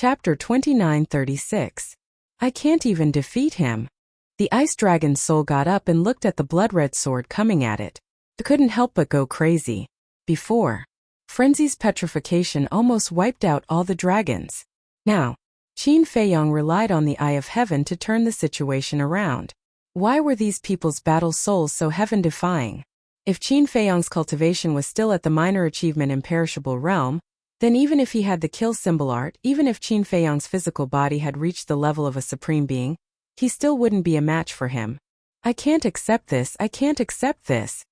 Chapter 29:36. I can't even defeat him. The ice dragon's soul got up and looked at the blood-red sword coming at it. It couldn't help but go crazy. Before, frenzy's petrification almost wiped out all the dragons. Now, Qin Feiyong relied on the Eye of Heaven to turn the situation around. Why were these people's battle souls so heaven-defying? If Qin Feiyong's cultivation was still at the minor achievement imperishable realm, then even if he had the kill symbol art, even if Qin Feiyong's physical body had reached the level of a supreme being, he still wouldn't be a match for him. I can't accept this, I can't accept this.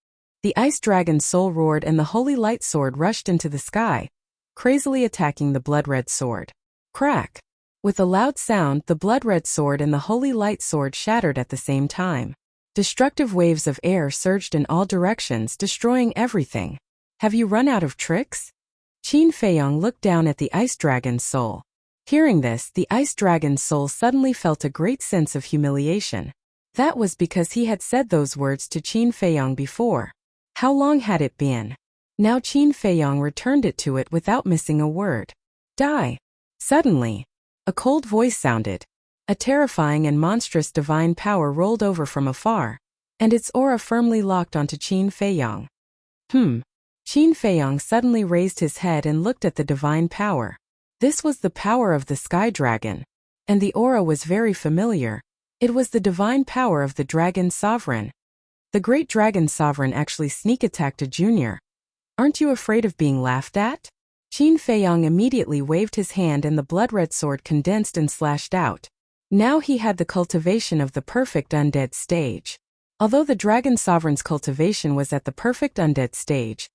The ice dragon's soul roared and the holy light sword rushed into the sky, crazily attacking the blood-red sword. Crack! With a loud sound, the blood-red sword and the holy light sword shattered at the same time. Destructive waves of air surged in all directions, destroying everything. Have you run out of tricks? Qin Feiyong looked down at the ice dragon's soul. Hearing this, the ice dragon's soul suddenly felt a great sense of humiliation. That was because he had said those words to Qin Feiyong before. How long had it been? Now Qin Feiyong returned it to it without missing a word. Die! Suddenly, a cold voice sounded. A terrifying and monstrous divine power rolled over from afar, and its aura firmly locked onto Qin Feiyong. Qin Feiyong suddenly raised his head and looked at the divine power. This was the power of the sky dragon. And the aura was very familiar. It was the divine power of the dragon sovereign. The great dragon sovereign actually sneak attacked a junior. Aren't you afraid of being laughed at? Qin Feiyong immediately waved his hand and the blood-red sword condensed and slashed out. Now he had the cultivation of the perfect undead stage. Although the dragon sovereign's cultivation was at the perfect undead stage,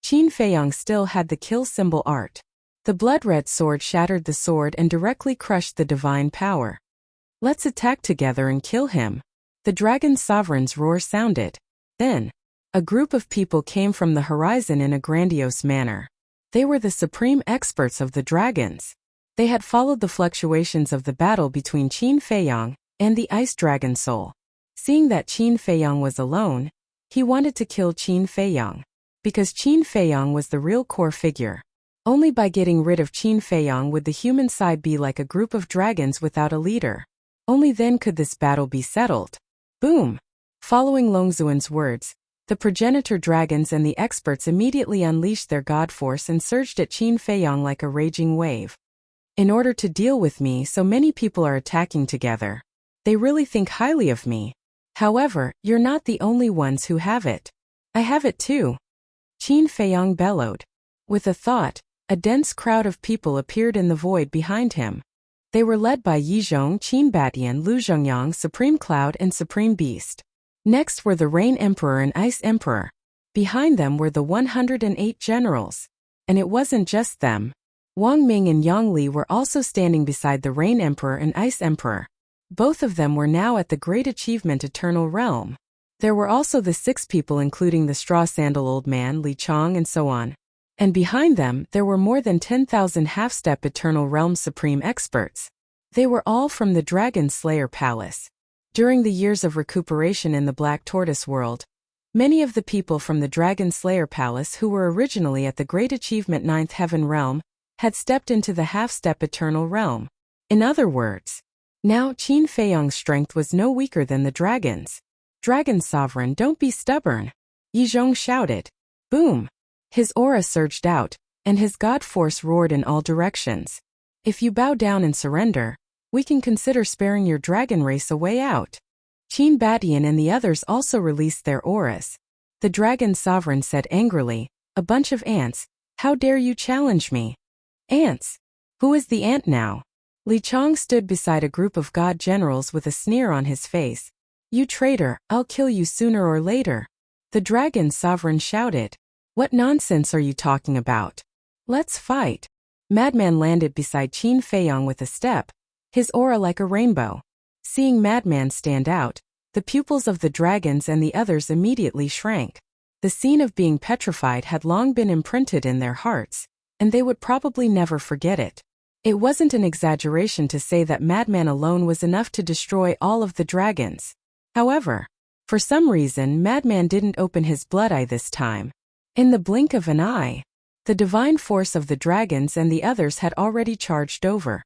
Qin Feiyong still had the kill symbol art. The blood-red sword shattered the sword and directly crushed the divine power. Let's attack together and kill him. The dragon sovereign's roar sounded. Then, a group of people came from the horizon in a grandiose manner. They were the supreme experts of the dragons. They had followed the fluctuations of the battle between Qin Feiyong and the ice dragon soul. Seeing that Qin Feiyong was alone, he wanted to kill Qin Feiyong. Because Qin Feiyong was the real core figure. Only by getting rid of Qin Feiyong would the human side be like a group of dragons without a leader. Only then could this battle be settled. Boom! Following Longzuan's words, the progenitor dragons and the experts immediately unleashed their god force and surged at Qin Feiyong like a raging wave. In order to deal with me, so many people are attacking together. They really think highly of me. However, you're not the only ones who have it. I have it too. Qin Feiyong bellowed. With a thought, a dense crowd of people appeared in the void behind him. They were led by Yizhong, Qin Batian, Lu Zhongyang, Supreme Cloud and Supreme Beast. Next were the Rain Emperor and Ice Emperor. Behind them were the 108 generals. And it wasn't just them. Wang Ming and Yang Li were also standing beside the Rain Emperor and Ice Emperor. Both of them were now at the great achievement Eternal Realm. There were also the 6 people including the Straw Sandal Old Man, Li Chong and so on. And behind them, there were more than 10,000 half-step Eternal Realm Supreme experts. They were all from the Dragon Slayer Palace. During the years of recuperation in the Black Tortoise world, many of the people from the Dragon Slayer Palace who were originally at the Great Achievement 9th Heaven Realm had stepped into the half-step Eternal Realm. In other words, now Qin Feiyong's strength was no weaker than the dragons. Dragon Sovereign, don't be stubborn. Yizhong shouted. Boom! His aura surged out, and his god force roared in all directions. If you bow down and surrender, we can consider sparing your dragon race a way out. Qin Batian and the others also released their auras. The dragon sovereign said angrily, a bunch of ants, how dare you challenge me? Ants? Who is the ant now? Li Chong stood beside a group of god generals with a sneer on his face. You traitor, I'll kill you sooner or later. The dragon sovereign shouted. What nonsense are you talking about? Let's fight. Madman landed beside Qin Feiyong with a step, his aura like a rainbow. Seeing Madman stand out, the pupils of the dragons and the others immediately shrank. The scene of being petrified had long been imprinted in their hearts, and they would probably never forget it. It wasn't an exaggeration to say that Madman alone was enough to destroy all of the dragons. However, for some reason Madman didn't open his blood eye this time. In the blink of an eye, the divine force of the dragons and the others had already charged over.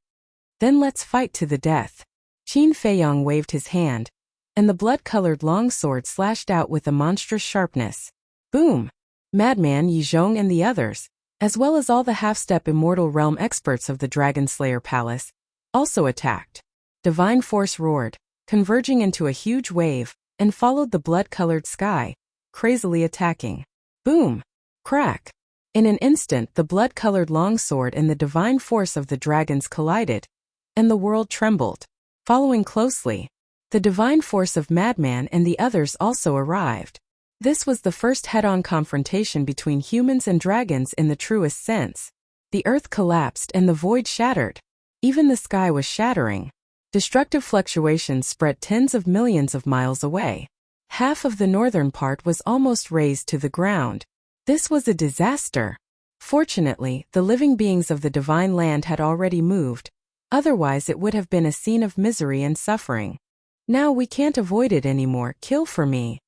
Then let's fight to the death. Qin Feiyong waved his hand, and the blood-colored longsword slashed out with a monstrous sharpness. Boom! Madman Yi Zhong and the others, as well as all the half-step immortal realm experts of the Dragon Slayer Palace, also attacked. Divine force roared, converging into a huge wave, and followed the blood-colored sky, crazily attacking. Boom! Crack! In an instant the blood-colored longsword and the divine force of the dragons collided, and the world trembled. Following closely, the divine force of Madman and the others also arrived. This was the first head-on confrontation between humans and dragons in the truest sense. The earth collapsed and the void shattered. Even the sky was shattering. Destructive fluctuations spread tens of millions of miles away. Half of the northern part was almost razed to the ground. This was a disaster. Fortunately, the living beings of the divine land had already moved. Otherwise it would have been a scene of misery and suffering. Now we can't avoid it anymore. Kill for me.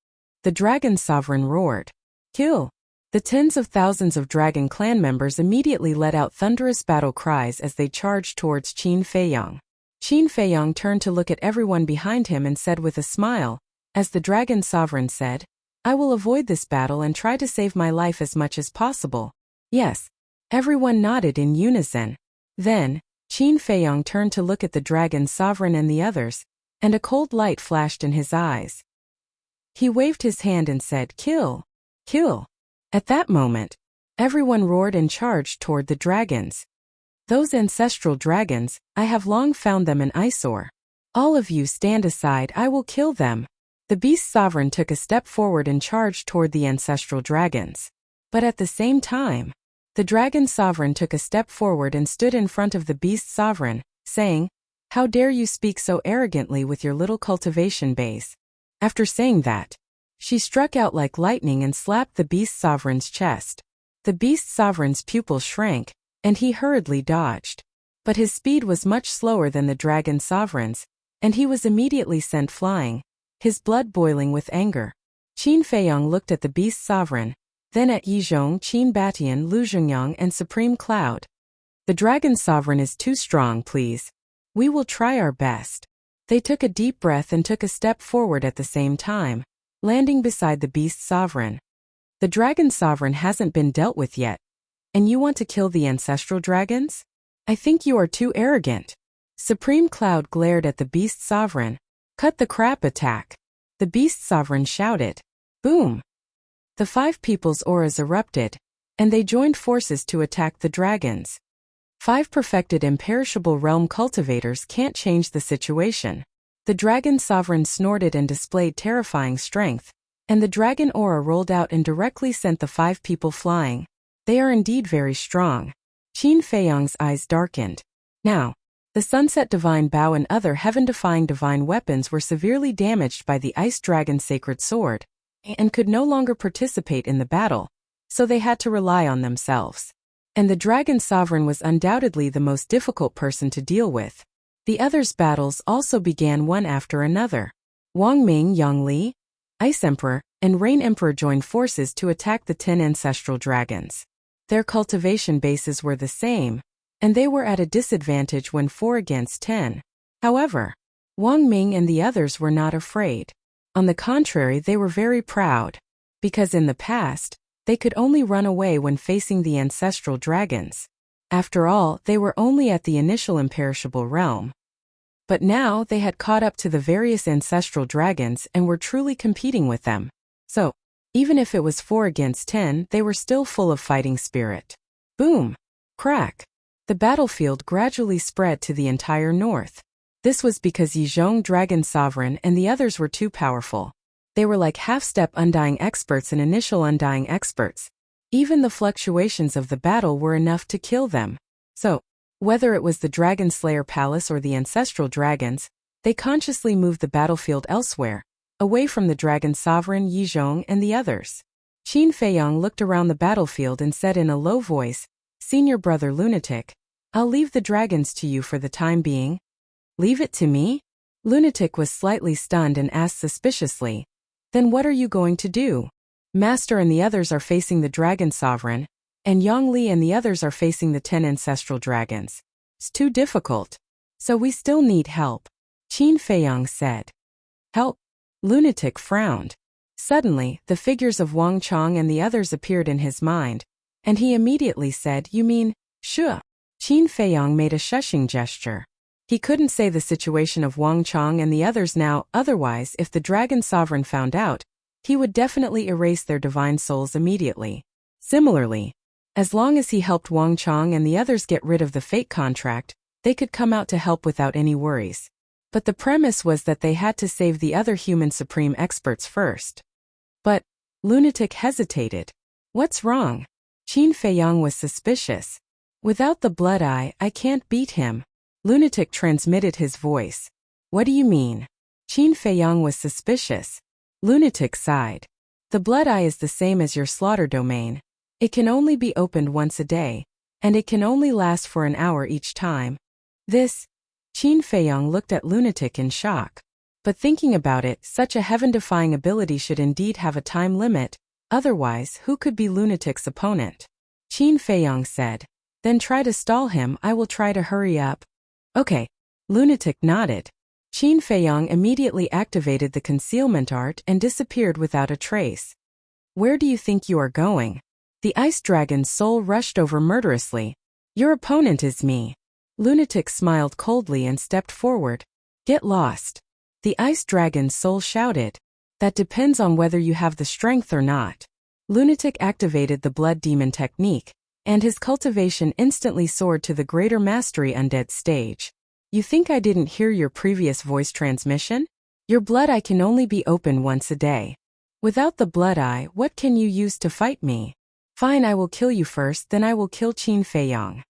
The dragon sovereign roared. Kill. The tens of thousands of dragon clan members immediately let out thunderous battle cries as they charged towards Qin Feiyong. Qin Feiyong turned to look at everyone behind him and said with a smile, as the dragon sovereign said, I will avoid this battle and try to save my life as much as possible. Yes. Everyone nodded in unison. Then, Qin Feiyong turned to look at the dragon sovereign and the others, and a cold light flashed in his eyes. He waved his hand and said, Kill! Kill! At that moment, everyone roared and charged toward the dragons. Those ancestral dragons, I have long found them an eyesore. All of you stand aside, I will kill them. The beast sovereign took a step forward and charged toward the ancestral dragons. But at the same time, the dragon sovereign took a step forward and stood in front of the beast sovereign, saying, How dare you speak so arrogantly with your little cultivation base? After saying that, she struck out like lightning and slapped the beast sovereign's chest. The beast sovereign's pupils shrank, and he hurriedly dodged. But his speed was much slower than the dragon sovereign's, and he was immediately sent flying, his blood boiling with anger. Qin Feiyong looked at the beast sovereign, then at Yi Zhong, Qin Batian, Lu Zhengyang and Supreme Cloud. The dragon sovereign is too strong, please. We will try our best. They took a deep breath and took a step forward at the same time, landing beside the beast sovereign. The dragon sovereign hasn't been dealt with yet. And you want to kill the ancestral dragons? I think you are too arrogant. Supreme Cloud glared at the beast sovereign. Cut the crap, attack. The beast sovereign shouted. Boom! The five people's auras erupted, and they joined forces to attack the dragons. 5 perfected imperishable realm cultivators can't change the situation. The dragon sovereign snorted and displayed terrifying strength, and the dragon aura rolled out and directly sent the 5 people flying. They are indeed very strong. Qin Feiyong's eyes darkened. Now, the Sunset Divine Bow and other heaven-defying divine weapons were severely damaged by the Ice Dragon Sacred Sword, and could no longer participate in the battle, so they had to rely on themselves. And the Dragon Sovereign was undoubtedly the most difficult person to deal with. The others' battles also began one after another. Wang Ming, Yang Li, Ice Emperor, and Rain Emperor joined forces to attack the 10 ancestral dragons. Their cultivation bases were the same, and they were at a disadvantage when 4 against 10. However, Wang Ming and the others were not afraid. On the contrary, they were very proud, because in the past, they could only run away when facing the ancestral dragons. After all, they were only at the initial imperishable realm. But now they had caught up to the various ancestral dragons and were truly competing with them. So, even if it was 4 against 10, they were still full of fighting spirit. Boom! Crack! The battlefield gradually spread to the entire north. This was because Yi Zhong Dragon Sovereign and the others were too powerful. They were like half-step Undying experts and initial Undying experts. Even the fluctuations of the battle were enough to kill them. So, whether it was the Dragon Slayer Palace or the ancestral dragons, they consciously moved the battlefield elsewhere, away from the Dragon Sovereign, Yi Zhong and the others. Qin Feiyong looked around the battlefield and said in a low voice, Senior Brother Lunatic, I'll leave the dragons to you for the time being. Leave it to me? Lunatic was slightly stunned and asked suspiciously, Then what are you going to do? Master and the others are facing the Dragon Sovereign, and Yang Li and the others are facing the 10 ancestral dragons. It's too difficult. So we still need help, Qin Feiyang said. Help? Lunatic frowned. Suddenly, the figures of Wang Chong and the others appeared in his mind, and he immediately said, "You mean, sure." Qin Feiyang made a shushing gesture. He couldn't say the situation of Wang Chong and the others now, otherwise if the Dragon Sovereign found out, he would definitely erase their divine souls immediately. Similarly, as long as he helped Wang Chong and the others get rid of the fate contract, they could come out to help without any worries. But the premise was that they had to save the other human supreme experts first. But, Lunatic hesitated. What's wrong? Qin Feiyang was suspicious. Without the blood eye, I can't beat him. Lunatic transmitted his voice. What do you mean? Qin Feiyang was suspicious. Lunatic sighed. The blood eye is the same as your slaughter domain. It can only be opened once a day, and it can only last for an hour each time. This? Qin Feiyang looked at Lunatic in shock. But thinking about it, such a heaven-defying ability should indeed have a time limit, otherwise who could be Lunatic's opponent? Qin Feiyang said. Then try to stall him, I will try to hurry up. Okay. Lunatic nodded. Qin Feiyang immediately activated the concealment art and disappeared without a trace. Where do you think you are going? The ice dragon's soul rushed over murderously. Your opponent is me. Lunatic smiled coldly and stepped forward. Get lost. The ice dragon's soul shouted. That depends on whether you have the strength or not. Lunatic activated the blood demon technique, and his cultivation instantly soared to the greater mastery undead stage. You think I didn't hear your previous voice transmission? Your blood eye can only be open once a day. Without the blood eye, what can you use to fight me? Fine, I will kill you first, then I will kill Qin Feiyang.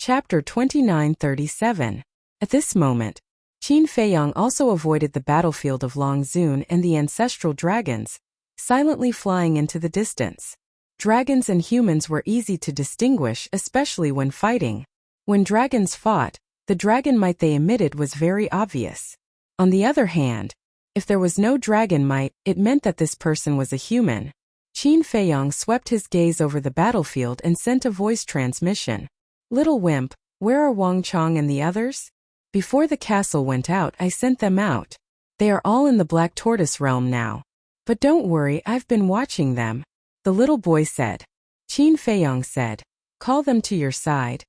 Chapter 2937. At this moment, Qin Feiyang also avoided the battlefield of Long Zun and the ancestral dragons, silently flying into the distance. Dragons and humans were easy to distinguish, especially when fighting. When dragons fought, the dragon might they emitted was very obvious. On the other hand, if there was no dragon might, it meant that this person was a human. Qin Feiyang swept his gaze over the battlefield and sent a voice transmission. Little wimp, where are Wang Chong and the others? Before the castle went out, I sent them out. They are all in the Black Tortoise realm now. But don't worry, I've been watching them. The little boy said. Qin Feiyang said. Call them to your side.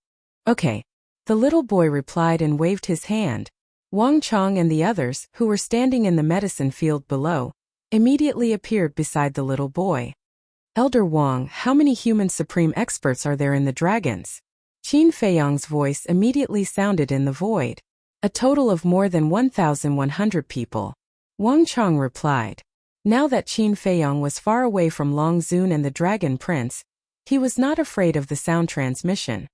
Okay. The little boy replied and waved his hand. Wang Chong and the others, who were standing in the medicine field below, immediately appeared beside the little boy. Elder Wang, how many human supreme experts are there in the dragons? Qin Feiyang's voice immediately sounded in the void. A total of more than 1,100 people. Wang Chong replied. Now that Qin Feiyang was far away from Long Zun and the Dragon Prince, he was not afraid of the sound transmission.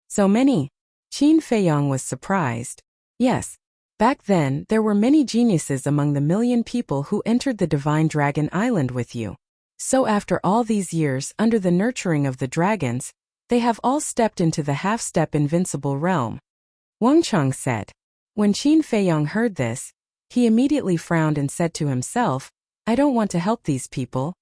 So many? Qin Feiyang was surprised. Yes. Back then, there were many geniuses among the million people who entered the Divine Dragon Island with you. So after all these years, under the nurturing of the dragons, they have all stepped into the half-step invincible realm. Wang Chong said. When Qin Feiyang heard this, he immediately frowned and said to himself, I don't want to help these people.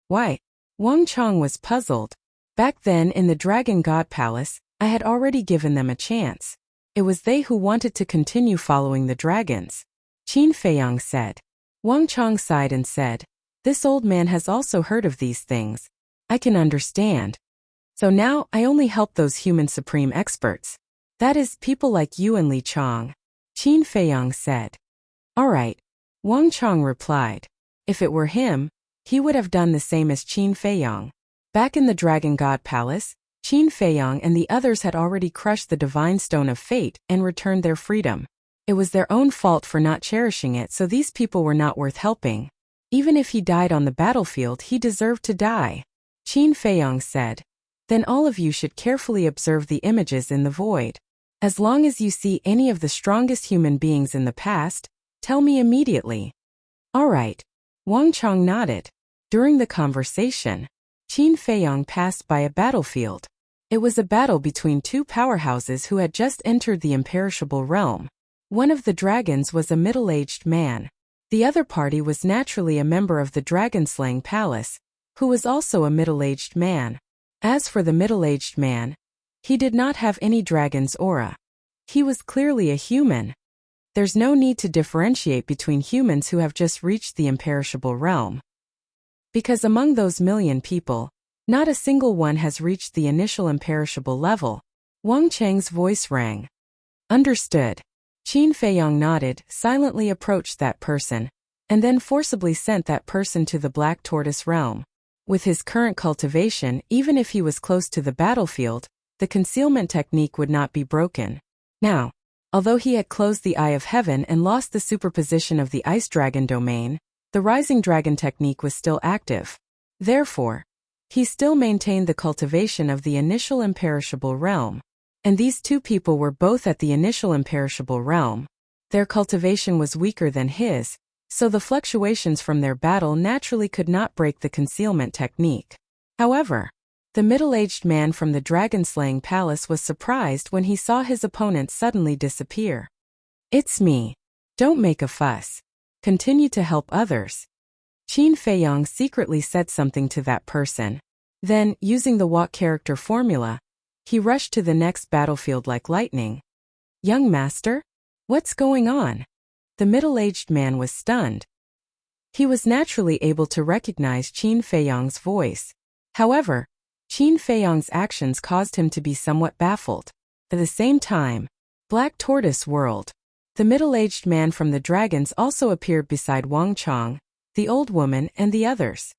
Why? Wang Chong was puzzled. Back then in the Dragon God Palace, I had already given them a chance. It was they who wanted to continue following the dragons. Qin Feiyang said. Wang Chong sighed and said, This old man has also heard of these things. I can understand. So now I only help those human supreme experts. That is, people like you and Li Chong. Qin Feiyang said. All right. Wang Chong replied. If it were him, he would have done the same as Qin Feiyang. Back in the Dragon God Palace, Qin Feiyang and the others had already crushed the Divine Stone of Fate and returned their freedom. It was their own fault for not cherishing it, so these people were not worth helping. Even if he died on the battlefield, he deserved to die. Qin Feiyang said. Then all of you should carefully observe the images in the void. As long as you see any of the strongest human beings in the past, tell me immediately. All right. Wang Chong nodded. During the conversation, Qin Feiyang passed by a battlefield. It was a battle between two powerhouses who had just entered the imperishable realm. One of the dragons was a middle-aged man. The other party was naturally a member of the Dragon-slaying Palace, who was also a middle-aged man. As for the middle-aged man, He did not have any dragon's aura. He was clearly a human. There's no need to differentiate between humans who have just reached the imperishable realm. Because among those million people, not a single one has reached the initial imperishable level. Wang Cheng's voice rang. Understood. Qin Feiyong nodded, silently approached that person, and then forcibly sent that person to the Black Tortoise realm. With his current cultivation, even if he was close to the battlefield, the concealment technique would not be broken. Now, although he had closed the Eye of Heaven and lost the superposition of the Ice Dragon domain, the Rising Dragon technique was still active. Therefore, he still maintained the cultivation of the initial imperishable realm. And these two people were both at the initial imperishable realm. Their cultivation was weaker than his, so the fluctuations from their battle naturally could not break the concealment technique. However, the middle-aged man from the dragon-slaying palace was surprised when he saw his opponent suddenly disappear. It's me. Don't make a fuss. Continue to help others. Qin Feiyong secretly said something to that person. Then, using the walk character formula, he rushed to the next battlefield like lightning. Young master? What's going on? The middle-aged man was stunned. He was naturally able to recognize Qin Feiyong's voice. However, Qin Feiyong's actions caused him to be somewhat baffled. At the same time, Black Tortoise World. The middle-aged man from the dragons also appeared beside Wang Chong, the old woman, and the others.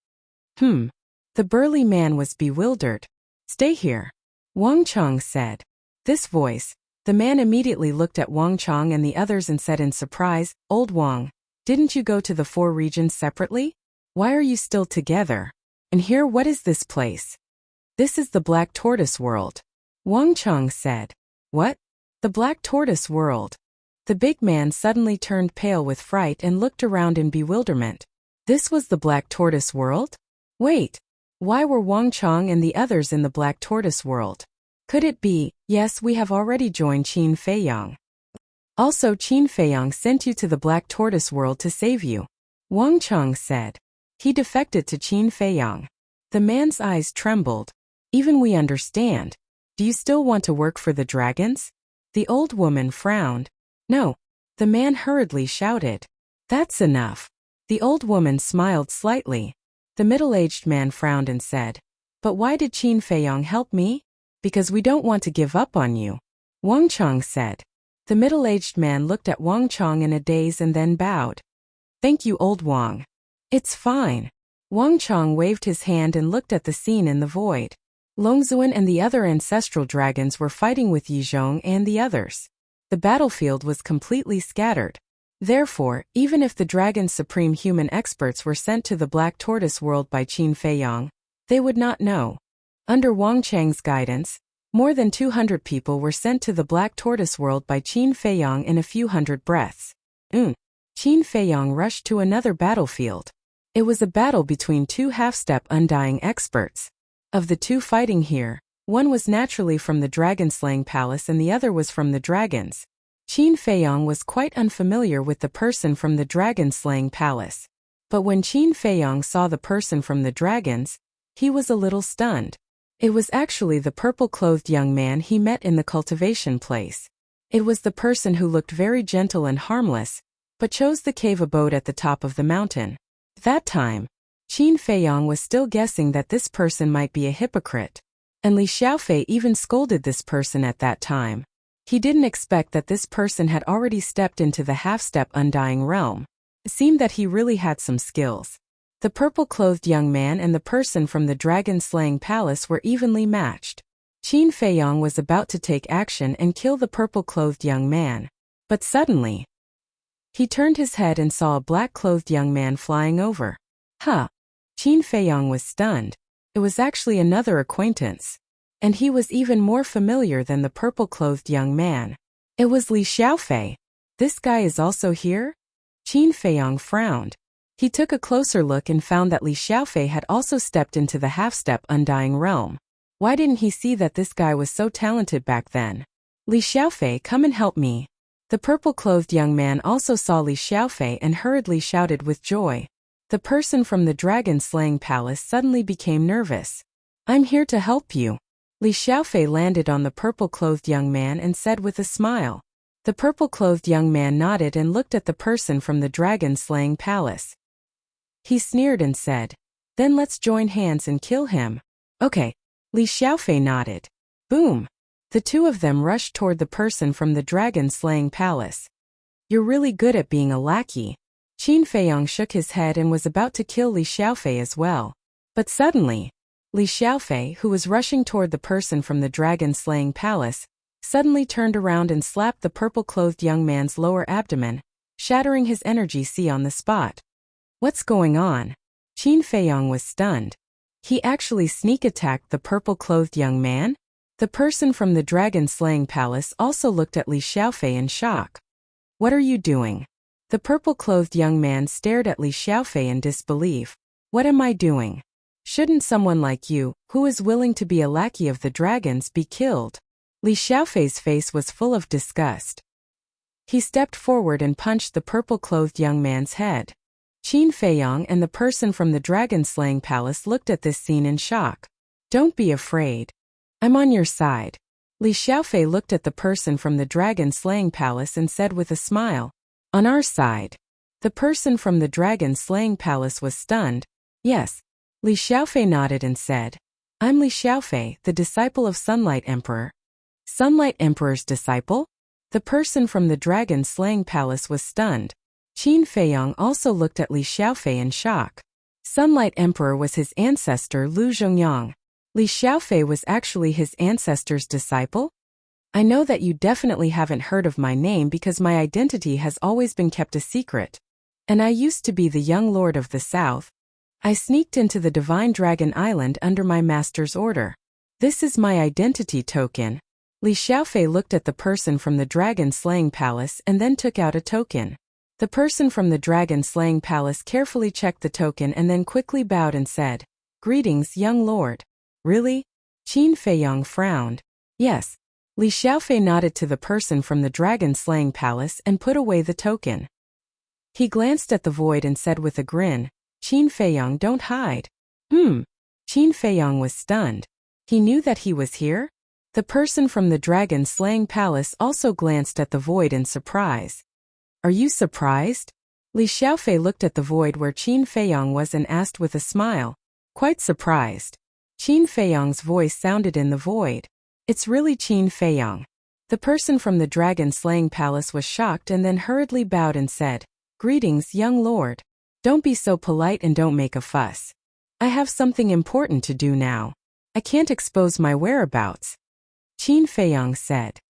The burly man was bewildered. Stay here. Wang Chong said. This voice, the man immediately looked at Wang Chong and the others and said in surprise, Old Wang, didn't you go to the 4 regions separately? Why are you still together? And here, what is this place? This is the Black Tortoise World. Wang Chong said. What? The Black Tortoise World. The big man suddenly turned pale with fright and looked around in bewilderment. This was the Black Tortoise World? Wait. Why were Wang Chong and the others in the Black Tortoise World? Could it be, yes, we have already joined Qin Feiyong. Also, Qin Feiyong sent you to the Black Tortoise World to save you. Wang Chong said. He defected to Qin Feiyong. The man's eyes trembled. Even we understand. Do you still want to work for the dragons? The old woman frowned. No. The man hurriedly shouted. That's enough. The old woman smiled slightly. The middle-aged man frowned and said, But why did Qin Feiyong help me? Because we don't want to give up on you. Wang Chong said. The middle-aged man looked at Wang Chong in a daze and then bowed. Thank you, old Wang. It's fine. Wang Chong waved his hand and looked at the scene in the void. Longzuan and the other ancestral dragons were fighting with Yizhong and the others. The battlefield was completely scattered. Therefore, even if the Dragon's supreme human experts were sent to the Black Tortoise World by Qin Feiyong, they would not know. Under Wang Cheng's guidance, more than 200 people were sent to the Black Tortoise World by Qin Feiyong in a few hundred breaths. Qin Feiyong rushed to another battlefield. It was a battle between 2 half-step undying experts. Of the 2 fighting here, one was naturally from the dragon-slaying palace and the other was from the dragons. Qin Feiyong was quite unfamiliar with the person from the dragon-slaying palace. But when Qin Feiyong saw the person from the dragons, he was a little stunned. It was actually the purple-clothed young man he met in the cultivation place. It was the person who looked very gentle and harmless, but chose the cave abode at the top of the mountain. At that time, Qin Feiyong was still guessing that this person might be a hypocrite. And Li Xiaofei even scolded this person at that time. He didn't expect that this person had already stepped into the half-step undying realm. It seemed that he really had some skills. The purple-clothed young man and the person from the dragon-slaying palace were evenly matched. Qin Feiyong was about to take action and kill the purple-clothed young man. But suddenly, he turned his head and saw a black-clothed young man flying over. Qin Feiyong was stunned. It was actually another acquaintance. And he was even more familiar than the purple-clothed young man. It was Li Xiaofei. This guy is also here? Qin Feiyong frowned. He took a closer look and found that Li Xiaofei had also stepped into the half-step undying realm. Why didn't he see that this guy was so talented back then? Li Xiaofei, come and help me. The purple-clothed young man also saw Li Xiaofei and hurriedly shouted with joy. The person from the dragon-slaying palace suddenly became nervous. I'm here to help you. Li Xiaofei landed on the purple-clothed young man and said with a smile. The purple-clothed young man nodded and looked at the person from the dragon-slaying palace. He sneered and said, "Then let's join hands and kill him." "Okay." Li Xiaofei nodded. Boom! The two of them rushed toward the person from the dragon-slaying palace. "You're really good at being a lackey." Qin Feiyong shook his head and was about to kill Li Xiaofei as well. But suddenly, Li Xiaofei, who was rushing toward the person from the dragon-slaying palace, suddenly turned around and slapped the purple-clothed young man's lower abdomen, shattering his energy sea on the spot. What's going on? Qin Feiyong was stunned. He actually sneak-attacked the purple-clothed young man? The person from the dragon-slaying palace also looked at Li Xiaofei in shock. "What are you doing?" The purple-clothed young man stared at Li Xiaofei in disbelief. "What am I doing? Shouldn't someone like you, who is willing to be a lackey of the dragons, be killed?" Li Xiaofei's face was full of disgust. He stepped forward and punched the purple-clothed young man's head. Qin Feiyong and the person from the dragon-slaying palace looked at this scene in shock. "Don't be afraid. I'm on your side." Li Xiaofei looked at the person from the dragon-slaying palace and said with a smile, "On our side." The person from the dragon-slaying palace was stunned. "Yes." Li Xiaofei nodded and said, "I'm Li Xiaofei, the disciple of Sunlight Emperor." Sunlight Emperor's disciple? The person from the dragon-slaying palace was stunned. Qin Feiyong also looked at Li Xiaofei in shock. Sunlight Emperor was his ancestor Lu Zhongyang. Li Xiaofei was actually his ancestor's disciple? "I know that you definitely haven't heard of my name because my identity has always been kept a secret. And I used to be the young lord of the south. I sneaked into the Divine Dragon Island under my master's order. This is my identity token." Li Xiaofei looked at the person from the dragon-slaying palace and then took out a token. The person from the dragon-slaying palace carefully checked the token and then quickly bowed and said, "Greetings, young lord." "Really?" Qin Feiyong frowned. "Yes." Li Xiaofei nodded to the person from the dragon-slaying palace and put away the token. He glanced at the void and said with a grin, "Qin Feiyong, don't hide." Qin Feiyong was stunned. He knew that he was here? The person from the dragon-slaying palace also glanced at the void in surprise. "Are you surprised?" Li Xiaofei looked at the void where Qin Feiyong was and asked with a smile. "Quite surprised." Qin Feiyong's voice sounded in the void. "It's really Qin Feiyong." The person from the dragon-slaying palace was shocked and then hurriedly bowed and said, "Greetings, young lord. Don't be so polite and don't make a fuss. I have something important to do now. I can't expose my whereabouts." Qin Feiyong said.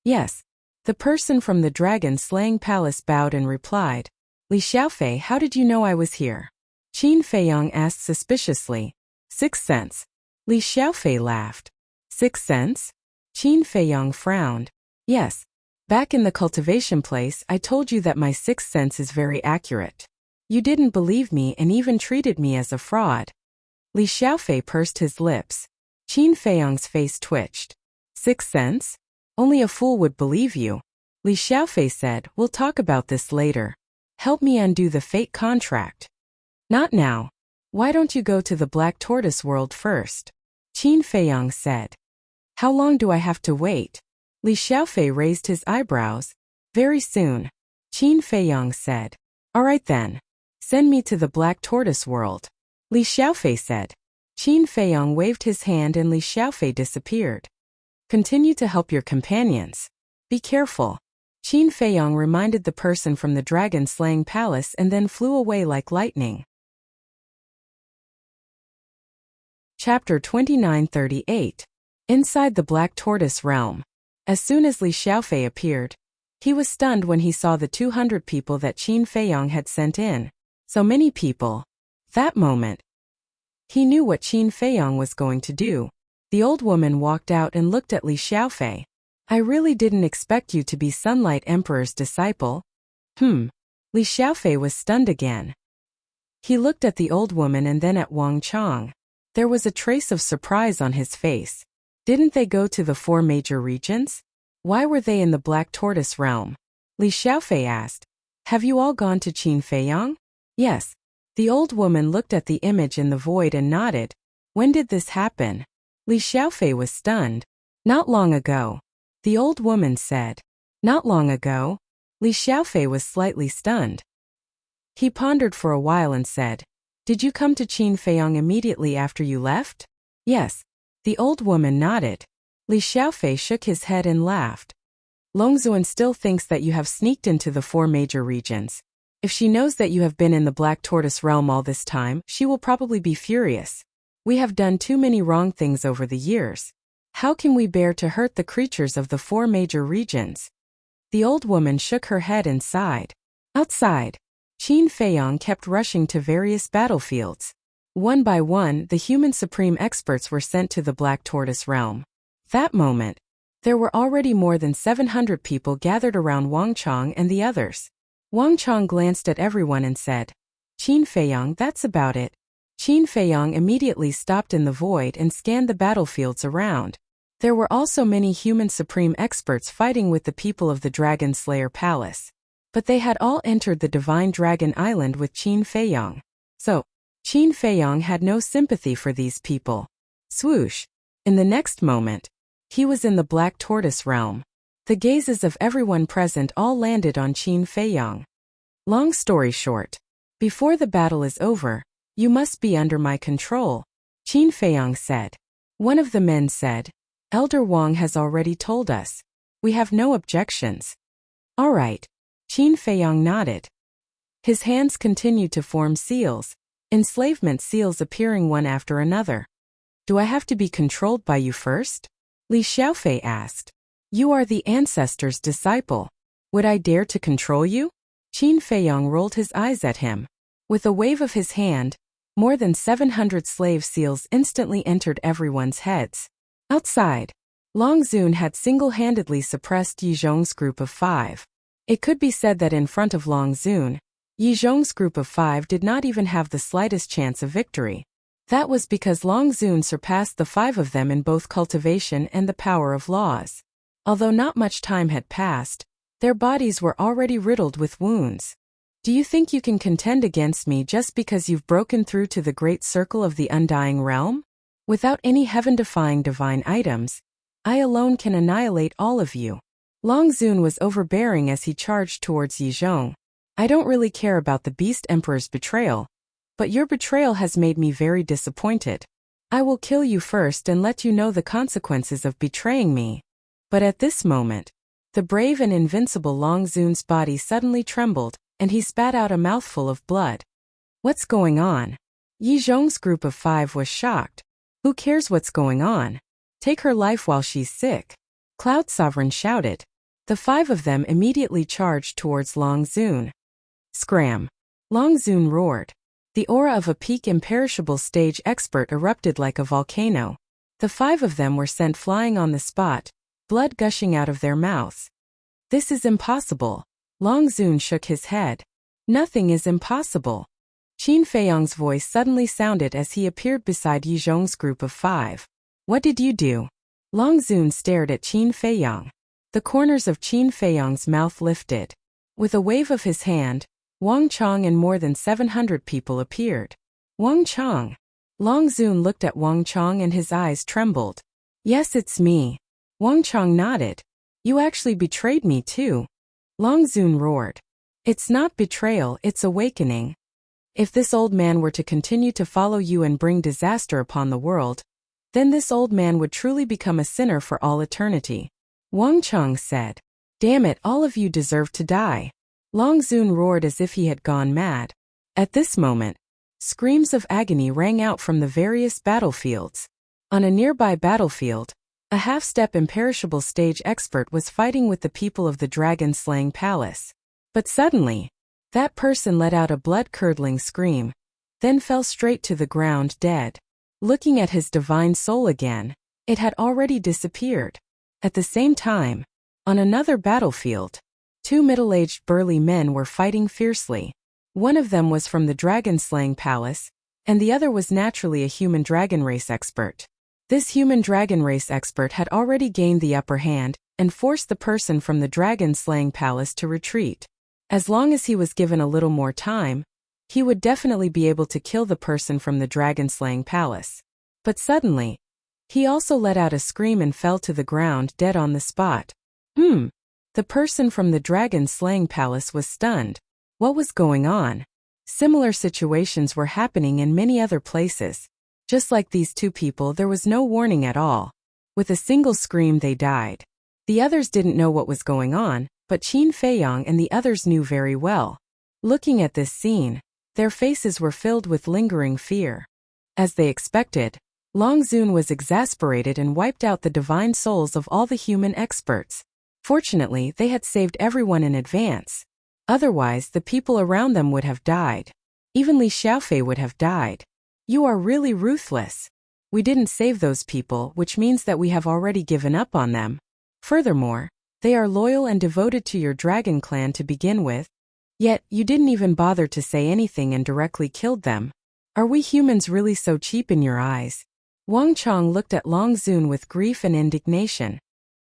"Yes." The person from the dragon-slaying palace bowed and replied, "Li Xiaofei, how did you know I was here?" Qin Feiyong asked suspiciously. "Sixth sense." Li Xiaofei laughed. "Sixth sense?" Qin Feiyong frowned. "Yes. Back in the cultivation place, I told you that my sixth sense is very accurate. You didn't believe me and even treated me as a fraud." Li Xiaofei pursed his lips. Qin Feiyong's face twitched. "Sixth sense? Only a fool would believe you." Li Xiaofei said, "We'll talk about this later. Help me undo the fate contract." "Not now. Why don't you go to the Black Tortoise world first?" Qin Feiyong said. "How long do I have to wait?" Li Xiaofei raised his eyebrows. "Very soon." Qin Feiyong said. "All right then. Send me to the Black Tortoise world." Li Xiaofei said. Qin Feiyong waved his hand and Li Xiaofei disappeared. "Continue to help your companions. Be careful." Qin Feiyong reminded the person from the dragon-slaying palace and then flew away like lightning. Chapter 2938. Inside the Black Tortoise Realm. As soon as Li Xiaofei appeared, he was stunned when he saw the 200 people that Qin Feiyong had sent in. So many people. That moment, he knew what Qin Feiyong was going to do. The old woman walked out and looked at Li Xiaofei. "I really didn't expect you to be Sunlight Emperor's disciple." Li Xiaofei was stunned again. He looked at the old woman and then at Wang Chang. There was a trace of surprise on his face. Didn't they go to the 4 major regions? Why were they in the Black Tortoise Realm? Li Xiaofei asked. "Have you all gone to Qin Feiyong?" "Yes." The old woman looked at the image in the void and nodded. "When did this happen?" Li Xiaofei was stunned. Not long ago. The old woman said. Not long ago? Li Xiaofei was slightly stunned. He pondered for a while and said, Did you come to Qin Feiyang immediately after you left? Yes. The old woman nodded. Li Xiaofei shook his head and laughed. Longzuan still thinks that you have sneaked into the 4 major regions. If she knows that you have been in the Black Tortoise realm all this time, she will probably be furious. We have done too many wrong things over the years. How can we bear to hurt the creatures of the 4 major regions? The old woman shook her head and sighed. Outside, Qin Feiyang kept rushing to various battlefields. One by one, the human supreme experts were sent to the Black Tortoise realm. That moment, there were already more than 700 people gathered around Wang Chong and the others. Wang Chong glanced at everyone and said, Qin Feiyang, that's about it. Qin Feiyang immediately stopped in the void and scanned the battlefields around. There were also many human supreme experts fighting with the people of the Dragon Slayer Palace. But they had all entered the Divine Dragon Island with Qin Feiyang. So, Qin Feiyang had no sympathy for these people. Swoosh! In the next moment, he was in the Black Tortoise realm. The gazes of everyone present all landed on Qin Feiyang. Long story short, before the battle is over, you must be under my control, Qin Feiyang said. One of the men said, Elder Wang has already told us. We have no objections. All right. Qin Feiyang nodded. His hands continued to form seals, enslavement seals appearing one after another. Do I have to be controlled by you first? Li Xiaofei asked. You are the ancestor's disciple. Would I dare to control you? Qin Feiyang rolled his eyes at him. With a wave of his hand, more than 700 slave seals instantly entered everyone's heads. Outside, Long Zun had single-handedly suppressed Yi Zhong's group of 5. It could be said that in front of Long Zun, Yi Zhong's group of 5 did not even have the slightest chance of victory. That was because Long Zun surpassed the 5 of them in both cultivation and the power of laws. Although not much time had passed, their bodies were already riddled with wounds. Do you think you can contend against me just because you've broken through to the great circle of the undying realm? Without any heaven-defying divine items, I alone can annihilate all of you. Long Zun was overbearing as he charged towards Yi Zhong. I don't really care about the Beast Emperor's betrayal, but your betrayal has made me very disappointed. I will kill you first and let you know the consequences of betraying me. But at this moment, the brave and invincible Long Zun's body suddenly trembled, and he spat out a mouthful of blood. What's going on? Yi Zhong's group of 5 was shocked. Who cares what's going on? Take her life while she's sick. Cloud Sovereign shouted. The 5 of them immediately charged towards Long Zun. Scram! Long Zun roared. The aura of a peak imperishable stage expert erupted like a volcano. The 5 of them were sent flying on the spot, blood gushing out of their mouths. This is impossible. Long Zun shook his head. Nothing is impossible. Qin Feiyang's voice suddenly sounded as he appeared beside Yi Zhong's group of 5. What did you do? Long Zun stared at Qin Feiyang. The corners of Qin Feiyang's mouth lifted. With a wave of his hand, Wang Chong and more than 700 people appeared. Wang Chong. Long Zun looked at Wang Chong and his eyes trembled. Yes, it's me. Wang Chong nodded. You actually betrayed me too. Long Zun roared. It's not betrayal, it's awakening. If this old man were to continue to follow you and bring disaster upon the world, then this old man would truly become a sinner for all eternity. Wang Chong said. Damn it, all of you deserve to die. Long Zun roared as if he had gone mad. At this moment, screams of agony rang out from the various battlefields. On a nearby battlefield, a half-step imperishable stage expert was fighting with the people of the dragon-slaying palace. But suddenly, that person let out a blood-curdling scream, then fell straight to the ground dead. Looking at his divine soul again, it had already disappeared. At the same time, on another battlefield, 2 middle-aged burly men were fighting fiercely. One of them was from the dragon-slaying palace, and the other was naturally a human dragon race expert. This human dragon race expert had already gained the upper hand and forced the person from the dragon-slaying palace to retreat. As long as he was given a little more time, he would definitely be able to kill the person from the dragon-slaying palace. But suddenly, He also let out a scream and fell to the ground dead on the spot. The person from the dragon slaying palace was stunned. What was going on? Similar situations were happening in many other places. Just like these two people, there was no warning at all. With a single scream they died. The others didn't know what was going on, but Qin Feiyang and the others knew very well. Looking at this scene, their faces were filled with lingering fear. As they expected, Long Zun was exasperated and wiped out the divine souls of all the human experts. Fortunately, they had saved everyone in advance. Otherwise, the people around them would have died. Even Li Xiaofei would have died. You are really ruthless. We didn't save those people, which means that we have already given up on them. Furthermore, they are loyal and devoted to your dragon clan to begin with. Yet, you didn't even bother to say anything and directly killed them. Are we humans really so cheap in your eyes? Wang Chong looked at Long Zun with grief and indignation.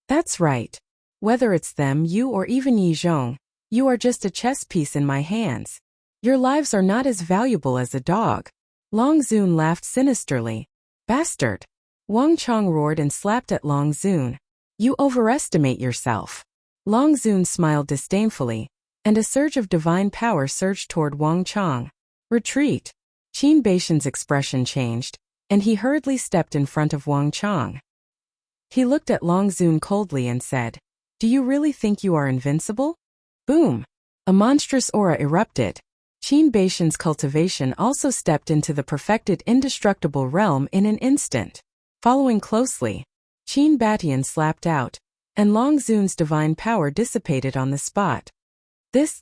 That's right. Whether it's them, you, or even Yi Zhong, you are just a chess piece in my hands. Your lives are not as valuable as a dog. Long Zun laughed sinisterly. Bastard! Wang Chong roared and slapped at Long Zun. You overestimate yourself. Long Zun smiled disdainfully, and a surge of divine power surged toward Wang Chong. Retreat! Qin Baishan's expression changed, and he hurriedly stepped in front of Wang Chong. He looked at Long Zun coldly and said, Do you really think you are invincible? Boom! A monstrous aura erupted. Qin Baishan's cultivation also stepped into the perfected indestructible realm in an instant. Following closely, Qin Batian slapped out, and Long Zun's divine power dissipated on the spot.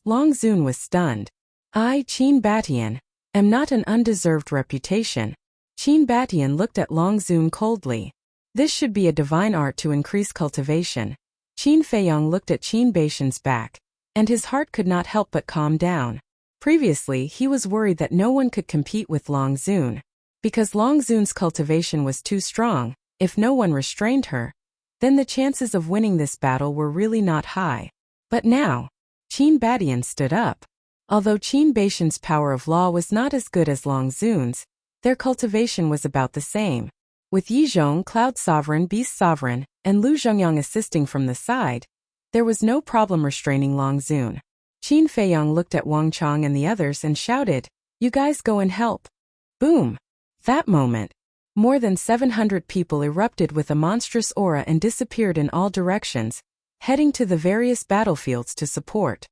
Long Zun was stunned. I, Qin Batian, am not an undeserved reputation. Qin Batian looked at Long Zun coldly. This should be a divine art to increase cultivation. Qin Feiyang looked at Qin Baishan's back, and his heart could not help but calm down. Previously, he was worried that no one could compete with Long Zun. Because Long Zun's cultivation was too strong, if no one restrained her, then the chances of winning this battle were really not high. But now, Qin Batian stood up. Although Qin Baishan's power of law was not as good as Long Zun's, their cultivation was about the same. With Yi Zhong, Cloud Sovereign, Beast Sovereign, and Lu Zhongyang assisting from the side, there was no problem restraining Long Zun. Qin Feiyang looked at Wang Chong and the others and shouted, You guys go and help. Boom! That moment, more than 700 people erupted with a monstrous aura and disappeared in all directions, heading to the various battlefields to support.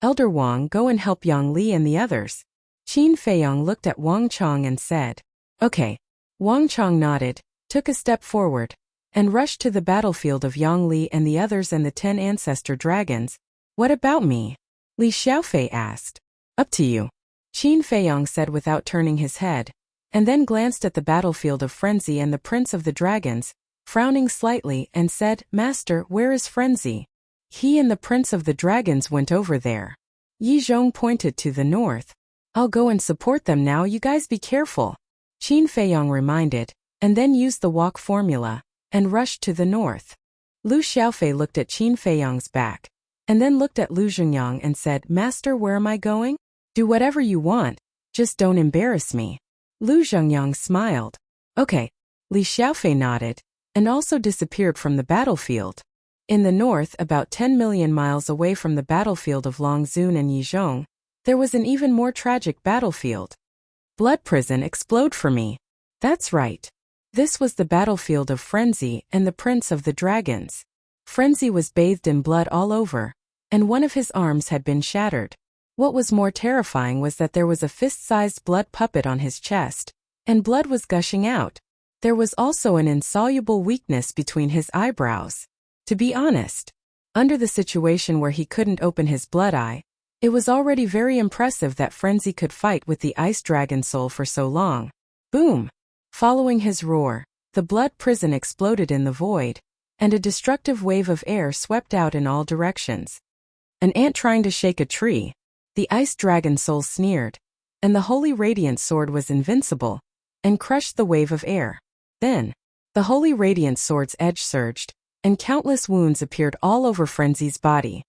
Elder Wang, go and help Yang Li and the others. Qin Feiyang looked at Wang Chong and said, Okay. Wang Chong nodded, took a step forward, and rushed to the battlefield of Yang Li and the others and the 10 ancestor dragons. What about me? Li Xiaofei asked. Up to you. Qin Feiyang said without turning his head, and then glanced at the battlefield of Frenzy and the Prince of the Dragons, frowning slightly and said, Master, where is Frenzy? He and the Prince of the Dragons went over there. Yi Zhong pointed to the north. I'll go and support them now, you guys be careful. Qin Feiyang reminded, and then used the walk formula, and rushed to the north. Lu Xiaofei looked at Qin Feiyang's back, and then looked at Lu Zhongyang and said, Master, where am I going? Do whatever you want, just don't embarrass me. Lu Zhongyang smiled. Okay. Li Xiaofei nodded, and also disappeared from the battlefield. In the north, about 10 million miles away from the battlefield of Long Zun and Yi Zhong, there was an even more tragic battlefield. Blood prison, explode for me. That's right. This was the battlefield of Frenzy and the Prince of the Dragons. Frenzy was bathed in blood all over, and one of his arms had been shattered. What was more terrifying was that there was a fist-sized blood puppet on his chest, and blood was gushing out. There was also an insoluble weakness between his eyebrows. To be honest, under the situation where he couldn't open his blood eye, it was already very impressive that Frenzy could fight with the ice dragon soul for so long. Boom! Following his roar, the blood prison exploded in the void, and a destructive wave of air swept out in all directions. An ant trying to shake a tree, the ice dragon soul sneered, and the holy radiant sword was invincible, and crushed the wave of air. Then, the holy radiant sword's edge surged, and countless wounds appeared all over Frenzy's body.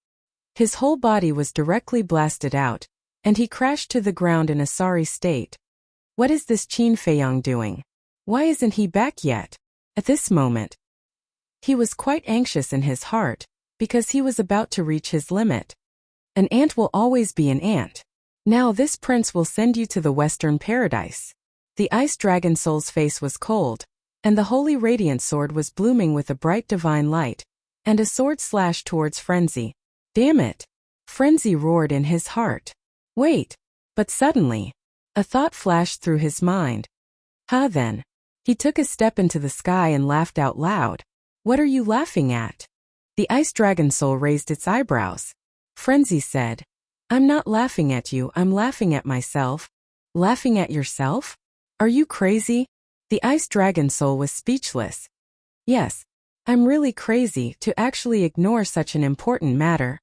His whole body was directly blasted out, and he crashed to the ground in a sorry state. What is this Qin Feiyang doing? Why isn't he back yet? At this moment, he was quite anxious in his heart, because he was about to reach his limit. An ant will always be an ant. Now this prince will send you to the western paradise. The ice dragon soul's face was cold, and the holy radiant sword was blooming with a bright divine light, and a sword slashed towards Frenzy. Damn it! Frenzy roared in his heart. Wait! But suddenly, a thought flashed through his mind. Then. He took a step into the sky and laughed out loud. What are you laughing at? The ice dragon soul raised its eyebrows. Frenzy said, I'm not laughing at you, I'm laughing at myself. Laughing at yourself? Are you crazy? The ice dragon soul was speechless. Yes, I'm really crazy to actually ignore such an important matter.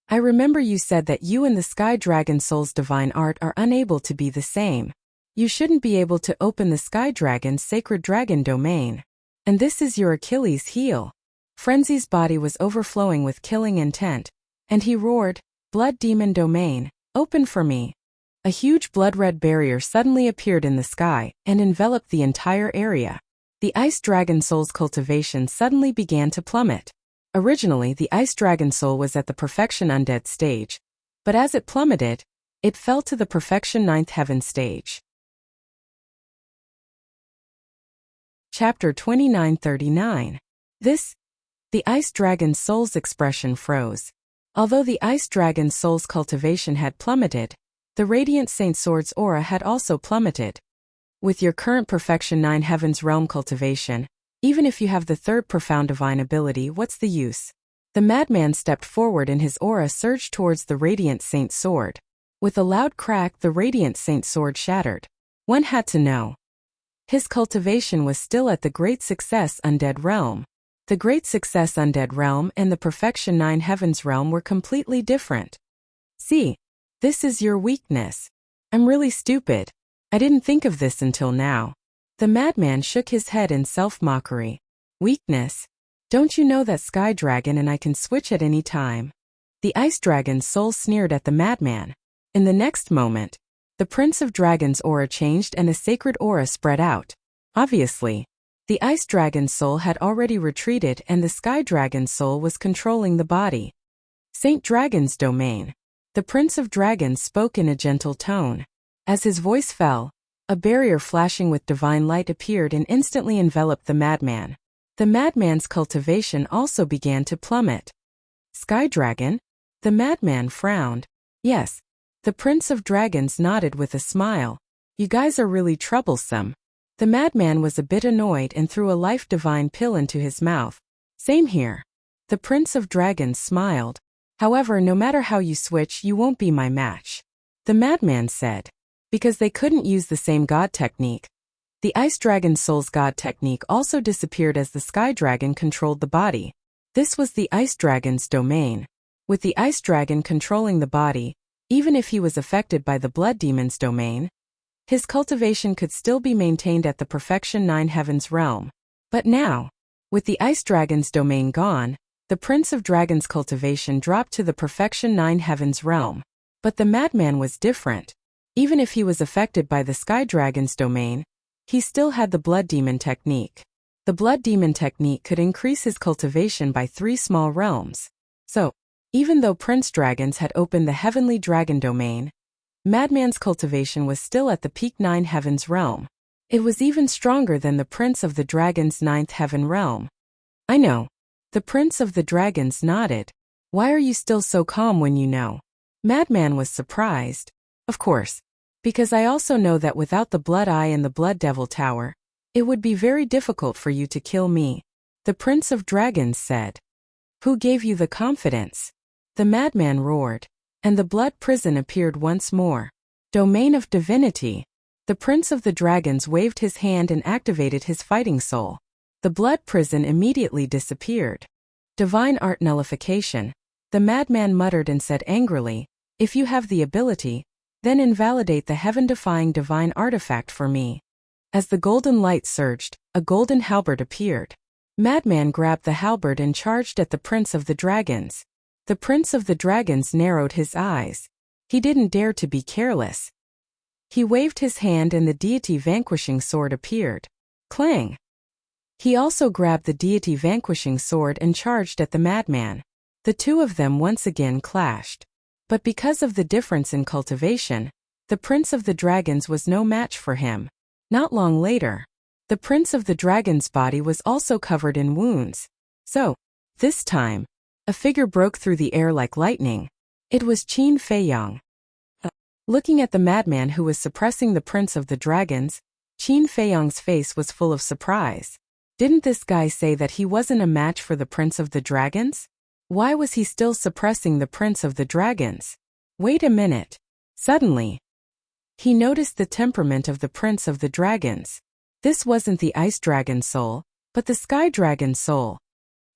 I remember you said that you and the sky dragon soul's divine art are unable to be the same. You shouldn't be able to open the sky dragon's sacred dragon domain. And this is your Achilles heel. Frenzy's body was overflowing with killing intent, and he roared, Blood demon domain, open for me. A huge blood-red barrier suddenly appeared in the sky and enveloped the entire area. The ice dragon soul's cultivation suddenly began to plummet. Originally, the ice dragon soul was at the perfection undead stage, but as it plummeted, it fell to the perfection ninth heaven stage. Chapter 2939. The ice dragon soul's expression froze. Although the ice dragon soul's cultivation had plummeted, the radiant saint sword's aura had also plummeted. With your current perfection 9 heavens realm cultivation, even if you have the third profound divine ability, what's the use? The madman stepped forward and his aura surged towards the radiant saint sword. With a loud crack, the radiant saint sword shattered. One had to know. His cultivation was still at the Great Success Undead Realm. The Great Success Undead Realm and the Perfection 9 Heavens Realm were completely different. See, this is your weakness. I'm really stupid. I didn't think of this until now. The madman shook his head in self-mockery. Weakness? Don't you know that Sky Dragon and I can switch at any time? The Ice Dragon's soul sneered at the madman. In the next moment, the Prince of Dragons' aura changed and a sacred aura spread out. Obviously, the Ice Dragon's soul had already retreated and the Sky Dragon's soul was controlling the body. Saint Dragon's domain. The Prince of Dragons spoke in a gentle tone. As his voice fell, a barrier flashing with divine light appeared and instantly enveloped the madman. The madman's cultivation also began to plummet. Sky Dragon? The madman frowned. Yes. The Prince of Dragons nodded with a smile. You guys are really troublesome. The madman was a bit annoyed and threw a life divine pill into his mouth. Same here. The Prince of Dragons smiled. However, no matter how you switch, you won't be my match. The madman said. Because they couldn't use the same god technique. The Ice Dragon Soul's god technique also disappeared as the Sky Dragon controlled the body. This was the Ice Dragon's domain. With the Ice Dragon controlling the body, even if he was affected by the Blood Demon's domain, his cultivation could still be maintained at the Perfection 9 Heavens realm. But now, with the Ice Dragon's domain gone, the Prince of Dragons' cultivation dropped to the Perfection 9 Heavens realm. But the madman was different. Even if he was affected by the Sky Dragon's domain, he still had the Blood Demon technique. The Blood Demon technique could increase his cultivation by 3 small realms. So, even though Prince Dragons had opened the Heavenly Dragon domain, Madman's cultivation was still at the peak 9 Heavens realm. It was even stronger than the Prince of the Dragons' 9th Heaven realm. I know. The Prince of the Dragons nodded. Why are you still so calm when you know? Madman was surprised. Of course. Because I also know that without the Blood Eye and the Blood Devil Tower, it would be very difficult for you to kill me. The Prince of Dragons said. Who gave you the confidence? The madman roared, and the blood prison appeared once more. Domain of Divinity. The Prince of the Dragons waved his hand and activated his fighting soul. The blood prison immediately disappeared. Divine art nullification. The madman muttered and said angrily, if you have the ability, then invalidate the heaven-defying divine artifact for me. As the golden light surged, a golden halberd appeared. Madman grabbed the halberd and charged at the Prince of the Dragons. The Prince of the Dragons narrowed his eyes. He didn't dare to be careless. He waved his hand and the Deity vanquishing sword appeared. Clang! He also grabbed the deity vanquishing sword and charged at the madman. The two of them once again clashed. But because of the difference in cultivation, the Prince of the Dragons was no match for him. Not long later, the Prince of the Dragon's body was also covered in wounds. So, this time, a figure broke through the air like lightning. It was Qin Feiyang. Looking at the madman who was suppressing the Prince of the Dragons, Qin Feiyang's face was full of surprise. Didn't this guy say that he wasn't a match for the Prince of the Dragons? Why was he still suppressing the Prince of the Dragons? Wait a minute. Suddenly, he noticed the temperament of the Prince of the Dragons. This wasn't the Ice Dragon soul, but the Sky Dragon soul.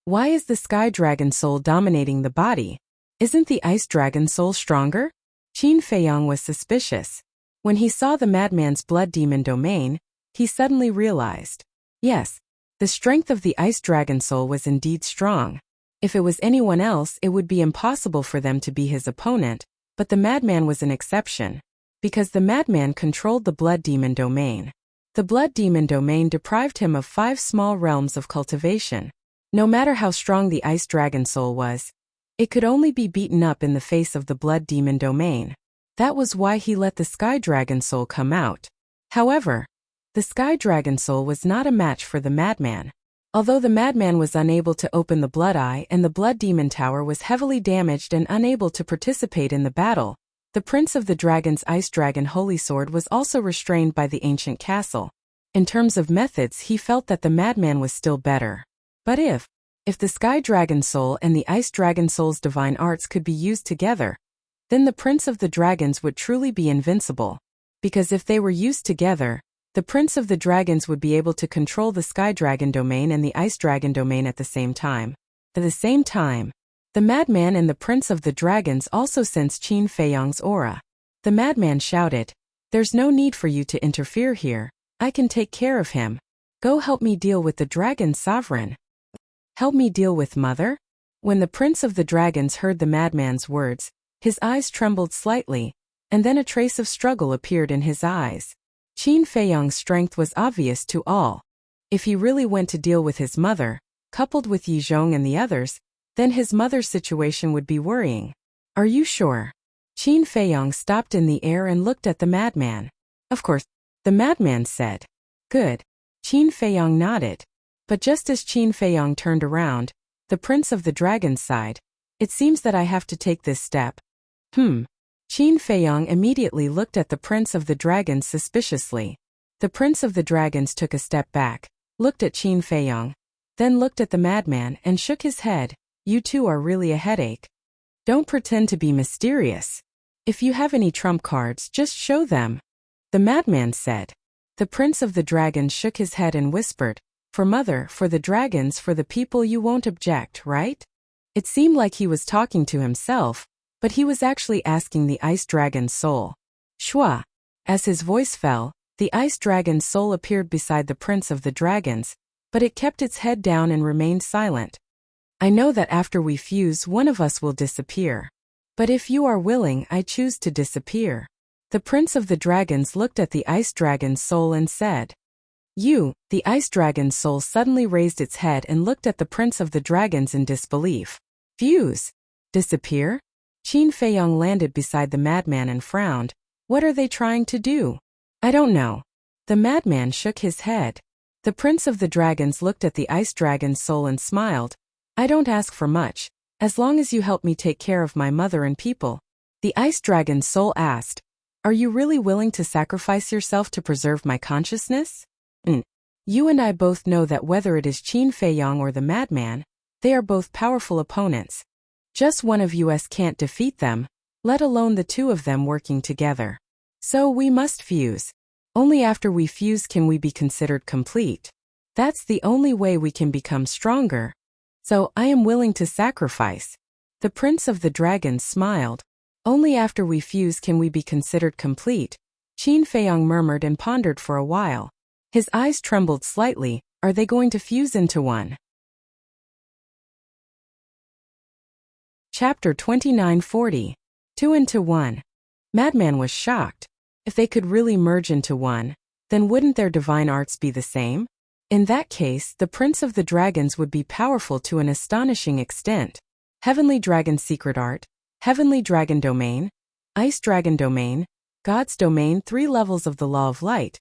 Why is the Sky Dragon soul dominating the body? Isn't the Ice Dragon soul stronger? Qin Feiyang was suspicious. When he saw the madman's blood demon domain, he suddenly realized, yes, the strength of the Ice Dragon soul was indeed strong. If it was anyone else, it would be impossible for them to be his opponent, but the madman was an exception, because the madman controlled the blood demon domain. The blood demon domain deprived him of 5 small realms of cultivation. No matter how strong the Ice Dragon soul was, it could only be beaten up in the face of the blood demon domain. That was why he let the Sky Dragon soul come out. However, the Sky Dragon soul was not a match for the madman. Although the madman was unable to open the blood eye and the blood demon tower was heavily damaged and unable to participate in the battle, the Prince of the Dragon's Ice Dragon Holy Sword was also restrained by the ancient castle. In terms of methods, he felt that the madman was still better. But if the Sky Dragon soul and the Ice Dragon soul's divine arts could be used together, then the Prince of the Dragons would truly be invincible. Because if they were used together, the Prince of the Dragons would be able to control the Sky Dragon domain and the Ice Dragon domain at the same time. At the same time, the madman and the Prince of the Dragons also sensed Qin Feiyang's aura. The madman shouted, "There's no need for you to interfere here. I can take care of him. Go help me deal with the Dragon Sovereign." Help me deal with Mother? When the Prince of the Dragons heard the madman's words, his eyes trembled slightly, and then a trace of struggle appeared in his eyes. Qin Feiyang's strength was obvious to all. If he really went to deal with his mother, coupled with Yi Zhong and the others, then his mother's situation would be worrying. Are you sure? Qin Feiyang stopped in the air and looked at the madman. Of course, the madman said. Good. Qin Feiyang nodded. But just as Qin Feiyang turned around, the Prince of the Dragons sighed. It seems that I have to take this step. Qin Feiyang immediately looked at the Prince of the Dragons suspiciously. The Prince of the Dragons took a step back, looked at Qin Feiyang, then looked at the madman and shook his head. You two are really a headache. Don't pretend to be mysterious. If you have any trump cards, just show them. The madman said. The Prince of the Dragons shook his head and whispered, For Mother, for the dragons, for the people, you won't object, right? It seemed like he was talking to himself, but he was actually asking the Ice Dragon's soul. Shua. As his voice fell, the Ice Dragon's soul appeared beside the Prince of the Dragons, but it kept its head down and remained silent. I know that after we fuse, one of us will disappear. But if you are willing, I choose to disappear. The Prince of the Dragons looked at the Ice Dragon's soul and said, You. The Ice Dragon's soul suddenly raised its head and looked at the Prince of the Dragons in disbelief. Fuse? Disappear? Qin Feiyang landed beside the madman and frowned. What are they trying to do? I don't know. The madman shook his head. The Prince of the Dragons looked at the Ice Dragon's soul and smiled. I don't ask for much, as long as you help me take care of my mother and people. The Ice Dragon's soul asked, Are you really willing to sacrifice yourself to preserve my consciousness? You and I both know that whether it is Qin Feiyang or the madman, they are both powerful opponents. Just one of us can't defeat them, let alone the two of them working together. So we must fuse. Only after we fuse can we be considered complete. That's the only way we can become stronger. So I am willing to sacrifice. The Prince of the Dragons smiled. Only after we fuse can we be considered complete. Qin Feiyang murmured and pondered for a while. His eyes trembled slightly. Are they going to fuse into one? Chapter 2940. 2 into 1. Madman was shocked. If they could really merge into one, then wouldn't their divine arts be the same? In that case, the Prince of the Dragons would be powerful to an astonishing extent. Heavenly Dragon Secret Art, Heavenly Dragon Domain, Ice Dragon Domain, God's Domain, 3 levels of the Law of Light.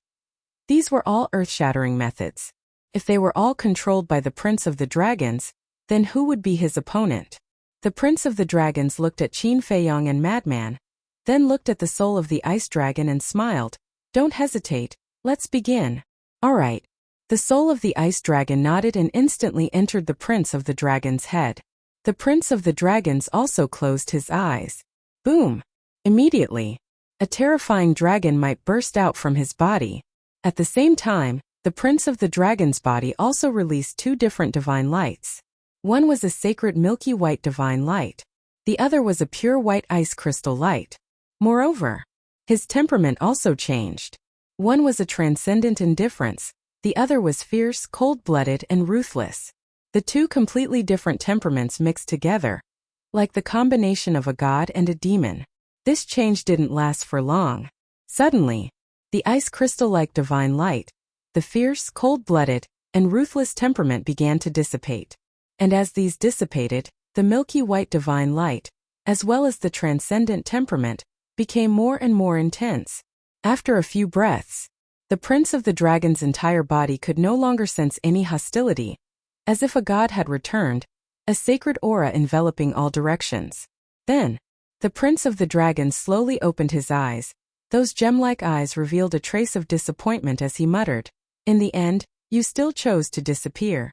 These were all earth-shattering methods. If they were all controlled by the Prince of the Dragons, then who would be his opponent? The Prince of the Dragons looked at Qin Feiyong and Madman, then looked at the soul of the Ice Dragon and smiled. Don't hesitate, let's begin. Alright. The soul of the Ice Dragon nodded and instantly entered the Prince of the Dragon's head. The Prince of the Dragons also closed his eyes. Boom! Immediately, a terrifying dragon might burst out from his body. At the same time, the Prince of the Dragon's body also released 2 different divine lights. One was a sacred milky white divine light. The other was a pure white ice crystal light. Moreover, his temperament also changed. One was a transcendent indifference, the other was fierce, cold-blooded, and ruthless. The 2 completely different temperaments mixed together, like the combination of a god and a demon. This change didn't last for long. Suddenly, the ice crystal-like divine light, the fierce, cold-blooded, and ruthless temperament began to dissipate. And as these dissipated, the milky white divine light, as well as the transcendent temperament, became more and more intense. After a few breaths, the Prince of the Dragon's entire body could no longer sense any hostility, as if a god had returned, a sacred aura enveloping all directions. Then, the Prince of the Dragons slowly opened his eyes. Those gem-like eyes revealed a trace of disappointment as he muttered, "In the end, you still chose to disappear."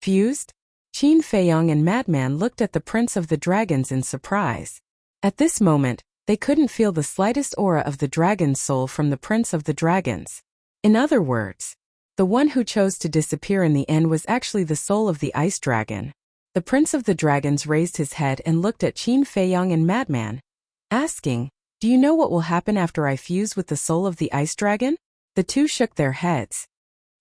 Fused? Qin Feiyong and Madman looked at the Prince of the Dragons in surprise. At this moment, they couldn't feel the slightest aura of the dragon's soul from the Prince of the Dragons. In other words, the one who chose to disappear in the end was actually the soul of the Ice Dragon. The Prince of the Dragons raised his head and looked at Qin Feiyong and Madman, asking, "Do you know what will happen after I fuse with the soul of the Ice Dragon?" The 2 shook their heads.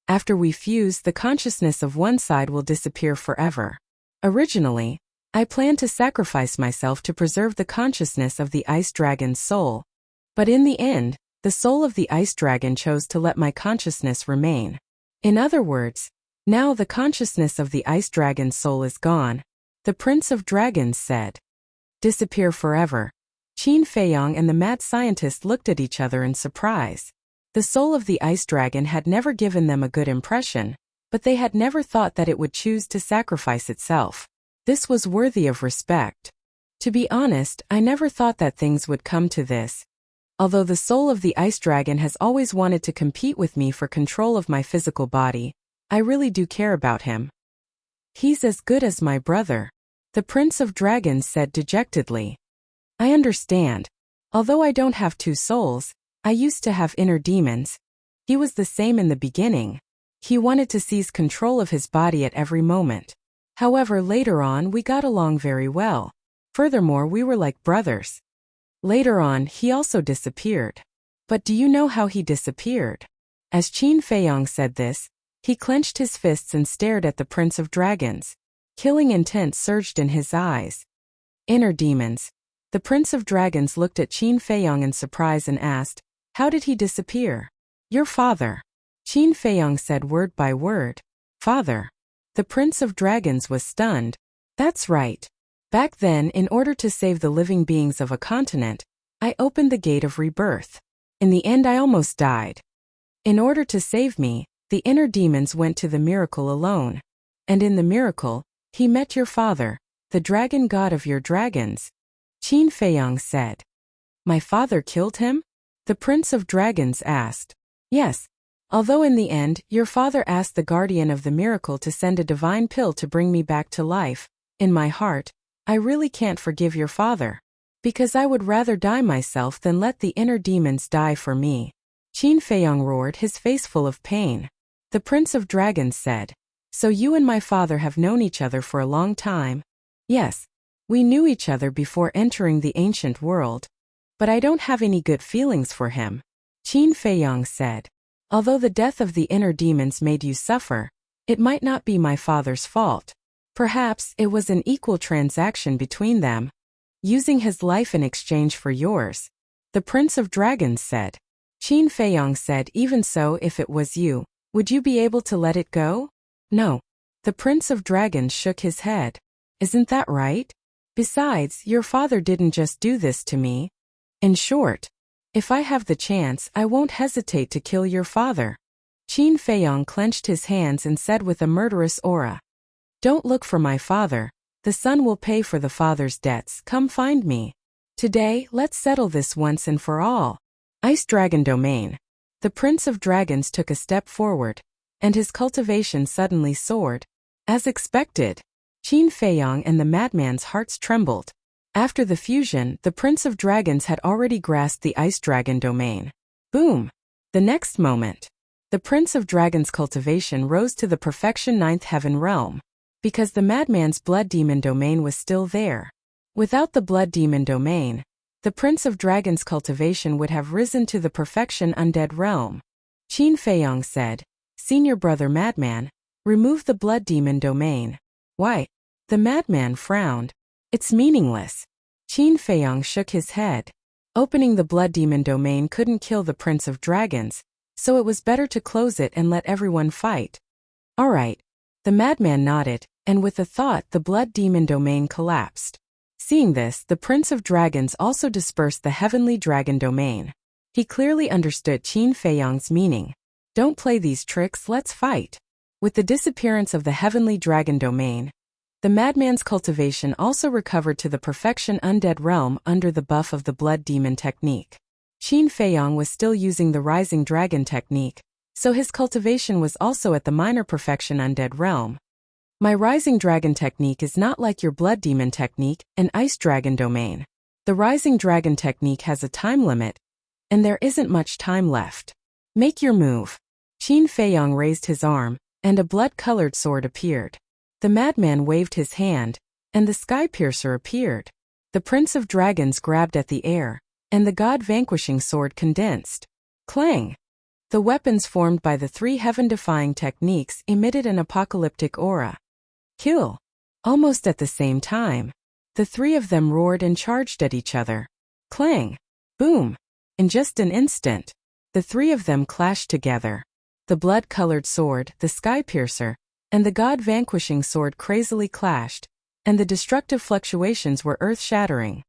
"After we fuse, the consciousness of one side will disappear forever. Originally, I planned to sacrifice myself to preserve the consciousness of the Ice Dragon's soul. But in the end, the soul of the Ice Dragon chose to let my consciousness remain. In other words, now the consciousness of the Ice Dragon's soul is gone," the Prince of Dragons said. "Disappear forever." Qin Feiyong and the mad scientist looked at each other in surprise. The soul of the Ice Dragon had never given them a good impression, but they had never thought that it would choose to sacrifice itself. This was worthy of respect. To be honest, I never thought that things would come to this. Although the soul of the Ice Dragon has always wanted to compete with me for control of my physical body, I really do care about him. He's as good as my brother, the Prince of Dragons said dejectedly. I understand. Although I don't have 2 souls, I used to have inner demons. He was the same in the beginning. He wanted to seize control of his body at every moment. However, later on we got along very well. Furthermore, we were like brothers. Later on, he also disappeared. But do you know how he disappeared? As Qin Feiyong said this, he clenched his fists and stared at the Prince of Dragons. Killing intent surged in his eyes. Inner demons. The Prince of Dragons looked at Qin Feiyong in surprise and asked, "How did he disappear?" "Your father." Qin Feiyong said word by word. "Father." The Prince of Dragons was stunned. "That's right. Back then, in order to save the living beings of a continent, I opened the gate of rebirth. In the end, I almost died. In order to save me, the inner demons went to the miracle alone. And in the miracle, he met your father, the dragon god of your dragons." Qin Feiyong said. "My father killed him?" The Prince of Dragons asked. "Yes. Although in the end, your father asked the guardian of the miracle to send a divine pill to bring me back to life. In my heart, I really can't forgive your father. Because I would rather die myself than let the inner demons die for me." Qin Feiyong roared, his face full of pain. The Prince of Dragons said, "So you and my father have known each other for a long time?" "Yes. We knew each other before entering the ancient world. But I don't have any good feelings for him," Qin Feiyong said. "Although the death of the inner demons made you suffer, it might not be my father's fault. Perhaps it was an equal transaction between them, using his life in exchange for yours," the Prince of Dragons said. Qin Feiyong said, "Even so, if it was you, Would you be able to let it go? No. The Prince of Dragons shook his head. Isn't that right? Besides, your father didn't just do this to me. In short, if I have the chance, I won't hesitate to kill your father. Qin Feiyong clenched his hands and said with a murderous aura. Don't look for my father. The son will pay for the father's debts. Come find me. Today, let's settle this once and for all. Ice Dragon Domain. The Prince of Dragons took a step forward, and his cultivation suddenly soared. As expected, Qin Feiyong and the madman's hearts trembled. After the fusion, the Prince of Dragons had already grasped the Ice Dragon Domain. Boom! The next moment, the Prince of Dragons' cultivation rose to the perfection 9th heaven realm, because the madman's Blood Demon Domain was still there. Without the Blood Demon Domain, the Prince of Dragons' cultivation would have risen to the perfection Undead realm. Qin Feiyong said, Senior Brother Madman, remove the Blood Demon Domain. Why? The madman frowned. It's meaningless. Qin Feiyong shook his head. Opening the Blood Demon Domain couldn't kill the Prince of Dragons, so it was better to close it and let everyone fight. All right. The madman nodded, and with a thought the Blood Demon Domain collapsed. Seeing this, the Prince of Dragons also dispersed the Heavenly Dragon Domain. He clearly understood Qin Feiyong's meaning. Don't play these tricks, let's fight. With the disappearance of the Heavenly Dragon Domain, the madman's cultivation also recovered to the perfection Undead realm under the buff of the Blood Demon technique. Qin Feiyong was still using the Rising Dragon technique, so his cultivation was also at the minor perfection Undead realm. My Rising Dragon technique is not like your Blood Demon technique and Ice Dragon Domain. The Rising Dragon technique has a time limit, and there isn't much time left. Make your move. Qin Feiyong raised his arm, and a blood-colored sword appeared. The madman waved his hand, and the Sky Piercer appeared. The Prince of Dragons grabbed at the air, and the God-vanquishing sword condensed. Clang! The weapons formed by the three heaven-defying techniques emitted an apocalyptic aura. Kill! Almost at the same time, the three of them roared and charged at each other. Clang! Boom! In just an instant, the three of them clashed together. The blood-colored sword, the Sky Piercer, and the God-vanquishing sword crazily clashed, and the destructive fluctuations were earth-shattering.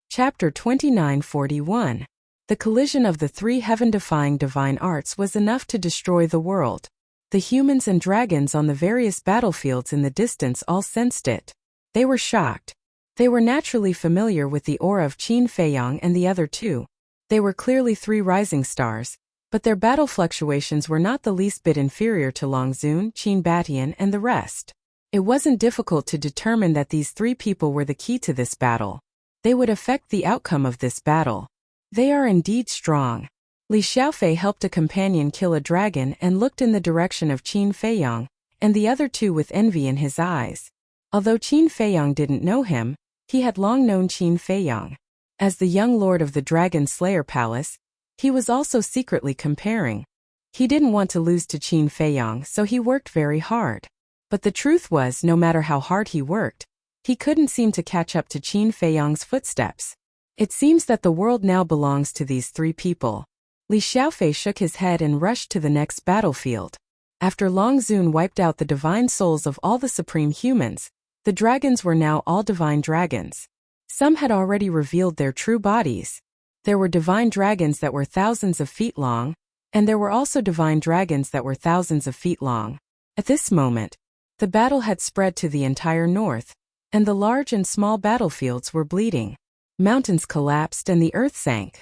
Chapter 2941. The collision of the three heaven-defying divine arts was enough to destroy the world. The humans and dragons on the various battlefields in the distance all sensed it. They were shocked. They were naturally familiar with the aura of Qin Feiyong and the other two. They were clearly three rising stars, but their battle fluctuations were not the least bit inferior to Longzun, Qin Batian, and the rest. It wasn't difficult to determine that these three people were the key to this battle. They would affect the outcome of this battle. They are indeed strong. Li Xiaofei helped a companion kill a dragon and looked in the direction of Qin Feiyong, and the other two with envy in his eyes. Although Qin Feiyong didn't know him, he had long known Qin Feiyong. As the young lord of the Dragon Slayer Palace, he was also secretly comparing. He didn't want to lose to Qin Feiyong, so he worked very hard. But the truth was, no matter how hard he worked, he couldn't seem to catch up to Qin Feiyong's footsteps. It seems that the world now belongs to these three people. Li Xiaofei shook his head and rushed to the next battlefield. After Longzun wiped out the divine souls of all the supreme humans, the dragons were now all divine dragons. Some had already revealed their true bodies. There were divine dragons that were thousands of feet long, and there were also divine dragons that were thousands of feet long. At this moment, the battle had spread to the entire north, and the large and small battlefields were bleeding. Mountains collapsed and the earth sank.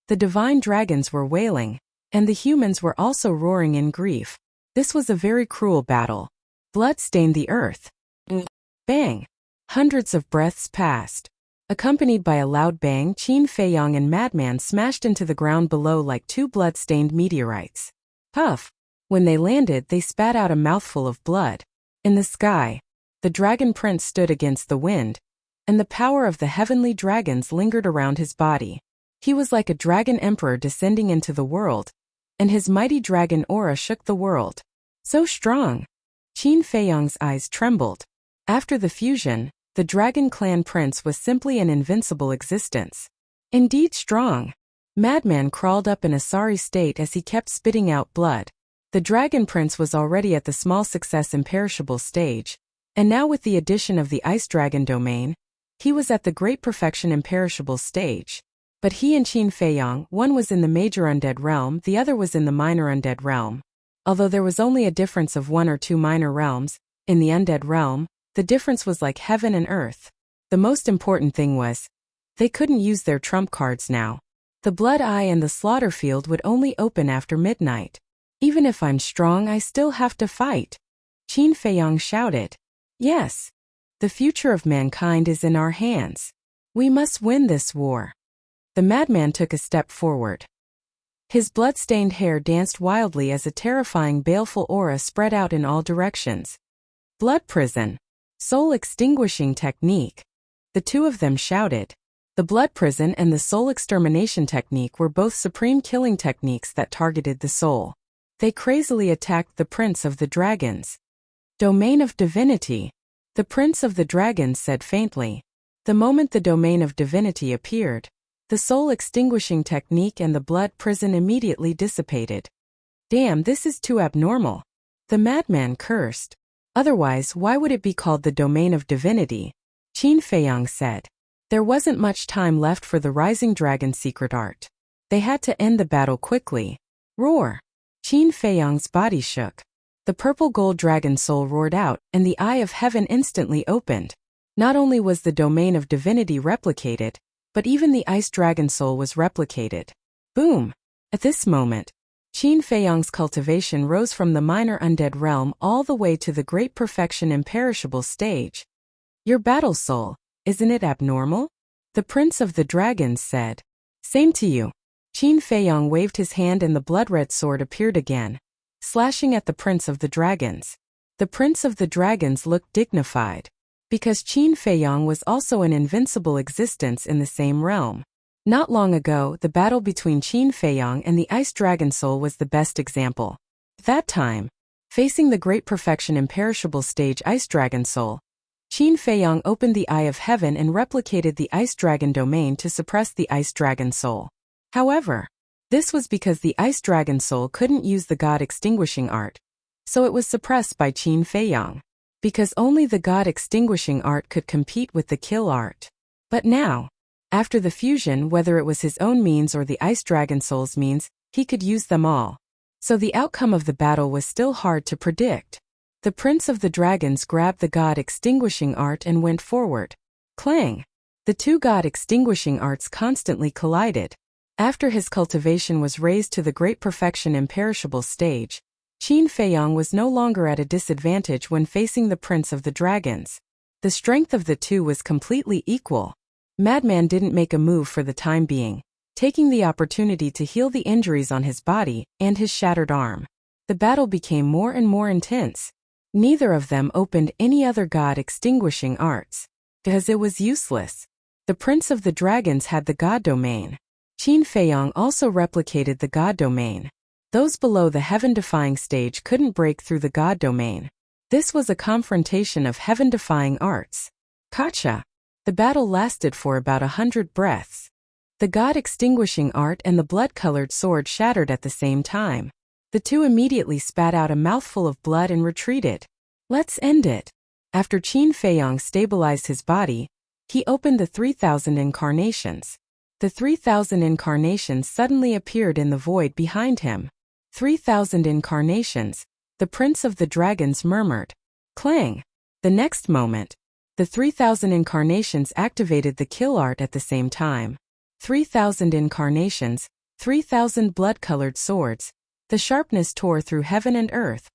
The divine dragons were wailing, and the humans were also roaring in grief. This was a very cruel battle. Blood stained the earth. Bang! Hundreds of breaths passed. Accompanied by a loud bang, Qin Feiyong and Madman smashed into the ground below like two blood-stained meteorites. Puff! When they landed, they spat out a mouthful of blood. In the sky, the Dragon Prince stood against the wind, and the power of the heavenly dragons lingered around his body. He was like a dragon emperor descending into the world, and his mighty dragon aura shook the world. So strong! Qin Feiyong's eyes trembled. After the fusion, the Dragon Clan Prince was simply an invincible existence. Indeed strong. Madman crawled up in a sorry state as he kept spitting out blood. The Dragon Prince was already at the small success imperishable stage, and now with the addition of the Ice Dragon domain, he was at the great perfection imperishable stage. But he and Qin Feiyang, one was in the major undead realm, the other was in the minor undead realm. Although there was only a difference of 1 or 2 minor realms, in the undead realm, the difference was like heaven and earth. The most important thing was, they couldn't use their trump cards now. The Blood Eye and the Slaughter Field would only open after midnight. Even if I'm strong, I still have to fight. Qin Feiyang shouted. Yes. The future of mankind is in our hands. We must win this war. The madman took a step forward. His blood-stained hair danced wildly as a terrifying baleful aura spread out in all directions. Blood prison. Soul extinguishing technique. The two of them shouted. The blood prison and the soul extermination technique were both supreme killing techniques that targeted the soul. They crazily attacked the Prince of the Dragons. Domain of Divinity. The Prince of the Dragons said faintly. The moment the Domain of Divinity appeared, the soul extinguishing technique and the blood prison immediately dissipated. Damn, this is too abnormal. The madman cursed. Otherwise, why would it be called the Domain of Divinity? Qin Feiyang said. There wasn't much time left for the Rising Dragon's secret art. They had to end the battle quickly. Roar! Qin Feiyang's body shook. The purple gold dragon soul roared out, and the Eye of Heaven instantly opened. Not only was the Domain of Divinity replicated, but even the Ice Dragon soul was replicated. Boom! At this moment, Qin Feiyang's cultivation rose from the minor undead realm all the way to the great perfection imperishable stage. Your battle soul, isn't it abnormal? The Prince of the Dragons said. Same to you. Qin Feiyang waved his hand and the blood-red sword appeared again, slashing at the Prince of the Dragons. The Prince of the Dragons looked dignified, because Qin Feiyang was also an invincible existence in the same realm. Not long ago, the battle between Qin Feiyang and the Ice Dragon Soul was the best example. That time, facing the great perfection imperishable stage Ice Dragon Soul, Qin Feiyang opened the Eye of Heaven and replicated the Ice Dragon domain to suppress the Ice Dragon Soul. However, this was because the Ice Dragon Soul couldn't use the God Extinguishing Art, so it was suppressed by Qin Feiyang, because only the God Extinguishing Art could compete with the Kill Art. But now, after the fusion, whether it was his own means or the Ice Dragon Soul's means, he could use them all. So the outcome of the battle was still hard to predict. The Prince of the Dragons grabbed the God Extinguishing Art and went forward. Clang! The two God Extinguishing Arts constantly collided. After his cultivation was raised to the great perfection imperishable stage, Qin Feiyang was no longer at a disadvantage when facing the Prince of the Dragons. The strength of the two was completely equal. Madman didn't make a move for the time being, taking the opportunity to heal the injuries on his body and his shattered arm. The battle became more and more intense. Neither of them opened any other God Extinguishing Arts, because it was useless. The Prince of the Dragons had the God domain. Qin Feiyang also replicated the God domain. Those below the heaven-defying stage couldn't break through the God domain. This was a confrontation of heaven-defying arts. Gotcha! The battle lasted for about 100 breaths. The God Extinguishing Art and the blood-colored sword shattered at the same time. The two immediately spat out a mouthful of blood and retreated. Let's end it. After Qin Feiyang stabilized his body, he opened the 3,000 incarnations. The 3,000 incarnations suddenly appeared in the void behind him. 3,000 incarnations, the Prince of the Dragons murmured. Clang! The next moment, the 3,000 incarnations activated the Kill Art at the same time. 3,000 incarnations, 3,000 blood-colored swords. The sharpness tore through heaven and earth.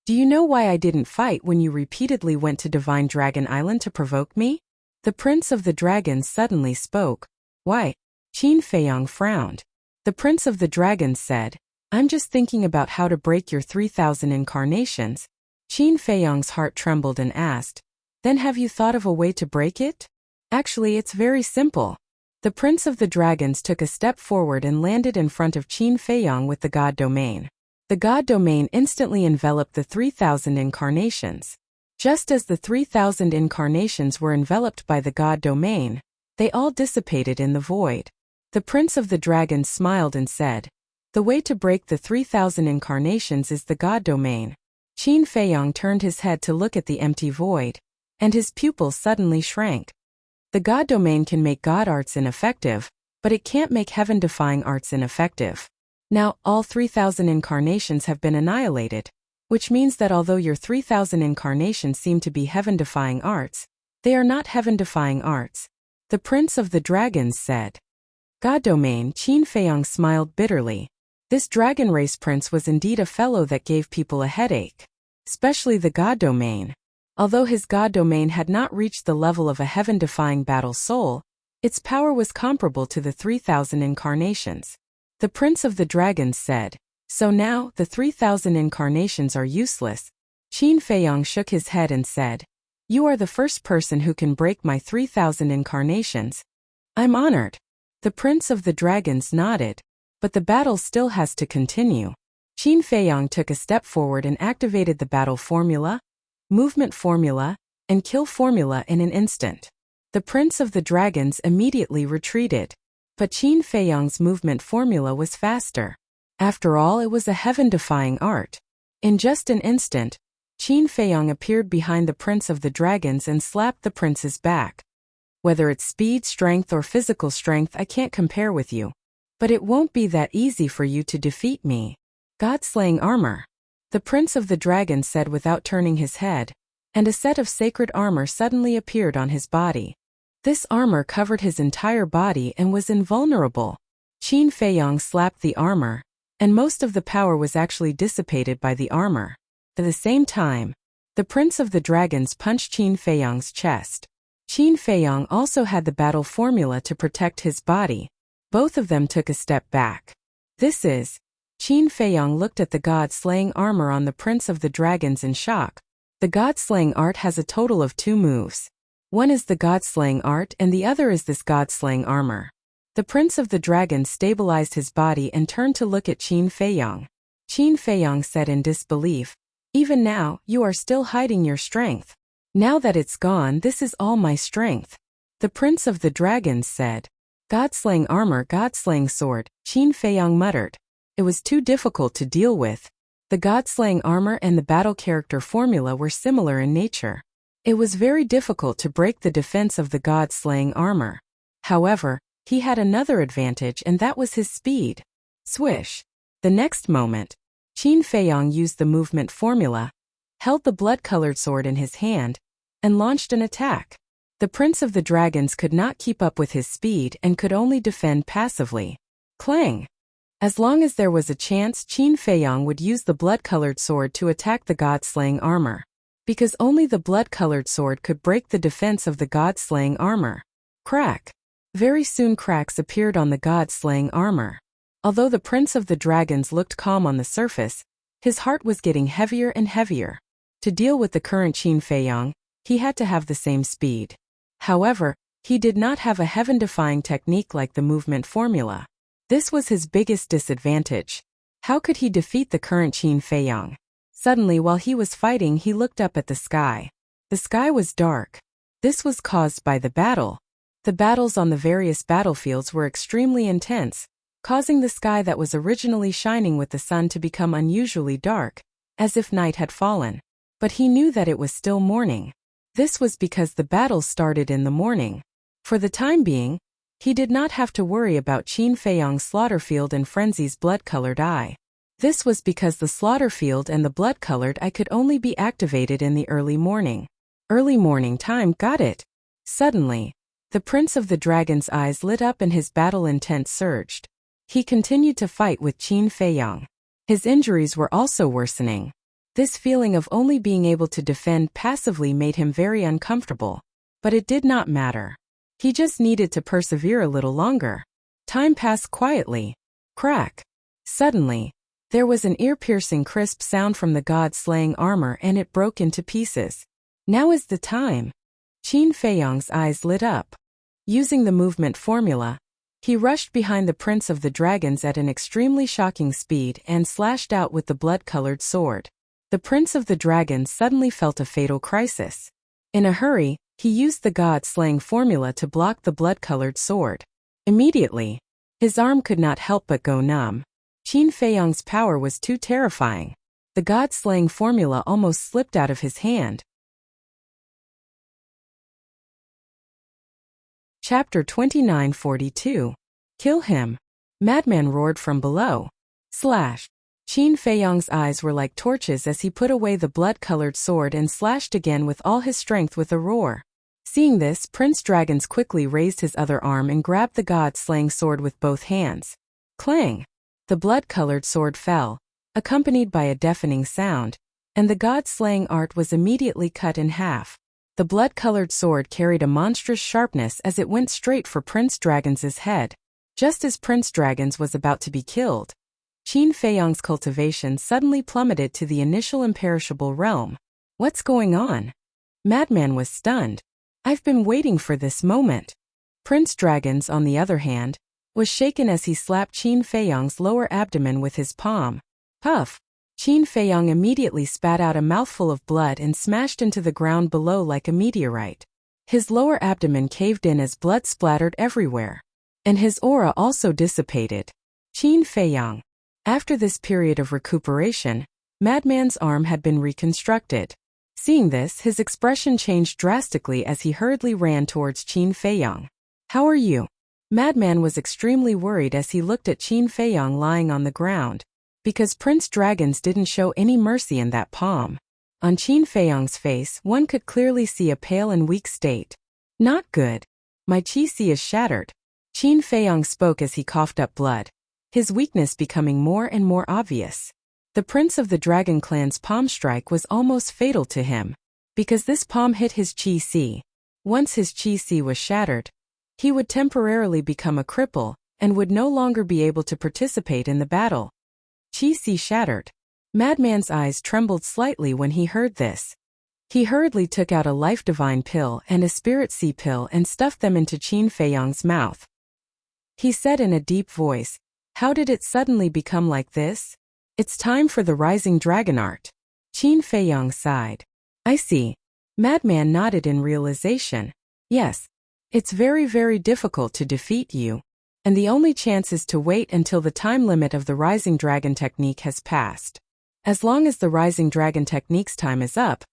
Do you know why I didn't fight when you repeatedly went to Divine Dragon Island to provoke me? The Prince of the Dragons suddenly spoke. Why? Qin Feiyang frowned. The Prince of the Dragons said, I'm just thinking about how to break your 3,000 incarnations. Qin Feiyang's heart trembled and asked, Then have you thought of a way to break it? Actually, it's very simple. The Prince of the Dragons took a step forward and landed in front of Qin Feiyang with the God domain. The God domain instantly enveloped the 3,000 incarnations. Just as the 3,000 incarnations were enveloped by the God domain, they all dissipated in the void. The Prince of the Dragons smiled and said, "The way to break the 3,000 incarnations is the God domain." Qin Feiyong turned his head to look at the empty void, and his pupils suddenly shrank. The God domain can make God arts ineffective, but it can't make heaven-defying arts ineffective. Now, all 3,000 incarnations have been annihilated, which means that although your 3,000 incarnations seem to be heaven-defying arts, they are not heaven-defying arts. The Prince of the Dragons said. God domain. Qin Feiyong smiled bitterly. This dragon race prince was indeed a fellow that gave people a headache. Especially the God domain. Although his God domain had not reached the level of a heaven-defying battle soul, its power was comparable to the 3,000 incarnations. The Prince of the Dragons said, "So now, the 3,000 incarnations are useless." Qin Feiyong shook his head and said, "You are the first person who can break my 3,000 incarnations. I'm honored." The Prince of the Dragons nodded. "But the battle still has to continue." Qin Feiyong took a step forward and activated the battle formula, movement formula, and kill formula in an instant. The Prince of the Dragons immediately retreated. But Qin Feiyong's movement formula was faster. After all, it was a heaven-defying art. In just an instant, Qin Feiyong appeared behind the Prince of the Dragons and slapped the prince's back. "Whether it's speed, strength, or physical strength, I can't compare with you. But it won't be that easy for you to defeat me." God-slaying armor. The Prince of the Dragons said without turning his head, and a set of sacred armor suddenly appeared on his body. This armor covered his entire body and was invulnerable. Qin Feiyong slapped the armor, and most of the power was actually dissipated by the armor. At the same time, the Prince of the Dragons punched Qin Feiyong's chest. Qin Feiyong also had the battle formula to protect his body. Both of them took a step back. Qin Feiyong looked at the God-slaying armor on the Prince of the Dragons in shock. The God-slaying art has a total of 2 moves. One is the God-slaying art and the other is this God-slaying armor. The Prince of the Dragons stabilized his body and turned to look at Qin Feiyong. Qin Feiyong said in disbelief, "Even now, you are still hiding your strength. Now that it's gone, this is all my strength." The Prince of the Dragons said, "God-slaying armor, God-slaying sword," Qin Feiyong muttered. It was too difficult to deal with. The God-slaying armor and the battle character formula were similar in nature. It was very difficult to break the defense of the God-slaying armor. However, he had another advantage, and that was his speed. Swish! The next moment, Qin Feiyong used the movement formula, held the blood-colored sword in his hand, and launched an attack. The Prince of the Dragons could not keep up with his speed and could only defend passively. Clang! As long as there was a chance, Qin Feiyong would use the blood-colored sword to attack the God-slaying armor. Because only the blood-colored sword could break the defense of the God-slaying armor. Crack! Very soon cracks appeared on the God-slaying armor. Although the Prince of the Dragons looked calm on the surface, his heart was getting heavier and heavier. To deal with the current Qin Feiyong, he had to have the same speed. However, he did not have a heaven-defying technique like the movement formula. This was his biggest disadvantage. How could he defeat the current Qin Feiyong? Suddenly, while he was fighting, he looked up at the sky. The sky was dark. This was caused by the battle. The battles on the various battlefields were extremely intense, causing the sky that was originally shining with the sun to become unusually dark, as if night had fallen. But he knew that it was still morning. This was because the battle started in the morning. For the time being, he did not have to worry about Qin Feiyong's slaughterfield and Frenzy's blood-colored eye. This was because the slaughterfield and the blood-colored eye could only be activated in the early morning. Early morning time, got it. Suddenly, the Prince of the Dragons' eyes lit up and his battle intent surged. He continued to fight with Qin Feiyong. His injuries were also worsening. This feeling of only being able to defend passively made him very uncomfortable. But it did not matter. He just needed to persevere a little longer. Time passed quietly. Crack! Suddenly, there was an ear-piercing crisp sound from the God-slaying armor and it broke into pieces. Now is the time. Qin Feiyong's eyes lit up. Using the movement formula, he rushed behind the Prince of the Dragons at an extremely shocking speed and slashed out with the blood-colored sword. The Prince of the Dragons suddenly felt a fatal crisis. In a hurry, he used the God-slaying formula to block the blood-colored sword. Immediately, His arm could not help but go numb. Qin Feiyang's power was too terrifying. The god-slaying formula almost slipped out of his hand. Chapter 2942. Kill him. Madman roared from below. Slash. Qin Feiyang's eyes were like torches as he put away the blood-colored sword and slashed again with all his strength with a roar. Seeing this, Prince Dragons quickly raised his other arm and grabbed the god-slaying sword with both hands. Clang! The blood-colored sword fell, accompanied by a deafening sound, and the god-slaying art was immediately cut in half. The blood-colored sword carried a monstrous sharpness as it went straight for Prince Dragons' head. Just as Prince Dragons was about to be killed, Qin Feiyang's cultivation suddenly plummeted to the initial imperishable realm. What's going on? Madman was stunned. I've been waiting for this moment. Prince Dragons, on the other hand, was shaken as he slapped Qin Feiyang's lower abdomen with his palm. Puff! Qin Feiyang immediately spat out a mouthful of blood and smashed into the ground below like a meteorite. His lower abdomen caved in as blood splattered everywhere. And his aura also dissipated. Qin Feiyang. After this period of recuperation, Madman's arm had been reconstructed. Seeing this, his expression changed drastically as he hurriedly ran towards Qin Feiyang. How are you? Madman was extremely worried as he looked at Qin Feiyang lying on the ground, because Prince Dragons didn't show any mercy in that palm. On Qin Feiyang's face, one could clearly see a pale and weak state. Not good. My chi-si is shattered. Qin Feiyang spoke as he coughed up blood, his weakness becoming more and more obvious. The Prince of the Dragon Clan's palm strike was almost fatal to him, because this palm hit his chi-si. Once his chi-si was shattered, he would temporarily become a cripple and would no longer be able to participate in the battle. Chi-si shattered. Madman's eyes trembled slightly when he heard this. He hurriedly took out a Life Divine pill and a Spirit Sea pill and stuffed them into Qin Feiyang's mouth. He said in a deep voice, "How did it suddenly become like this? It's time for the Rising Dragon art." Qin Feiyang sighed. I see. Madman nodded in realization. Yes. It's very, very difficult to defeat you. And the only chance is to wait until the time limit of the Rising Dragon technique has passed. As long as the Rising Dragon technique's time is up,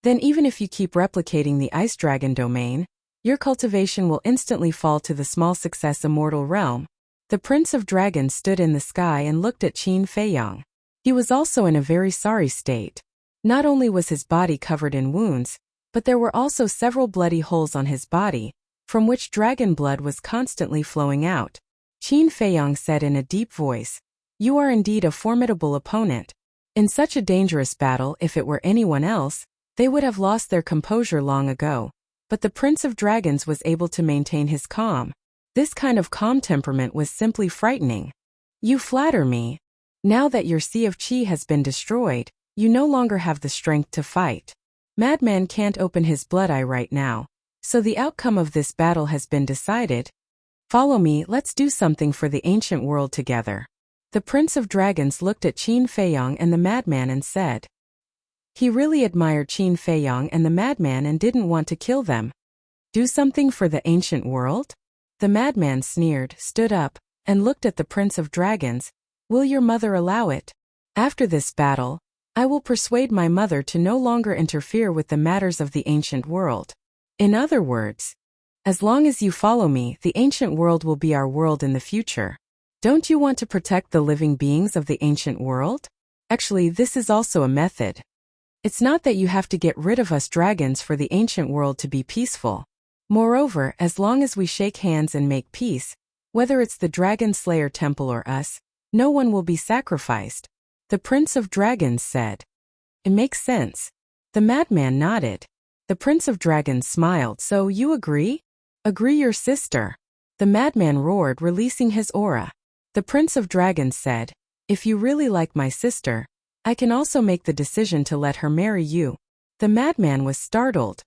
then even if you keep replicating the Ice Dragon domain, your cultivation will instantly fall to the small success immortal realm. The Prince of Dragons stood in the sky and looked at Qin Feiyang. He was also in a very sorry state. Not only was his body covered in wounds, but there were also several bloody holes on his body, from which dragon blood was constantly flowing out. Qin Feiyang said in a deep voice, "You are indeed a formidable opponent. In such a dangerous battle, if it were anyone else, they would have lost their composure long ago. But the Prince of Dragons was able to maintain his calm. This kind of calm temperament was simply frightening. You flatter me. Now that your Sea of Qi has been destroyed, you no longer have the strength to fight. Madman can't open his blood eye right now, so the outcome of this battle has been decided. Follow me, let's do something for the ancient world together." The Prince of Dragons looked at Qin Feiyang and the madman and said. He really admired Qin Feiyang and the madman and didn't want to kill them. Do something for the ancient world? The madman sneered, stood up, and looked at the Prince of Dragons. Will your mother allow it? After this battle, I will persuade my mother to no longer interfere with the matters of the ancient world. In other words, as long as you follow me, the ancient world will be our world in the future. Don't you want to protect the living beings of the ancient world? Actually, this is also a method. It's not that you have to get rid of us dragons for the ancient world to be peaceful. Moreover, as long as we shake hands and make peace, whether it's the Dragon Slayer Temple or us, no one will be sacrificed. The Prince of Dragons said. It makes sense. The madman nodded. The Prince of Dragons smiled. So you agree? Agree, your sister. The madman roared, releasing his aura. The Prince of Dragons said, if you really like my sister, I can also make the decision to let her marry you. The madman was startled.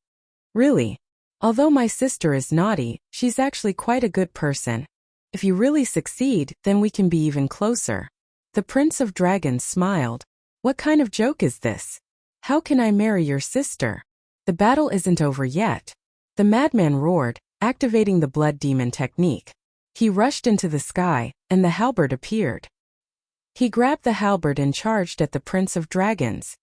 Really? Although my sister is naughty, she's actually quite a good person. If you really succeed, then we can be even closer. The Prince of Dragons smiled. What kind of joke is this? How can I marry your sister? The battle isn't over yet. The madman roared, activating the blood demon technique. He rushed into the sky, and the halberd appeared. He grabbed the halberd and charged at the Prince of Dragons.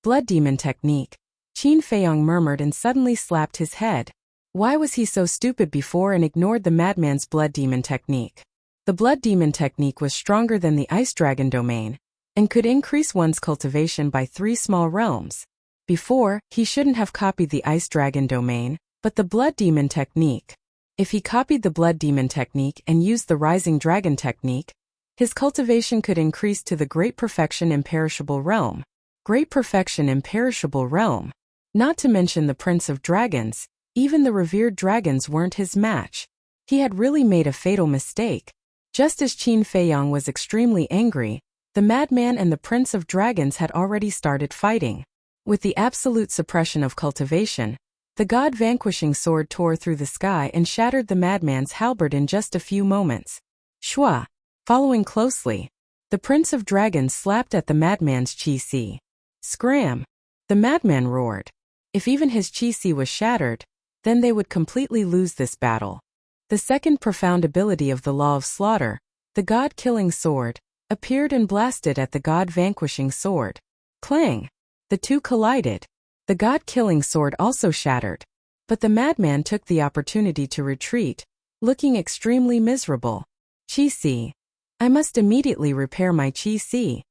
Blood demon technique, Qin Feiyong murmured and suddenly slapped his head. Why was he so stupid before and ignored the madman's blood demon technique? The blood demon technique was stronger than the ice dragon domain, and could increase one's cultivation by 3 small realms. Before, he shouldn't have copied the ice dragon domain, but the blood demon technique. If he copied the blood demon technique and used the rising dragon technique, his cultivation could increase to the great perfection imperishable realm. Great perfection imperishable realm. Not to mention the Prince of Dragons, even the revered dragons weren't his match. He had really made a fatal mistake. Just as Qin Feiyong was extremely angry, the madman and the Prince of Dragons had already started fighting. With the absolute suppression of cultivation, the god-vanquishing sword tore through the sky and shattered the madman's halberd in just a few moments. Shua. Following closely, the Prince of Dragons slapped at the madman's chi-si. Scram! The madman roared. If even his chi-si was shattered, then they would completely lose this battle. The second profound ability of the Law of Slaughter, the God-Killing Sword, appeared and blasted at the God-Vanquishing Sword. Clang! The two collided. The God-Killing Sword also shattered. But the madman took the opportunity to retreat, looking extremely miserable. Chi-si. I must immediately repair my chi-si.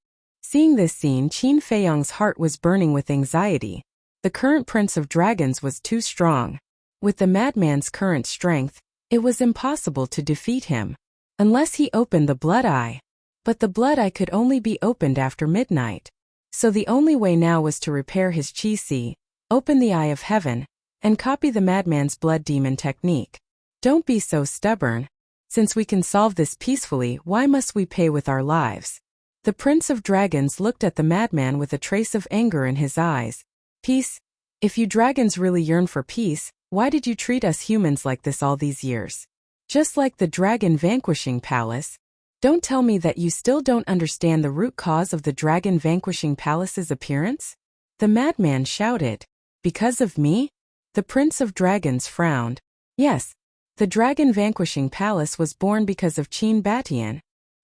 Seeing this scene, Qin Feiyong's heart was burning with anxiety. The current Prince of Dragons was too strong. With the madman's current strength, it was impossible to defeat him, unless he opened the blood eye. But the blood eye could only be opened after midnight. So the only way now was to repair his chi-si, open the eye of heaven, and copy the madman's blood demon technique. Don't be so stubborn. Since we can solve this peacefully, why must we pay with our lives? The Prince of Dragons looked at the madman with a trace of anger in his eyes. Peace? If you dragons really yearn for peace, why did you treat us humans like this all these years? Just like the Dragon Vanquishing Palace. Don't tell me that you still don't understand the root cause of the Dragon Vanquishing Palace's appearance? The madman shouted. Because of me? The Prince of Dragons frowned. Yes. The Dragon Vanquishing Palace was born because of Qin Batian.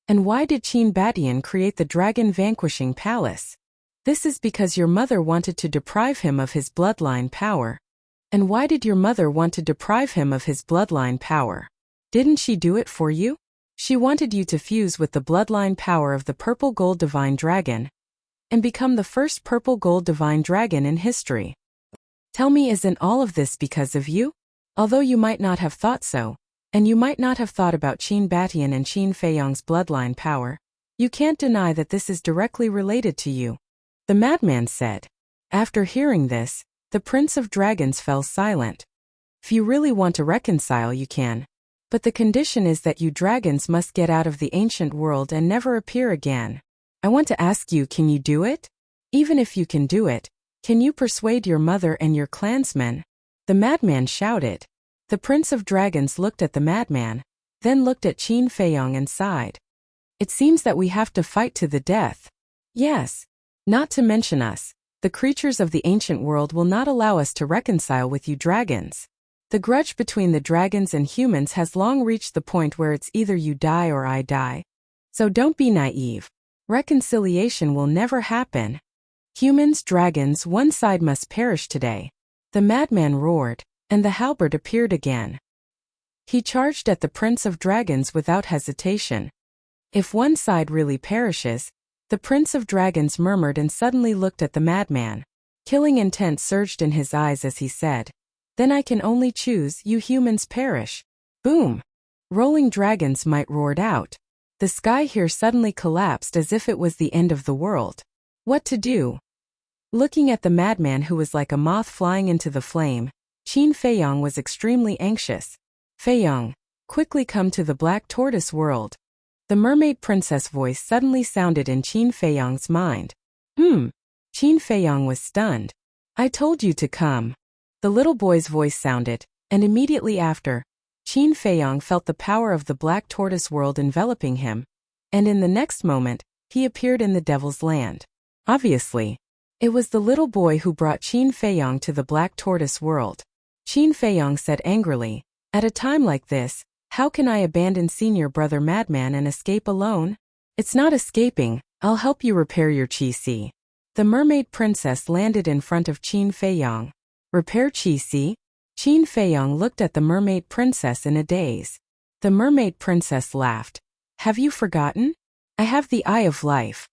And why did Qin Batian create the Dragon Vanquishing Palace? This is because your mother wanted to deprive him of his bloodline power. And why did your mother want to deprive him of his bloodline power? Didn't she do it for you? She wanted you to fuse with the bloodline power of the Purple Gold Divine Dragon and become the first Purple Gold Divine Dragon in history. Tell me, isn't all of this because of you? Although you might not have thought so, and you might not have thought about Qin Batian and Qin Feiyong's bloodline power, you can't deny that this is directly related to you. The madman said. After hearing this, the Prince of Dragons fell silent. If you really want to reconcile, you can. But the condition is that you dragons must get out of the ancient world and never appear again. I want to ask you, can you do it? Even if you can do it, can you persuade your mother and your clansmen? The madman shouted. The Prince of Dragons looked at the madman, then looked at Qin Feiyong and sighed. It seems that we have to fight to the death. Yes. Not to mention us. The creatures of the ancient world will not allow us to reconcile with you dragons. The grudge between the dragons and humans has long reached the point where it's either you die or I die. So don't be naive. Reconciliation will never happen. Humans, dragons, one side must perish today. The madman roared, and the halberd appeared again. He charged at the Prince of Dragons without hesitation. If one side really perishes, the Prince of Dragons murmured and suddenly looked at the madman. Killing intent surged in his eyes as he said, "Then I can only choose, you humans perish." Boom! Rolling dragons might roared out. The sky here suddenly collapsed as if it was the end of the world. What to do? Looking at the madman who was like a moth flying into the flame, Qin Feiyong was extremely anxious. Feiyong, quickly come to the Black Tortoise world. The mermaid princess voice suddenly sounded in Qin Feiyong's mind. Qin Feiyong was stunned. I told you to come. The little boy's voice sounded, and immediately after, Qin Feiyong felt the power of the Black Tortoise world enveloping him, and in the next moment, he appeared in the Devil's Land. Obviously, it was the little boy who brought Qin Feiyong to the Black Tortoise world. Qin Feiyong said angrily, at a time like this, How can I abandon senior brother Madman and escape alone? It's not escaping, I'll help you repair your Chi-Si. The mermaid princess landed in front of Qin Feiyang. Repair Chi-Si? Qin Feiyang looked at the mermaid princess in a daze. The mermaid princess laughed. Have you forgotten? I have the Eye of Life.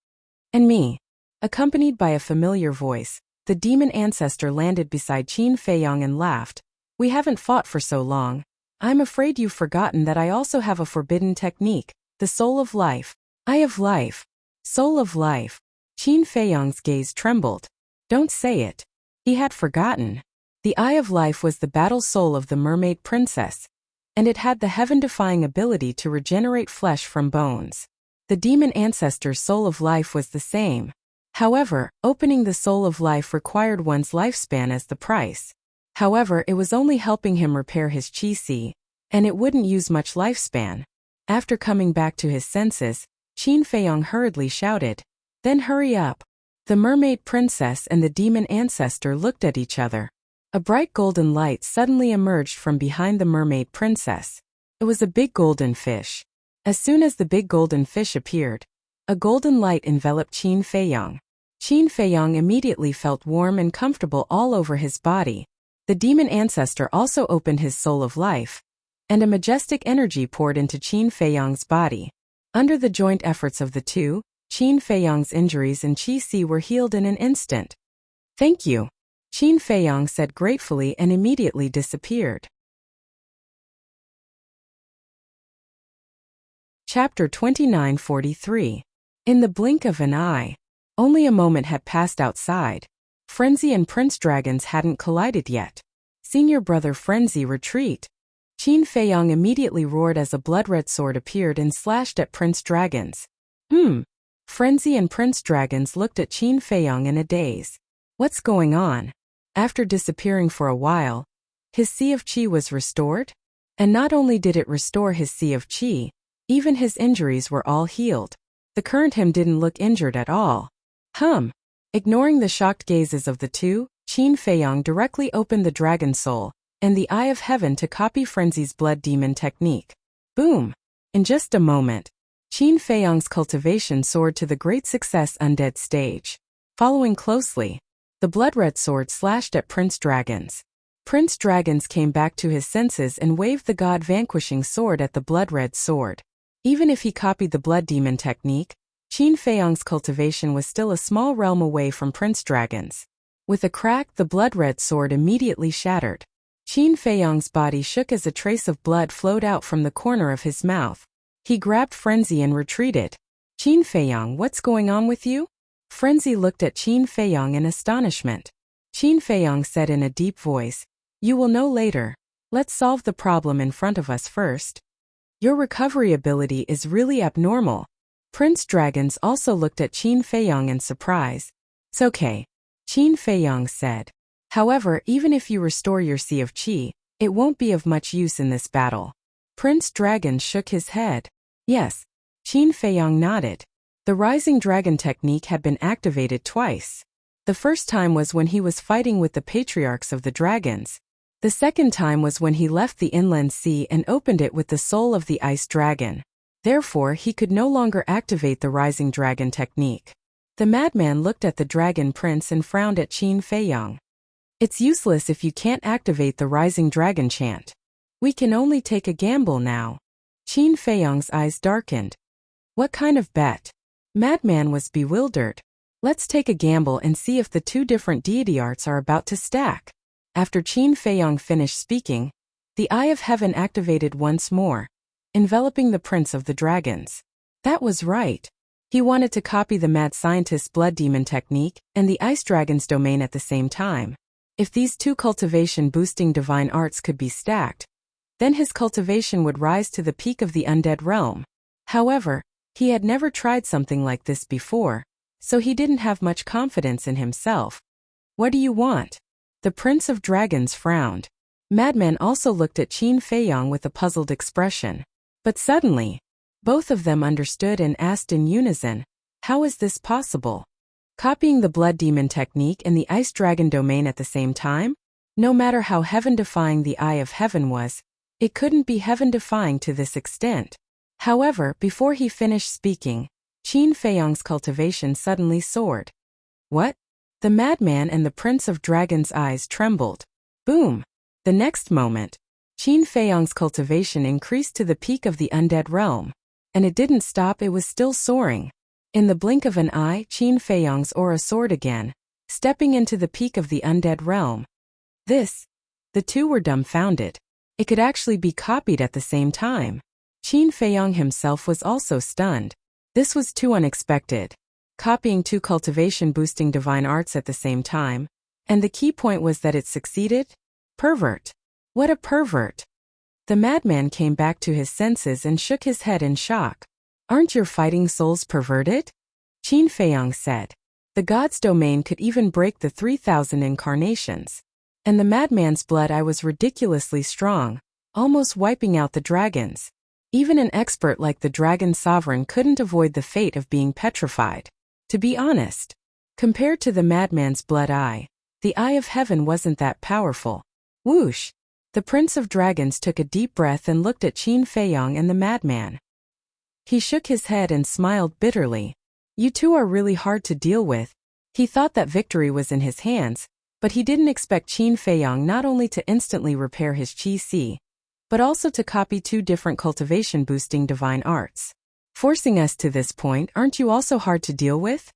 And me. Accompanied by a familiar voice, the demon ancestor landed beside Qin Feiyang and laughed. We haven't fought for so long. I'm afraid you've forgotten that I also have a forbidden technique, the Soul of Life. Eye of Life. Soul of Life. Qin Feiyang's gaze trembled. Don't say it. He had forgotten. The Eye of Life was the battle soul of the mermaid princess, and it had the heaven-defying ability to regenerate flesh from bones. The demon ancestor's Soul of Life was the same. However, opening the Soul of Life required one's lifespan as the price. However, it was only helping him repair his Chi-Si, and it wouldn't use much lifespan. After coming back to his senses, Qin Feiyang hurriedly shouted, "Then hurry up." The mermaid princess and the demon ancestor looked at each other. A bright golden light suddenly emerged from behind the mermaid princess. It was a big golden fish. As soon as the big golden fish appeared, a golden light enveloped Qin Feiyang. Qin Feiyang immediately felt warm and comfortable all over his body. The demon ancestor also opened his Soul of Life, and a majestic energy poured into Qin Feiyang's body. Under the joint efforts of the two, Qin Feiyang's injuries and Chi-Si were healed in an instant. Thank you, Qin Feiyang said gratefully and immediately disappeared. Chapter 2943. In the blink of an eye. Only a moment had passed outside. Frenzy and Prince Dragons hadn't collided yet. Senior brother Frenzy, retreat. Qin Feiyang immediately roared as a blood-red sword appeared and slashed at Prince Dragons. Frenzy and Prince Dragons looked at Qin Feiyang in a daze. What's going on? After disappearing for a while, his Sea of Qi was restored? And not only did it restore his Sea of Qi, even his injuries were all healed. The current him didn't look injured at all. Ignoring the shocked gazes of the two, Qin Feiyang directly opened the Dragon Soul and the Eye of Heaven to copy Frenzy's blood demon technique. Boom! In just a moment, Qin Feiyang's cultivation soared to the great success undead stage. Following closely, the blood-red sword slashed at Prince Dragons. Prince Dragons came back to his senses and waved the god-vanquishing sword at the blood-red sword. Even if he copied the blood demon technique, Qin Feiyang's cultivation was still a small realm away from Prince Dragons. With a crack, the blood-red sword immediately shattered. Qin Feiyang's body shook as a trace of blood flowed out from the corner of his mouth. He grabbed Frenzy and retreated. Qin Feiyang, what's going on with you? Frenzy looked at Qin Feiyang in astonishment. Qin Feiyang said in a deep voice, "You will know later. Let's solve the problem in front of us first. Your recovery ability is really abnormal." Prince Dragons also looked at Qin Feiyang in surprise. It's okay, Qin Feiyang said. However, even if you restore your Sea of Qi, it won't be of much use in this battle. Prince Dragon shook his head. Yes, Qin Feiyang nodded. The Rising Dragon technique had been activated twice. The first time was when he was fighting with the patriarchs of the dragons. The second time was when he left the inland sea and opened it with the soul of the ice dragon. Therefore, he could no longer activate the Rising Dragon technique. The madman looked at the Dragon Prince and frowned at Qin Feiyang. It's useless if you can't activate the Rising Dragon chant. We can only take a gamble now. Qin Feiyang's eyes darkened. What kind of bet? Madman was bewildered. Let's take a gamble and see if the two different deity arts are about to stack. After Qin Feiyang finished speaking, the Eye of Heaven activated once more, enveloping the Prince of the Dragons. That was right. He wanted to copy the mad scientist's blood demon technique and the ice dragon's domain at the same time. If these two cultivation-boosting divine arts could be stacked, then his cultivation would rise to the peak of the undead realm. However, he had never tried something like this before, so he didn't have much confidence in himself. What do you want? The Prince of Dragons frowned. Madman also looked at Qin Feiyang with a puzzled expression. But suddenly, both of them understood and asked in unison, how is this possible? Copying the blood demon technique and the ice dragon domain at the same time? No matter how heaven-defying the Eye of Heaven was, It couldn't be heaven-defying to this extent. However, before he finished speaking, Qin Feiyong's cultivation suddenly soared. What? The madman and the Prince of Dragons' eyes trembled. Boom! The next moment, Qin Feiyong's cultivation increased to the peak of the undead realm. And it didn't stop, it was still soaring. In the blink of an eye, Qin Feiyong's aura soared again, stepping into the peak of the undead realm. The two were dumbfounded. It could actually be copied at the same time. Qin Feiyong himself was also stunned. This was too unexpected. Copying two cultivation-boosting divine arts at the same time. And the key point was that it succeeded? Pervert. What a pervert. The madman came back to his senses and shook his head in shock. Aren't your fighting souls perverted? Qin Feiyong said. The god's domain could even break the 3,000 incarnations. And the madman's blood eye was ridiculously strong, almost wiping out the dragons. Even an expert like the dragon sovereign couldn't avoid the fate of being petrified. To be honest, compared to the madman's blood eye, the eye of heaven wasn't that powerful. Whoosh! The Prince of Dragons took a deep breath and looked at Qin Feiyong and the madman. He shook his head and smiled bitterly. You two are really hard to deal with. He thought that victory was in his hands, but he didn't expect Qin Feiyong not only to instantly repair his qi, but also to copy two different cultivation-boosting divine arts. Forcing us to this point, aren't you also hard to deal with?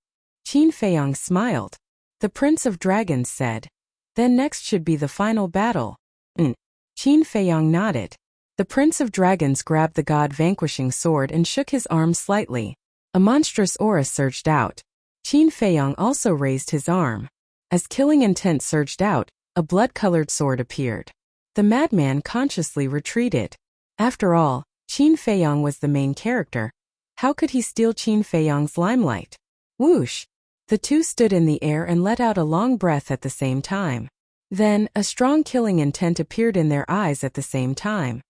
Qin Feiyong smiled. The Prince of Dragons said. Then next should be the final battle. Qin Feiyong nodded. The Prince of Dragons grabbed the god-vanquishing sword and shook his arm slightly. A monstrous aura surged out. Qin Feiyong also raised his arm. As killing intent surged out, a blood-colored sword appeared. The madman consciously retreated. After all, Qin Feiyong was the main character. How could he steal Qin Feiyong's limelight? Whoosh! The two stood in the air and let out a long breath at the same time. Then, a strong killing intent appeared in their eyes at the same time.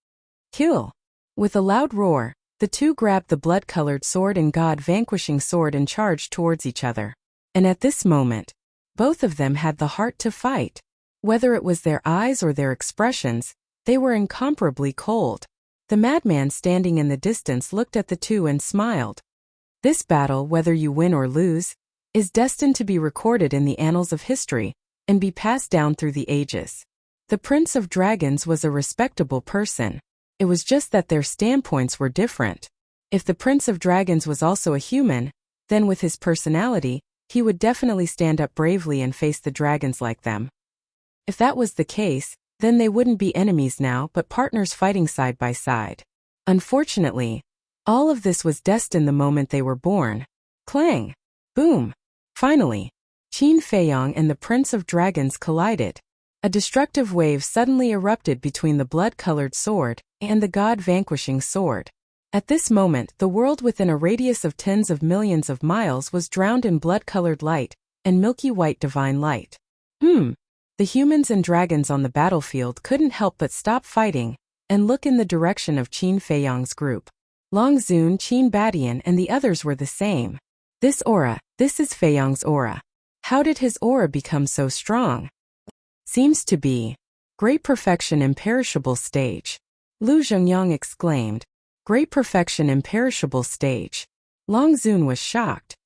Kill! With a loud roar, the two grabbed the blood-colored sword and god-vanquishing sword and charged towards each other. And at this moment, both of them had the heart to fight. Whether it was their eyes or their expressions, they were incomparably cold. The madman standing in the distance looked at the two and smiled. This battle, whether you win or lose, is destined to be recorded in the annals of history and be passed down through the ages. The Prince of Dragons was a respectable person. It was just that their standpoints were different. If the Prince of Dragons was also a human, then with his personality, he would definitely stand up bravely and face the dragons like them. If that was the case, then they wouldn't be enemies now but partners fighting side by side. Unfortunately, all of this was destined the moment they were born. Clang! Boom! Finally, Qin Feiyong and the Prince of Dragons collided. A destructive wave suddenly erupted between the blood-colored sword and the god-vanquishing sword. At this moment, the world within a radius of tens of millions of miles was drowned in blood-colored light and milky white divine light. The humans and dragons on the battlefield couldn't help but stop fighting and look in the direction of Qin Feiyong's group. Long Zun, Qin Badian, and the others were the same. This is Feiyong's aura. How did his aura become so strong? Seems to be great perfection, imperishable stage. Lu Zhengyang exclaimed. Great perfection, imperishable stage. Long Zun was shocked.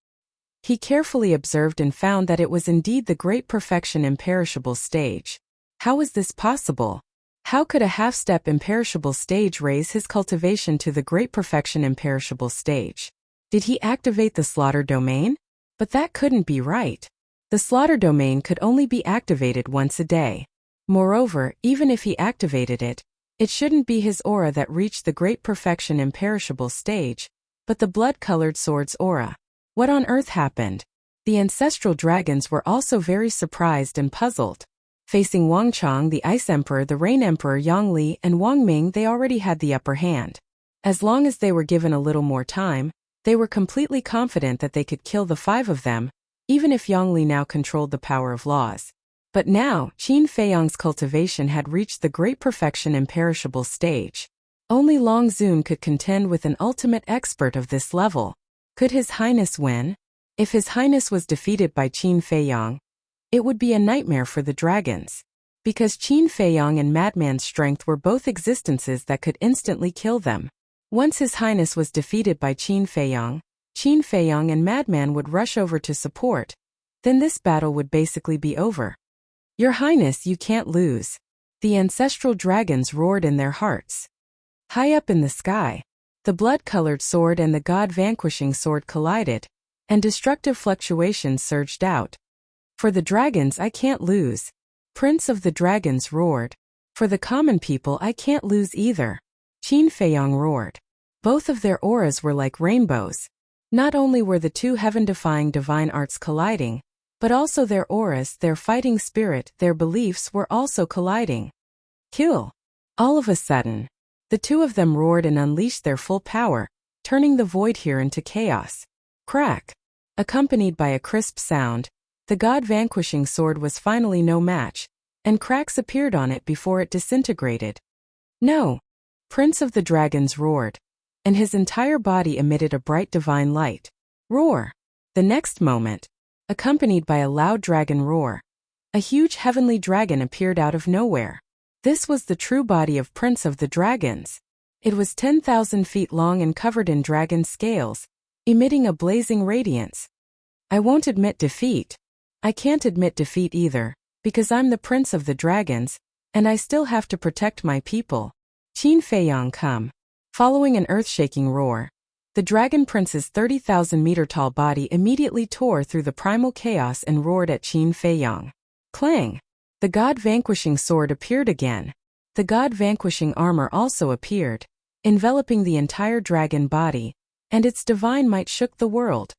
He carefully observed and found that it was indeed the great perfection, imperishable stage. How was this possible? How could a half-step imperishable stage raise his cultivation to the great perfection, imperishable stage? Did he activate the slaughter domain? But that couldn't be right. The slaughter domain could only be activated once a day. Moreover, even if he activated it, it shouldn't be his aura that reached the great perfection, imperishable stage, but the blood-colored sword's aura. What on earth happened? The ancestral dragons were also very surprised and puzzled. Facing Wang Chang, the Ice Emperor, the Rain Emperor, Yang Li, and Wang Ming, they already had the upper hand. As long as they were given a little more time, they were completely confident that they could kill the five of them, even if Yang Li now controlled the power of laws. But now, Qin Feiyong's cultivation had reached the great perfection, imperishable stage. Only Long Zun could contend with an ultimate expert of this level. Could His Highness win? If His Highness was defeated by Qin Feiyong, it would be a nightmare for the dragons. because Qin Feiyang and Madman's strength were both existences that could instantly kill them. Once His Highness was defeated by Qin Feiyang and Madman would rush over to support. Then this battle would basically be over. Your Highness, you can't lose. The ancestral dragons roared in their hearts. High up in the sky, the blood-colored sword and the god-vanquishing sword collided, and destructive fluctuations surged out. For the dragons, I can't lose. Prince of the Dragons roared. For the common people, I can't lose either. Qin Feiyang roared. Both of their auras were like rainbows. Not only were the two heaven-defying divine arts colliding, but also their auras, their fighting spirit, their beliefs were also colliding. Kill! All of a sudden, the two of them roared and unleashed their full power, turning the void here into chaos. Crack! Accompanied by a crisp sound, the god-vanquishing sword was finally no match, and cracks appeared on it before it disintegrated. No! Prince of the Dragons roared, and his entire body emitted a bright divine light. Roar! The next moment, accompanied by a loud dragon roar, a huge heavenly dragon appeared out of nowhere. This was the true body of Prince of the Dragons. It was 10,000 feet long and covered in dragon scales, emitting a blazing radiance. I won't admit defeat. I can't admit defeat either, because I'm the Prince of the Dragons, and I still have to protect my people. Qin Feiyang come. Following an earth-shaking roar, the Dragon Prince's 30,000-meter-tall body immediately tore through the primal chaos and roared at Qin Feiyang. Clang! The god-vanquishing sword appeared again. The god-vanquishing armor also appeared, enveloping the entire dragon body, and its divine might shook the world.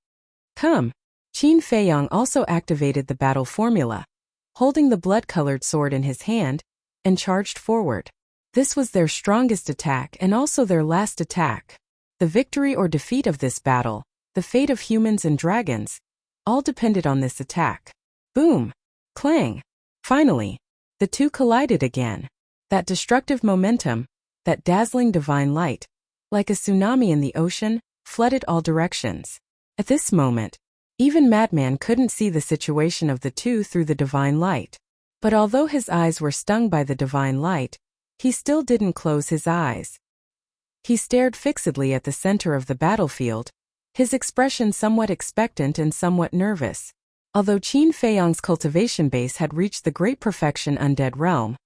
Come! Qin Feiyang also activated the battle formula, holding the blood-colored sword in his hand, and charged forward. This was their strongest attack and also their last attack. The victory or defeat of this battle, the fate of humans and dragons, all depended on this attack. Boom! Clang! Finally, the two collided again. That destructive momentum, that dazzling divine light, like a tsunami in the ocean, flooded all directions. At this moment, even Madman couldn't see the situation of the two through the divine light. But although his eyes were stung by the divine light, he still didn't close his eyes. He stared fixedly at the center of the battlefield, his expression somewhat expectant and somewhat nervous. Although Qin Feiyang's cultivation base had reached the great perfection undead realm,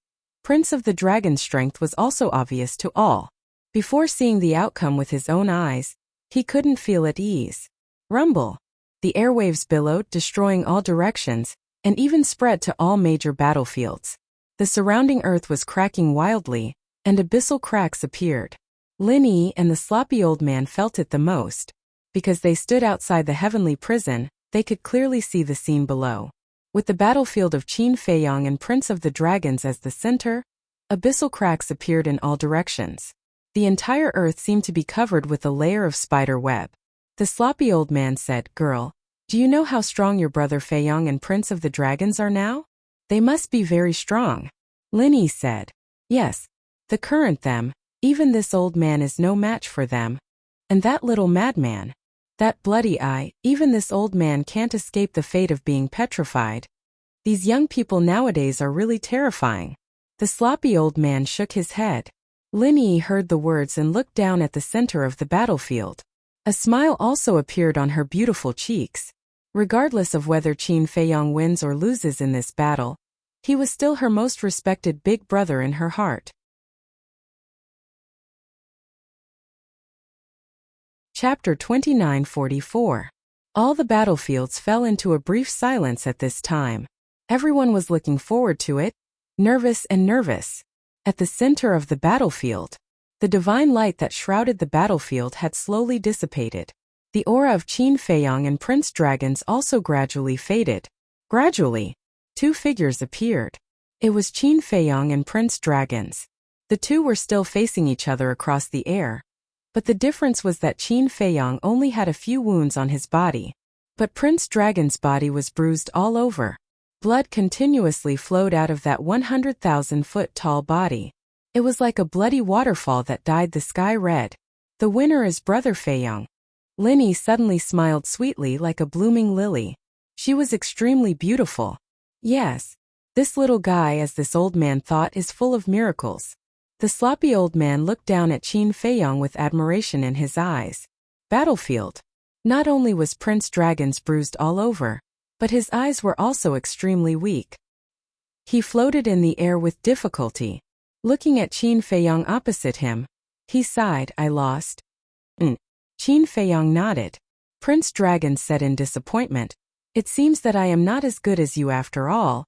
Prince of the Dragon's strength was also obvious to all. Before seeing the outcome with his own eyes, he couldn't feel at ease. Rumble! The airwaves billowed, destroying all directions, and even spread to all major battlefields. The surrounding earth was cracking wildly, and abyssal cracks appeared. Lin Yi and the sloppy old man felt it the most. Because they stood outside the heavenly prison, they could clearly see the scene below. With the battlefield of Qin Feiyang and Prince of the Dragons as the center, abyssal cracks appeared in all directions. The entire earth seemed to be covered with a layer of spider web. The sloppy old man said, "Girl, do you know how strong your brother Feiyang and Prince of the Dragons are now? They must be very strong." Lin Yi said, "Yes, the current them, even this old man is no match for them. And that little madman, that bloody eye, even this old man can't escape the fate of being petrified. These young people nowadays are really terrifying." The sloppy old man shook his head. Lin Yi heard the words and looked down at the center of the battlefield. A smile also appeared on her beautiful cheeks. Regardless of whether Qin Feiyang wins or loses in this battle, he was still her most respected big brother in her heart. Chapter 2944. All the battlefields fell into a brief silence at this time. Everyone was looking forward to it, nervous and nervous. At the center of the battlefield, the divine light that shrouded the battlefield had slowly dissipated. The aura of Qin Feiyang and Prince Dragons also gradually faded. Gradually, two figures appeared. It was Qin Feiyang and Prince Dragons. The two were still facing each other across the air. But the difference was that Qin Feiyang only had a few wounds on his body. But Prince Dragon's body was bruised all over. Blood continuously flowed out of that 100,000-foot tall body. It was like a bloody waterfall that dyed the sky red. The winner is Brother Feiyang. Lin Yi suddenly smiled sweetly like a blooming lily. She was extremely beautiful. Yes, This little guy, as this old man thought, is full of miracles. The sloppy old man looked down at Qin Feiyong with admiration in his eyes. Battlefield. Not only was Prince Dragon's bruised all over, but his eyes were also extremely weak. He floated in the air with difficulty. Looking at Qin Feiyong opposite him, he sighed, "I lost." Qin Feiyong nodded. Prince Dragon said in disappointment, "It seems that I am not as good as you after all."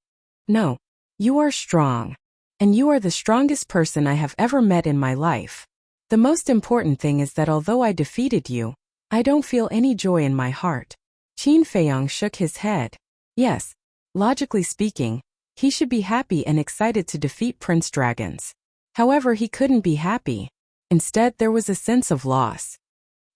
"No. You are strong. And you are the strongest person I have ever met in my life. The most important thing is that although I defeated you, I don't feel any joy in my heart." Qin Feiyong shook his head. Yes, logically speaking, he should be happy and excited to defeat Prince Dragons. However, he couldn't be happy. Instead, there was a sense of loss.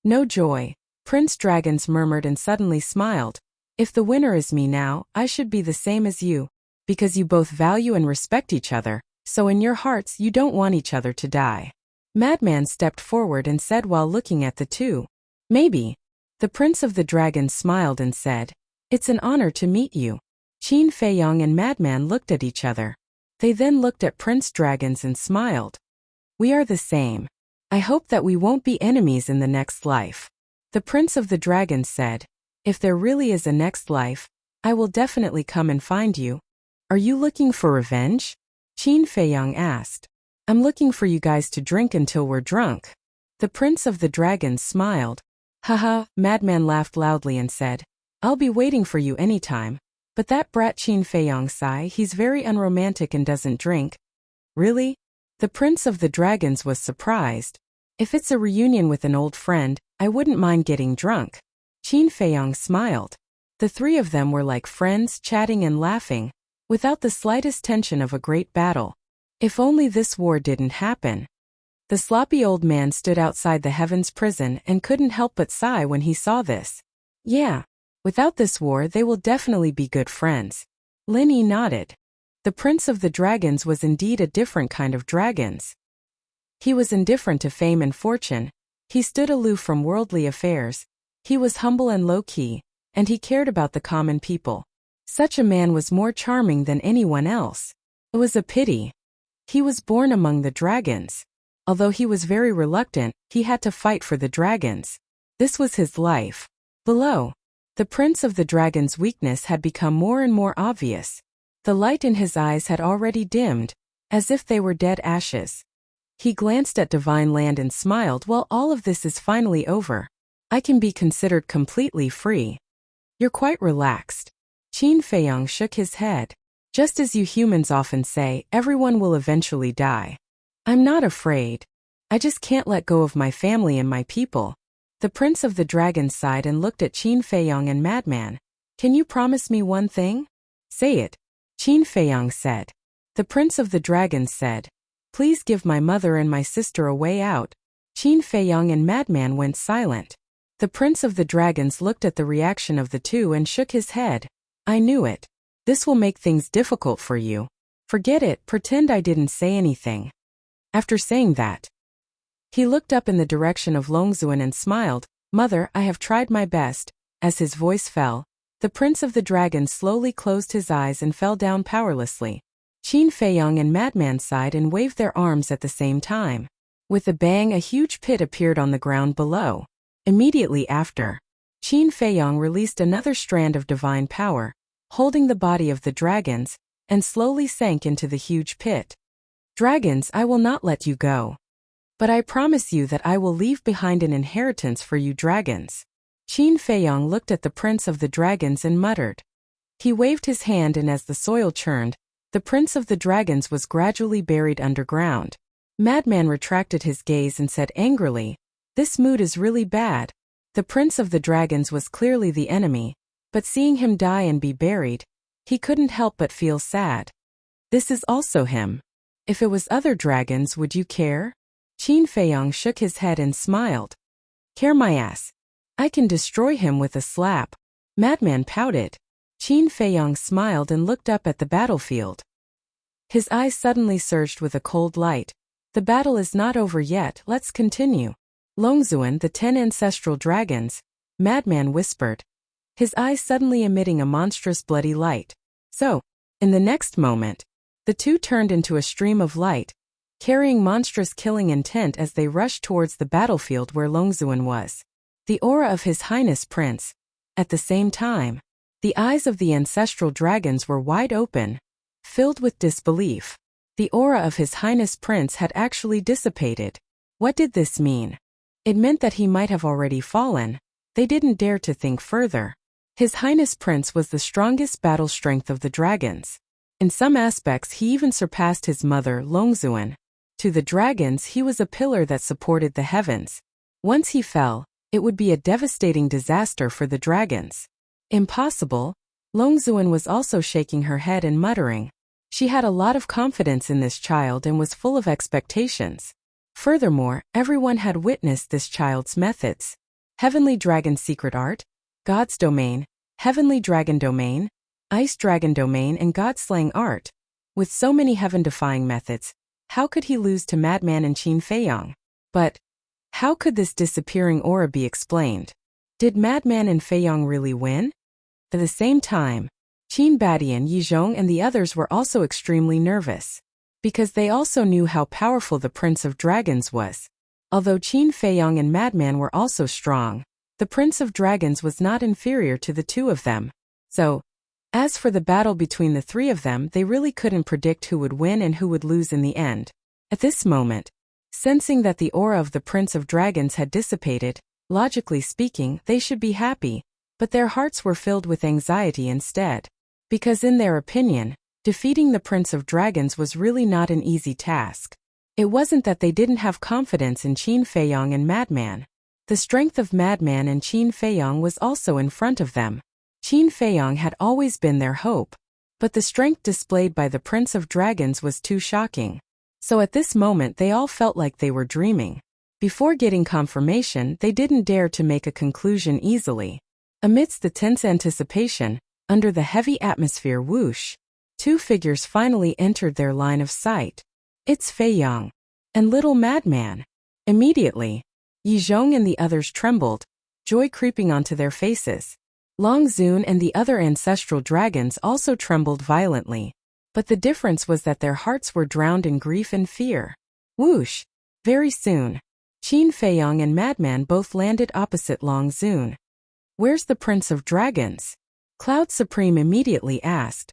"No joy," Prince Dragons murmured and suddenly smiled. "If the winner is me now, I should be the same as you, because you both value and respect each other, so in your hearts you don't want each other to die." Madman stepped forward and said while looking at the two. "Maybe." The Prince of the Dragons smiled and said, "It's an honor to meet you." Qin Feiyong and Madman looked at each other. They then looked at Prince Dragons and smiled. "We are the same. I hope that we won't be enemies in the next life." The Prince of the Dragons said, "If there really is a next life, I will definitely come and find you." "Are you looking for revenge?" Qin Feiyong asked. "I'm looking for you guys to drink until we're drunk." The Prince of the Dragons smiled. "Haha," Madman laughed loudly and said, "I'll be waiting for you anytime. But that brat Qin Feiyong sigh, he's very unromantic and doesn't drink." "Really?" The Prince of the Dragons was surprised. "If it's a reunion with an old friend, I wouldn't mind getting drunk." Qin Feiyong smiled. The three of them were like friends, chatting and laughing, without the slightest tension of a great battle. If only this war didn't happen. The sloppy old man stood outside the Heaven's prison and couldn't help but sigh when he saw this. "Yeah. Without this war, they will definitely be good friends." Lin Yi nodded. The Prince of the Dragons was indeed a different kind of dragons. He was indifferent to fame and fortune. He stood aloof from worldly affairs. He was humble and low-key, and he cared about the common people. Such a man was more charming than anyone else. It was a pity. He was born among the dragons. Although he was very reluctant, he had to fight for the dragons. This was his life. Below, the Prince of the Dragons' weakness had become more and more obvious. The light in his eyes had already dimmed, as if they were dead ashes. He glanced at Divine Land and smiled. "Well, all of this is finally over. I can be considered completely free." "You're quite relaxed." Qin Feiyong shook his head. "Just as you humans often say, everyone will eventually die. I'm not afraid. I just can't let go of my family and my people." The Prince of the Dragons sighed and looked at Qin Feiyong and Madman. "Can you promise me one thing?" "Say it," Qin Feiyong said. The Prince of the Dragons said, "Please give my mother and my sister a way out." Qin Feiyong and Madman went silent. The Prince of the Dragons looked at the reaction of the two and shook his head. "I knew it. This will make things difficult for you. Forget it, pretend I didn't say anything." After saying that, he looked up in the direction of Longzuan and smiled. "Mother, I have tried my best." As his voice fell, the Prince of the Dragons slowly closed his eyes and fell down powerlessly. Qin Feiyong and Madman sighed and waved their arms at the same time. With a bang, a huge pit appeared on the ground below. Immediately after, Qin Feiyong released another strand of divine power, holding the body of the dragons, and slowly sank into the huge pit. "Dragons, I will not let you go. But I promise you that I will leave behind an inheritance for you dragons." Qin Feiyong looked at the Prince of the Dragons and muttered. He waved his hand, and as the soil churned, the Prince of the Dragons was gradually buried underground. Madman retracted his gaze and said angrily, "This mood is really bad." The Prince of the Dragons was clearly the enemy, but seeing him die and be buried, he couldn't help but feel sad. This is also him. If it was other dragons, would you care? Qin Feiyong shook his head and smiled. Care my ass. I can destroy him with a slap. Madman pouted. Qin Feiyong smiled and looked up at the battlefield. His eyes suddenly surged with a cold light. The battle is not over yet, let's continue. Longzuan, the 10 ancestral dragons, Madman whispered, his eyes suddenly emitting a monstrous bloody light. So, In the next moment, the two turned into a stream of light, carrying monstrous killing intent as they rushed towards the battlefield where Longzuan was. The aura of His Highness Prince. At the same time, the eyes of the ancestral dragons were wide open, filled with disbelief. The aura of His Highness Prince had actually dissipated. What did this mean? It meant that he might have already fallen. They didn't dare to think further. His Highness Prince was the strongest battle strength of the dragons. In some aspects he even surpassed his mother, Longzuan. To the dragons he was a pillar that supported the heavens. Once he fell, it would be a devastating disaster for the dragons. Impossible. Longzuan was also shaking her head and muttering. She had a lot of confidence in this child and was full of expectations. Furthermore, everyone had witnessed this child's methods. Heavenly Dragon Secret Art, God's Domain, Heavenly Dragon Domain, Ice Dragon Domain and God-Slaying Art. With so many heaven-defying methods, how could he lose to Madman and Qin Feiyang? But how could this disappearing aura be explained? Did Madman and Feiyang really win? At the same time, Qin Badian, Yizhong and the others were also extremely nervous, because they also knew how powerful the Prince of Dragons was. Although Qin Feiyang and Madman were also strong, the Prince of Dragons was not inferior to the two of them. So, as for the battle between the three of them, they really couldn't predict who would win and who would lose in the end. At this moment, sensing that the aura of the Prince of Dragons had dissipated, logically speaking, they should be happy, but their hearts were filled with anxiety instead. Because in their opinion, defeating the Prince of Dragons was really not an easy task. It wasn't that they didn't have confidence in Qin Feiyang and Madman. The strength of Madman and Qin Feiyang was also in front of them. Qin Feiyang had always been their hope, but the strength displayed by the Prince of Dragons was too shocking. So at this moment they all felt like they were dreaming. Before getting confirmation, they didn't dare to make a conclusion easily. Amidst the tense anticipation, under the heavy atmosphere whoosh, two figures finally entered their line of sight. It's Feiyang and little Madman. Immediately, Yizhong and the others trembled, joy creeping onto their faces. Longzun and the other ancestral dragons also trembled violently. But the difference was that their hearts were drowned in grief and fear. Whoosh! Very soon, Qin Feiyang and Madman both landed opposite Longzun. Where's the Prince of Dragons? Cloud Supreme immediately asked.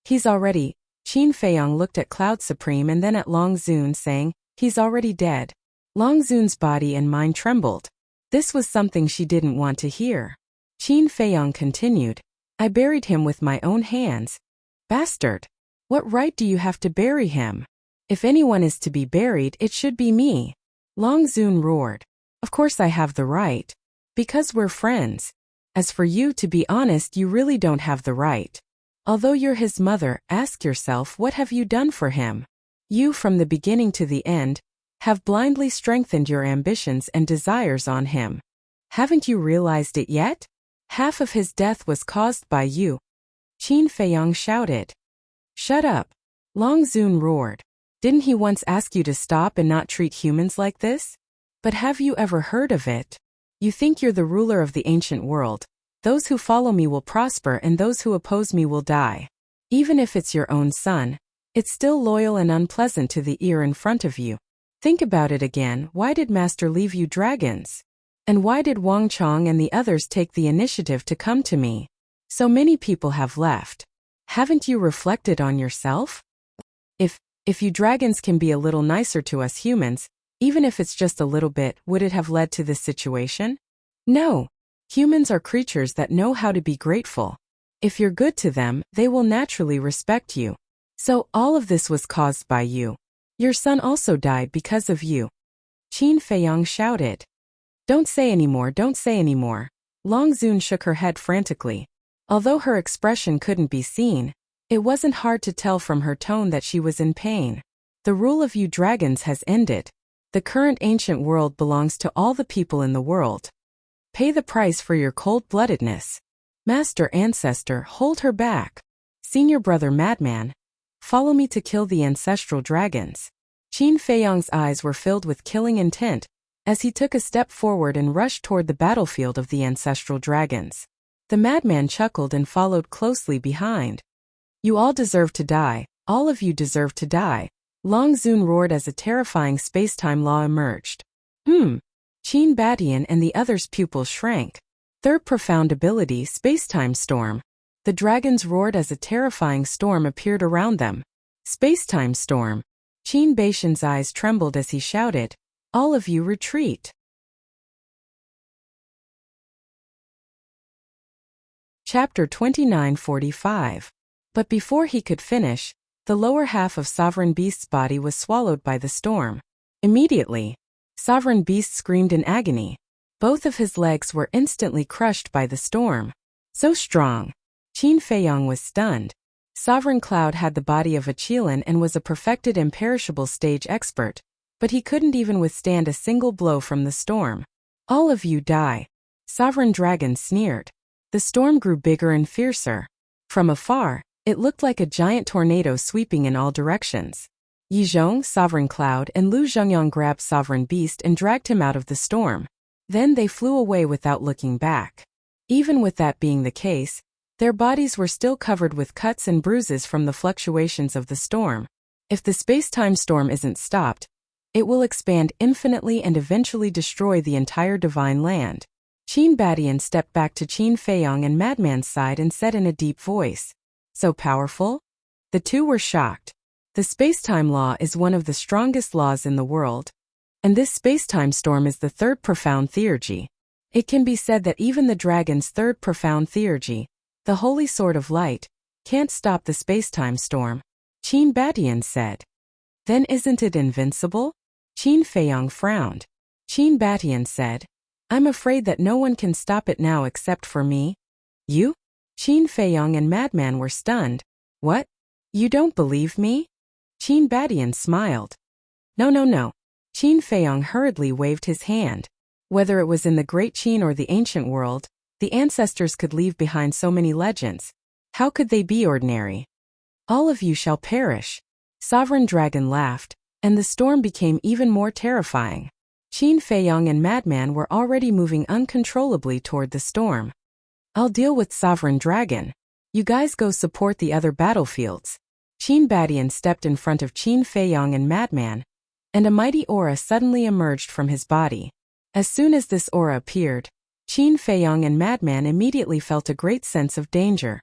He's already. Qin Feiyang looked at Cloud Supreme and then at Longzun, saying, he's already dead. Longzun's body and mind trembled. This was something she didn't want to hear. Qin Feiyang continued, I buried him with my own hands. Bastard! What right do you have to bury him? If anyone is to be buried, it should be me. Longzun roared. Of course I have the right. Because we're friends. As for you, to be honest, you really don't have the right. Although you're his mother, ask yourself, what have you done for him? You, from the beginning to the end, have blindly strengthened your ambitions and desires on him. Haven't you realized it yet? Half of his death was caused by you. Qin Feiyang shouted. Shut up. Longzun roared. Didn't he once ask you to stop and not treat humans like this? But have you ever heard of it? You think you're the ruler of the ancient world. Those who follow me will prosper and those who oppose me will die. Even if it's your own son, it's still loyal and unpleasant to the ear in front of you. Think about it again. Why did Master leave you dragons? And why did Wang Chong and the others take the initiative to come to me? So many people have left. Haven't you reflected on yourself? If you dragons can be a little nicer to us humans, even if it's just a little bit, would it have led to this situation? No. Humans are creatures that know how to be grateful. If you're good to them, they will naturally respect you. So all of this was caused by you. Your son also died because of you. Qin Feiyang shouted. Don't say anymore, don't say anymore. Longzun shook her head frantically. Although her expression couldn't be seen, it wasn't hard to tell from her tone that she was in pain. The rule of you dragons has ended. The current ancient world belongs to all the people in the world. Pay the price for your cold-bloodedness. Master Ancestor, hold her back. Senior Brother Madman, follow me to kill the ancestral dragons. Qin Feiyang's eyes were filled with killing intent, as he took a step forward and rushed toward the battlefield of the ancestral dragons. The madman chuckled and followed closely behind. You all deserve to die. All of you deserve to die. Long Zun roared as a terrifying space-time law emerged. Qin Batian and the others' pupils shrank. Third profound ability, space-time storm. The dragons roared as a terrifying storm appeared around them. Space-time storm. Qin Batian's eyes trembled as he shouted, "All of you retreat." Chapter 29:45. But before he could finish, the lower half of Sovereign Beast's body was swallowed by the storm. Immediately, Sovereign Beast screamed in agony. Both of his legs were instantly crushed by the storm. So strong. Qin Feiyong was stunned. Sovereign Cloud had the body of a Qilin and was a perfected imperishable stage expert, but he couldn't even withstand a single blow from the storm. "All of you die." Sovereign Dragon sneered. The storm grew bigger and fiercer. From afar, it looked like a giant tornado sweeping in all directions. Yizhong, Sovereign Cloud, and Lu Zhengyang grabbed Sovereign Beast and dragged him out of the storm. Then they flew away without looking back. Even with that being the case, their bodies were still covered with cuts and bruises from the fluctuations of the storm. If the space-time storm isn't stopped, it will expand infinitely and eventually destroy the entire divine land. Qin Batian stepped back to Qin Feiyong and Madman's side and said in a deep voice, "So powerful?" The two were shocked. The space-time law is one of the strongest laws in the world, and this space-time storm is the third profound theurgy. It can be said that even the dragon's third profound theurgy, the Holy Sword of Light, can't stop the space-time storm. Qin Batian said. "Then isn't it invincible?" Qin Feiyong frowned. Qin Batian said, "I'm afraid that no one can stop it now except for me." "You?" Qin Feiyong and Madman were stunned. "What? You don't believe me?" Qin Batian smiled. No. Qin Feiyong hurriedly waved his hand. Whether it was in the Great Qin or the ancient world, the ancestors could leave behind so many legends. How could they be ordinary? "All of you shall perish." Sovereign Dragon laughed, and the storm became even more terrifying. Qin Feiyong and Madman were already moving uncontrollably toward the storm. "I'll deal with Sovereign Dragon. You guys go support the other battlefields." Qin Batian stepped in front of Qin Feiyong and Madman, and a mighty aura suddenly emerged from his body. As soon as this aura appeared, Qin Feiyong and Madman immediately felt a great sense of danger.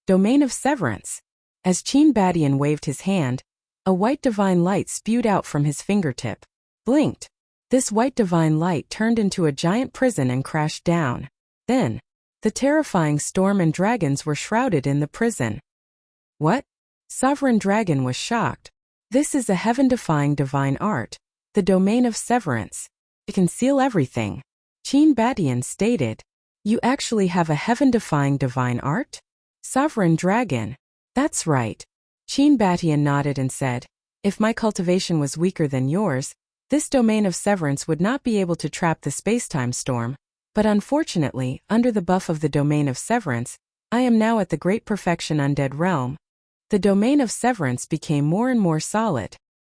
Domain of Severance. As Qin Batian waved his hand, a white divine light spewed out from his fingertip. Blinked. This white divine light turned into a giant prison and crashed down. Then, the terrifying storm and dragons were shrouded in the prison. "What?" Sovereign Dragon was shocked. "This is a heaven-defying divine art, the Domain of Severance. It can seal everything." Qin Batian stated, "You actually have a heaven-defying divine art?" Sovereign Dragon. "That's right." Qin Batian nodded and said, "If my cultivation was weaker than yours, this Domain of Severance would not be able to trap the space-time storm. But unfortunately, under the buff of the Domain of Severance, I am now at the Great Perfection Undead Realm." The Domain of Severance became more and more solid.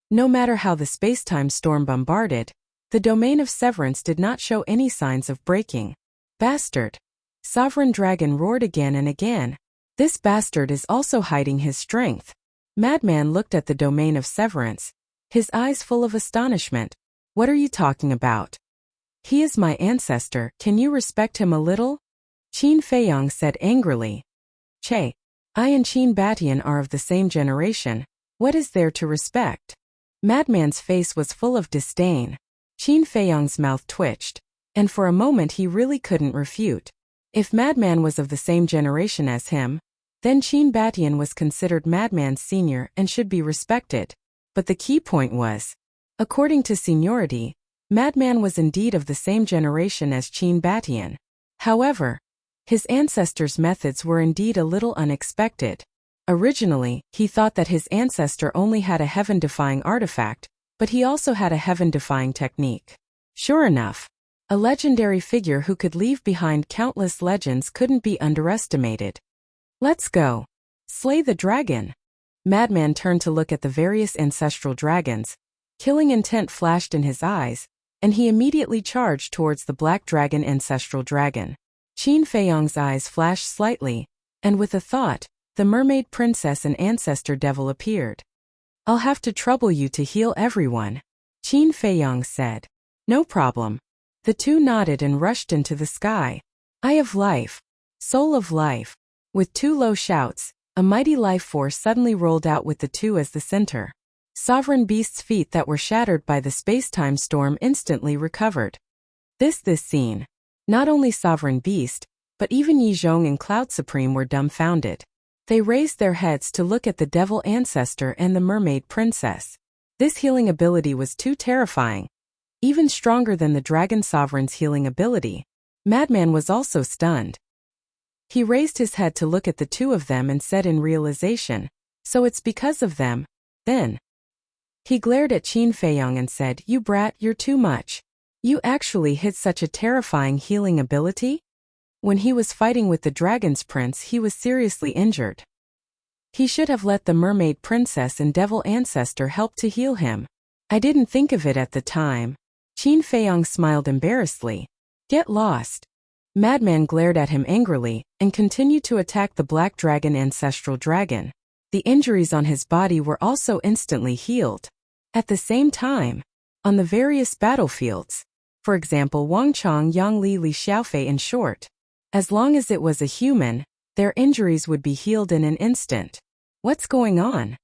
No matter how the space-time storm bombarded, the Domain of Severance did not show any signs of breaking. "Bastard!" Sovereign Dragon roared again and again. "This bastard is also hiding his strength." Madman looked at the Domain of Severance, his eyes full of astonishment. "What are you talking about?" "He is my ancestor, can you respect him a little?" Qin Feiyong said angrily. "Che, I and Qin Batian are of the same generation. What is there to respect?" Madman's face was full of disdain. Qin Feiyong's mouth twitched, and for a moment he really couldn't refute. If Madman was of the same generation as him, then Qin Batian was considered Madman's senior and should be respected. But the key point was, according to seniority, Madman was indeed of the same generation as Qin Batian. However, his ancestors' methods were indeed a little unexpected. Originally, he thought that his ancestor only had a heaven-defying artifact, but he also had a heaven-defying technique. Sure enough, a legendary figure who could leave behind countless legends couldn't be underestimated. "Let's go. Slay the dragon." Madman turned to look at the various ancestral dragons. Killing intent flashed in his eyes, and he immediately charged towards the Black Dragon ancestral dragon. Qin Feiyong's eyes flashed slightly, and with a thought, the mermaid princess and ancestor devil appeared. I'll have to trouble you to heal everyone, Qin Feiyang said. No problem. The two nodded and rushed into the sky. Eye of life, soul of life. With two low shouts, a mighty life force suddenly rolled out with the two as the center. Sovereign Beast's feet that were shattered by the space-time storm instantly recovered. This scene. Not only Sovereign Beast, but even Yizhong and Cloud Supreme were dumbfounded. They raised their heads to look at the devil ancestor and the mermaid princess. This healing ability was too terrifying. Even stronger than the Dragon Sovereign's healing ability. Madman was also stunned. He raised his head to look at the two of them and said in realization, so it's because of them, then. He glared at Qin Feiyang and said, you brat, you're too much. You actually hid such a terrifying healing ability? When he was fighting with the Dragon's Prince, he was seriously injured. He should have let the mermaid princess and devil ancestor help to heal him. I didn't think of it at the time. Qin Feiyang smiled embarrassedly. Get lost. Madman glared at him angrily and continued to attack the Black Dragon ancestral dragon. The injuries on his body were also instantly healed. At the same time, on the various battlefields, for example Wangchang, Yangli, Li Xiaofei in short, as long as it was a human, their injuries would be healed in an instant. What's going on?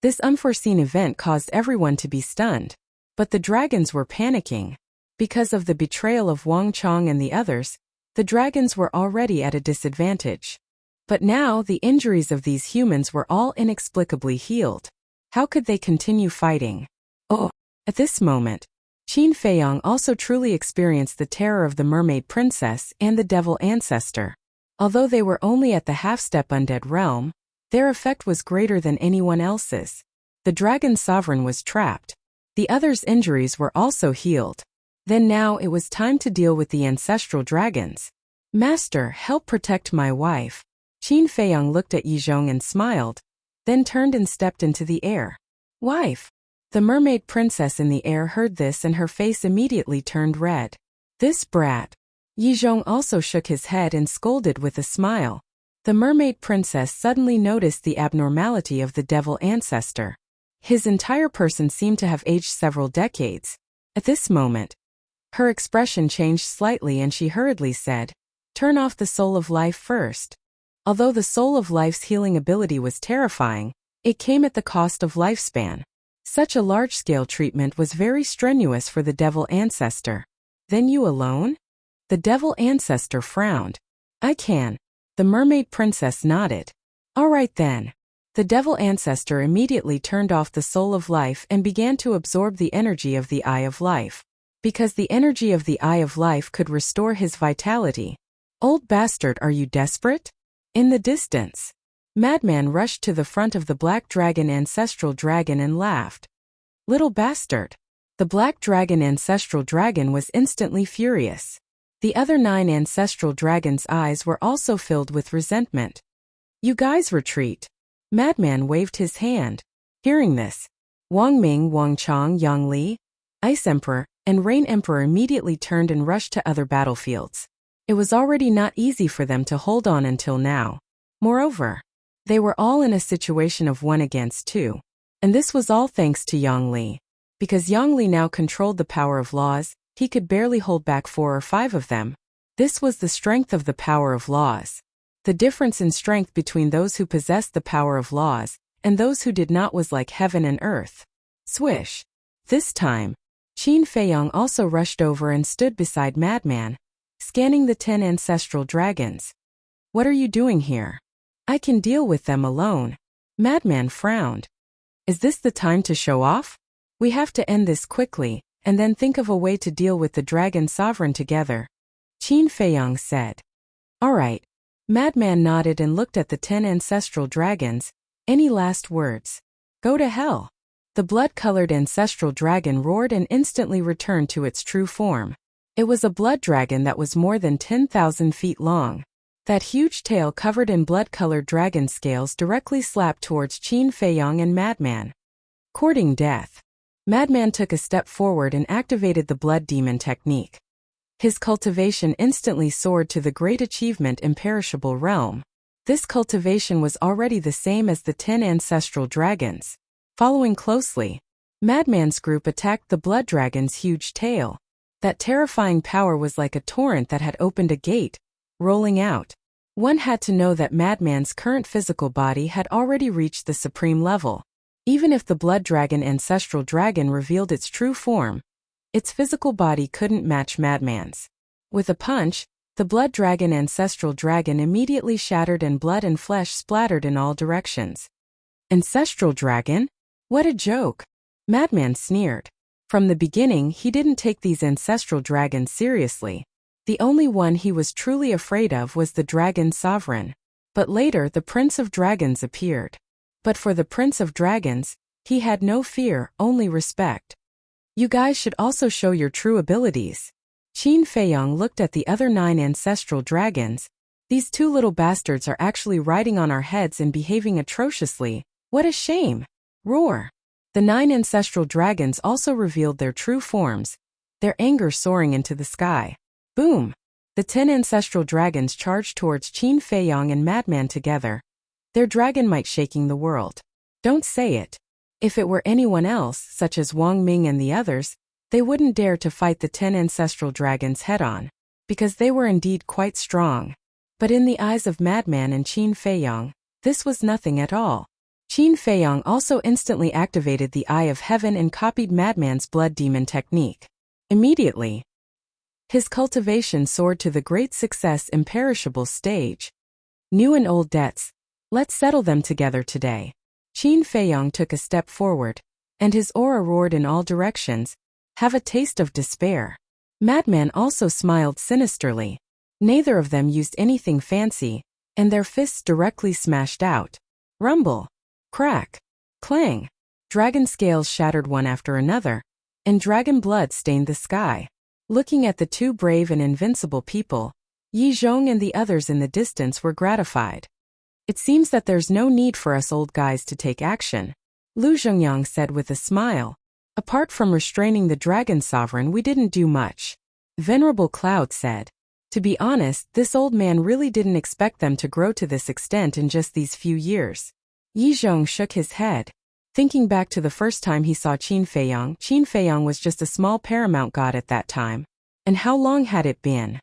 This unforeseen event caused everyone to be stunned. But the dragons were panicking. Because of the betrayal of Wang Chong and the others, the dragons were already at a disadvantage. But now the injuries of these humans were all inexplicably healed. How could they continue fighting? Oh! At this moment, Qin Feiyang also truly experienced the terror of the mermaid princess and the devil ancestor. Although they were only at the half-step undead realm, their effect was greater than anyone else's. The dragon sovereign was trapped. The others' injuries were also healed. Then now it was time to deal with the ancestral dragons. Master, help protect my wife. Qin Feiyang looked at Yizhong and smiled, then turned and stepped into the air. Wife! The mermaid princess in the air heard this and her face immediately turned red. This brat! Yizhong also shook his head and scolded with a smile. The mermaid princess suddenly noticed the abnormality of the devil ancestor. His entire person seemed to have aged several decades. At this moment, her expression changed slightly and she hurriedly said, turn off the soul of life first. Although the soul of life's healing ability was terrifying, it came at the cost of lifespan. Such a large-scale treatment was very strenuous for the devil ancestor. Then you alone? The devil ancestor frowned. I can. The mermaid princess nodded. All right then. The devil ancestor immediately turned off the soul of life and began to absorb the energy of the eye of life. Because the energy of the eye of life could restore his vitality. Old bastard, are you desperate? In the distance, Madman rushed to the front of the Black Dragon ancestral dragon and laughed. Little bastard. The Black Dragon ancestral dragon was instantly furious. The other 9 ancestral dragons' eyes were also filled with resentment. You guys retreat. Madman waved his hand. Hearing this, Wang Ming, Wang Chong, Yang Li, Ice Emperor, and Rain Emperor immediately turned and rushed to other battlefields. It was already not easy for them to hold on until now. Moreover, they were all in a situation of 1 against 2. And this was all thanks to Yang Li. Because Yang Li now controlled the power of laws, he could barely hold back 4 or 5 of them. This was the strength of the power of laws. The difference in strength between those who possessed the power of laws and those who did not was like heaven and earth. Swish! This time, Qin Feiyang also rushed over and stood beside Madman, scanning the 10 ancestral dragons. What are you doing here? I can deal with them alone. Madman frowned. Is this the time to show off? We have to end this quickly, and then think of a way to deal with the dragon sovereign together. Qin Feiyang said. All right. Madman nodded and looked at the 10 ancestral dragons. Any last words? Go to hell. The blood-colored ancestral dragon roared and instantly returned to its true form. It was a blood dragon that was more than 10,000 feet long. That huge tail covered in blood-colored dragon scales directly slapped towards Qin Feiyang and Madman. Courting death. Madman took a step forward and activated the blood demon technique. His cultivation instantly soared to the great achievement imperishable realm. This cultivation was already the same as the 10 ancestral dragons. Following closely, Madman's group attacked the blood dragon's huge tail. That terrifying power was like a torrent that had opened a gate, rolling out. One had to know that Madman's current physical body had already reached the supreme level. Even if the blood dragon ancestral dragon revealed its true form, its physical body couldn't match Madman's. With a punch, the blood dragon ancestral dragon immediately shattered and blood and flesh splattered in all directions. Ancestral dragon? What a joke! Madman sneered. From the beginning, he didn't take these ancestral dragons seriously. The only one he was truly afraid of was the dragon sovereign. But later the Prince of Dragons appeared. But for the Prince of Dragons, he had no fear, only respect. You guys should also show your true abilities. Qin Feiyong looked at the other 9 ancestral dragons. These 2 little bastards are actually riding on our heads and behaving atrociously. What a shame! Roar! The 9 ancestral dragons also revealed their true forms, their anger soaring into the sky. Boom! The 10 ancestral dragons charged towards Qin Feiyong and Madman together, their dragon might shaking the world. Don't say it. If it were anyone else, such as Wang Ming and the others, they wouldn't dare to fight the 10 ancestral dragons head-on, because they were indeed quite strong. But in the eyes of Madman and Qin Feiyong, this was nothing at all. Qin Feiyong also instantly activated the Eye of Heaven and copied Madman's blood demon technique. Immediately, his cultivation soared to the great success imperishable stage. New and old debts, let's settle them together today. Qin Feiyong took a step forward, and his aura roared in all directions. Have a taste of despair. Madman also smiled sinisterly. Neither of them used anything fancy, and their fists directly smashed out. Rumble. Crack. Clang. Dragon scales shattered one after another, and dragon blood stained the sky. Looking at the 2 brave and invincible people, Yi Zhong and the others in the distance were gratified. It seems that there's no need for us old guys to take action, Lu Zhongyang said with a smile. Apart from restraining the dragon sovereign, we didn't do much. Venerable Cloud said. To be honest, this old man really didn't expect them to grow to this extent in just these few years. Yi Zhong shook his head. Thinking back to the first time he saw Qin Feiyong was just a small paramount god at that time. And how long had it been?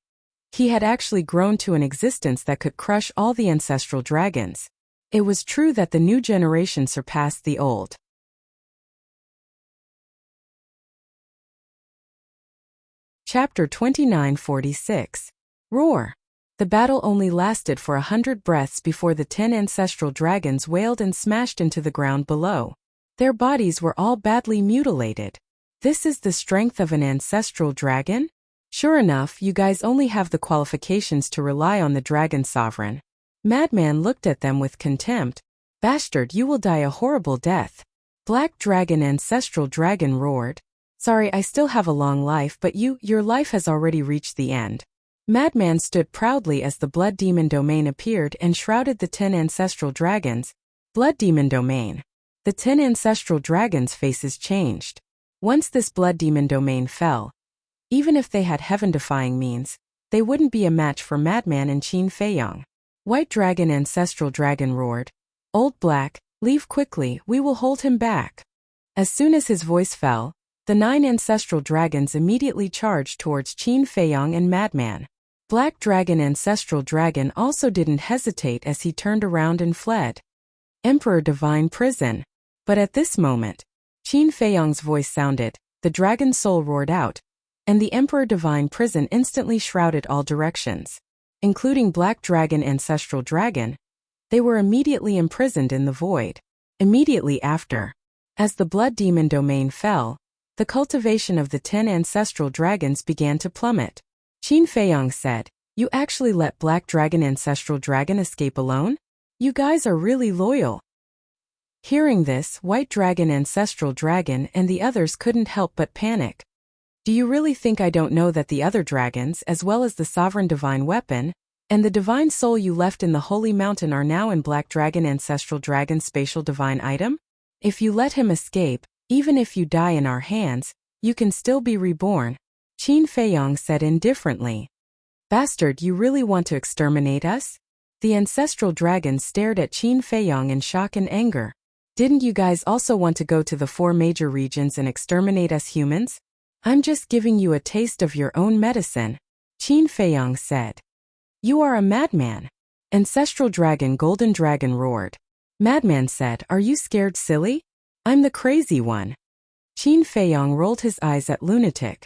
He had actually grown to an existence that could crush all the ancestral dragons. It was true that the new generation surpassed the old. Chapter 2946. Roar. The battle only lasted for 100 breaths before the 10 ancestral dragons wailed and smashed into the ground below. Their bodies were all badly mutilated. This is the strength of an ancestral dragon? Sure enough, you guys only have the qualifications to rely on the dragon sovereign. Madman looked at them with contempt. Bastard, you will die a horrible death. Black dragon ancestral dragon roared. Sorry, I still have a long life, but your life has already reached the end. Madman stood proudly as the Blood Demon Domain appeared and shrouded the 10 ancestral dragons. Blood Demon Domain. The 10 ancestral dragons' faces changed. Once this Blood Demon Domain fell, even if they had heaven-defying means, they wouldn't be a match for Madman and Qin Feiyong. White Dragon ancestral dragon roared. Old Black, leave quickly, we will hold him back. As soon as his voice fell, the 9 ancestral dragons immediately charged towards Qin Feiyong and Madman. Black Dragon ancestral dragon also didn't hesitate as he turned around and fled. Emperor Divine Prison. But at this moment, Qin Feiyong's voice sounded, the dragon soul roared out, and the Emperor Divine Prison instantly shrouded all directions, including Black Dragon ancestral dragon. They were immediately imprisoned in the void. Immediately after, as the Blood Demon Domain fell, the cultivation of the 10 ancestral dragons began to plummet. Qin Feiyong said, you actually let Black Dragon ancestral dragon escape alone? You guys are really loyal. Hearing this, White Dragon ancestral dragon and the others couldn't help but panic. Do you really think I don't know that the other dragons, as well as the sovereign divine weapon, and the divine soul you left in the holy mountain are now in Black Dragon ancestral dragon's spatial divine item? If you let him escape, even if you die in our hands, you can still be reborn. Qin Feiyong said indifferently. Bastard, you really want to exterminate us? The ancestral dragons stared at Qin Feiyong in shock and anger. Didn't you guys also want to go to the 4 major regions and exterminate us humans? I'm just giving you a taste of your own medicine, Qin Feiyong said. You are a madman. Ancestral dragon Golden Dragon roared. Madman said, are you scared, silly? I'm the crazy one. Qin Feiyong rolled his eyes at lunatic.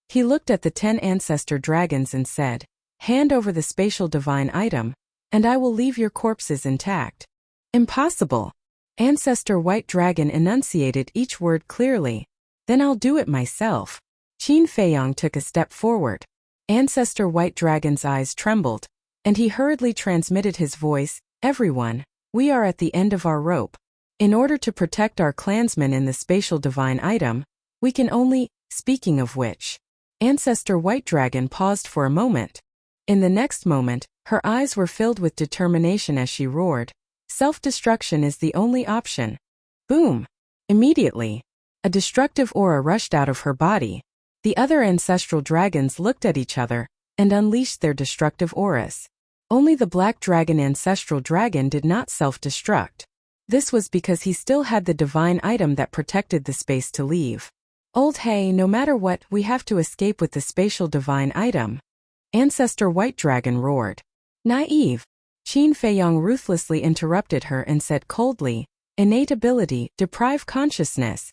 He looked at the 10 ancestor dragons and said, hand over the spatial divine item, and I will leave your corpses intact. Impossible. Ancestor White Dragon enunciated each word clearly. Then I'll do it myself. Qin Feiyong took a step forward. Ancestor White Dragon's eyes trembled, and he hurriedly transmitted his voice, everyone, we are at the end of our rope. In order to protect our clansmen in the spatial divine item, we can only, speaking of which. Ancestor White Dragon paused for a moment. In the next moment, her eyes were filled with determination as she roared, self-destruction is the only option. Boom! Immediately, a destructive aura rushed out of her body. The other ancestral dragons looked at each other and unleashed their destructive auras. Only the Black Dragon ancestral dragon did not self-destruct. This was because he still had the divine item that protected the space to leave. Old hey, no matter what, we have to escape with the spatial divine item. Ancestor White Dragon roared. Naive. Qin Feiyong ruthlessly interrupted her and said coldly, innate ability, deprive consciousness.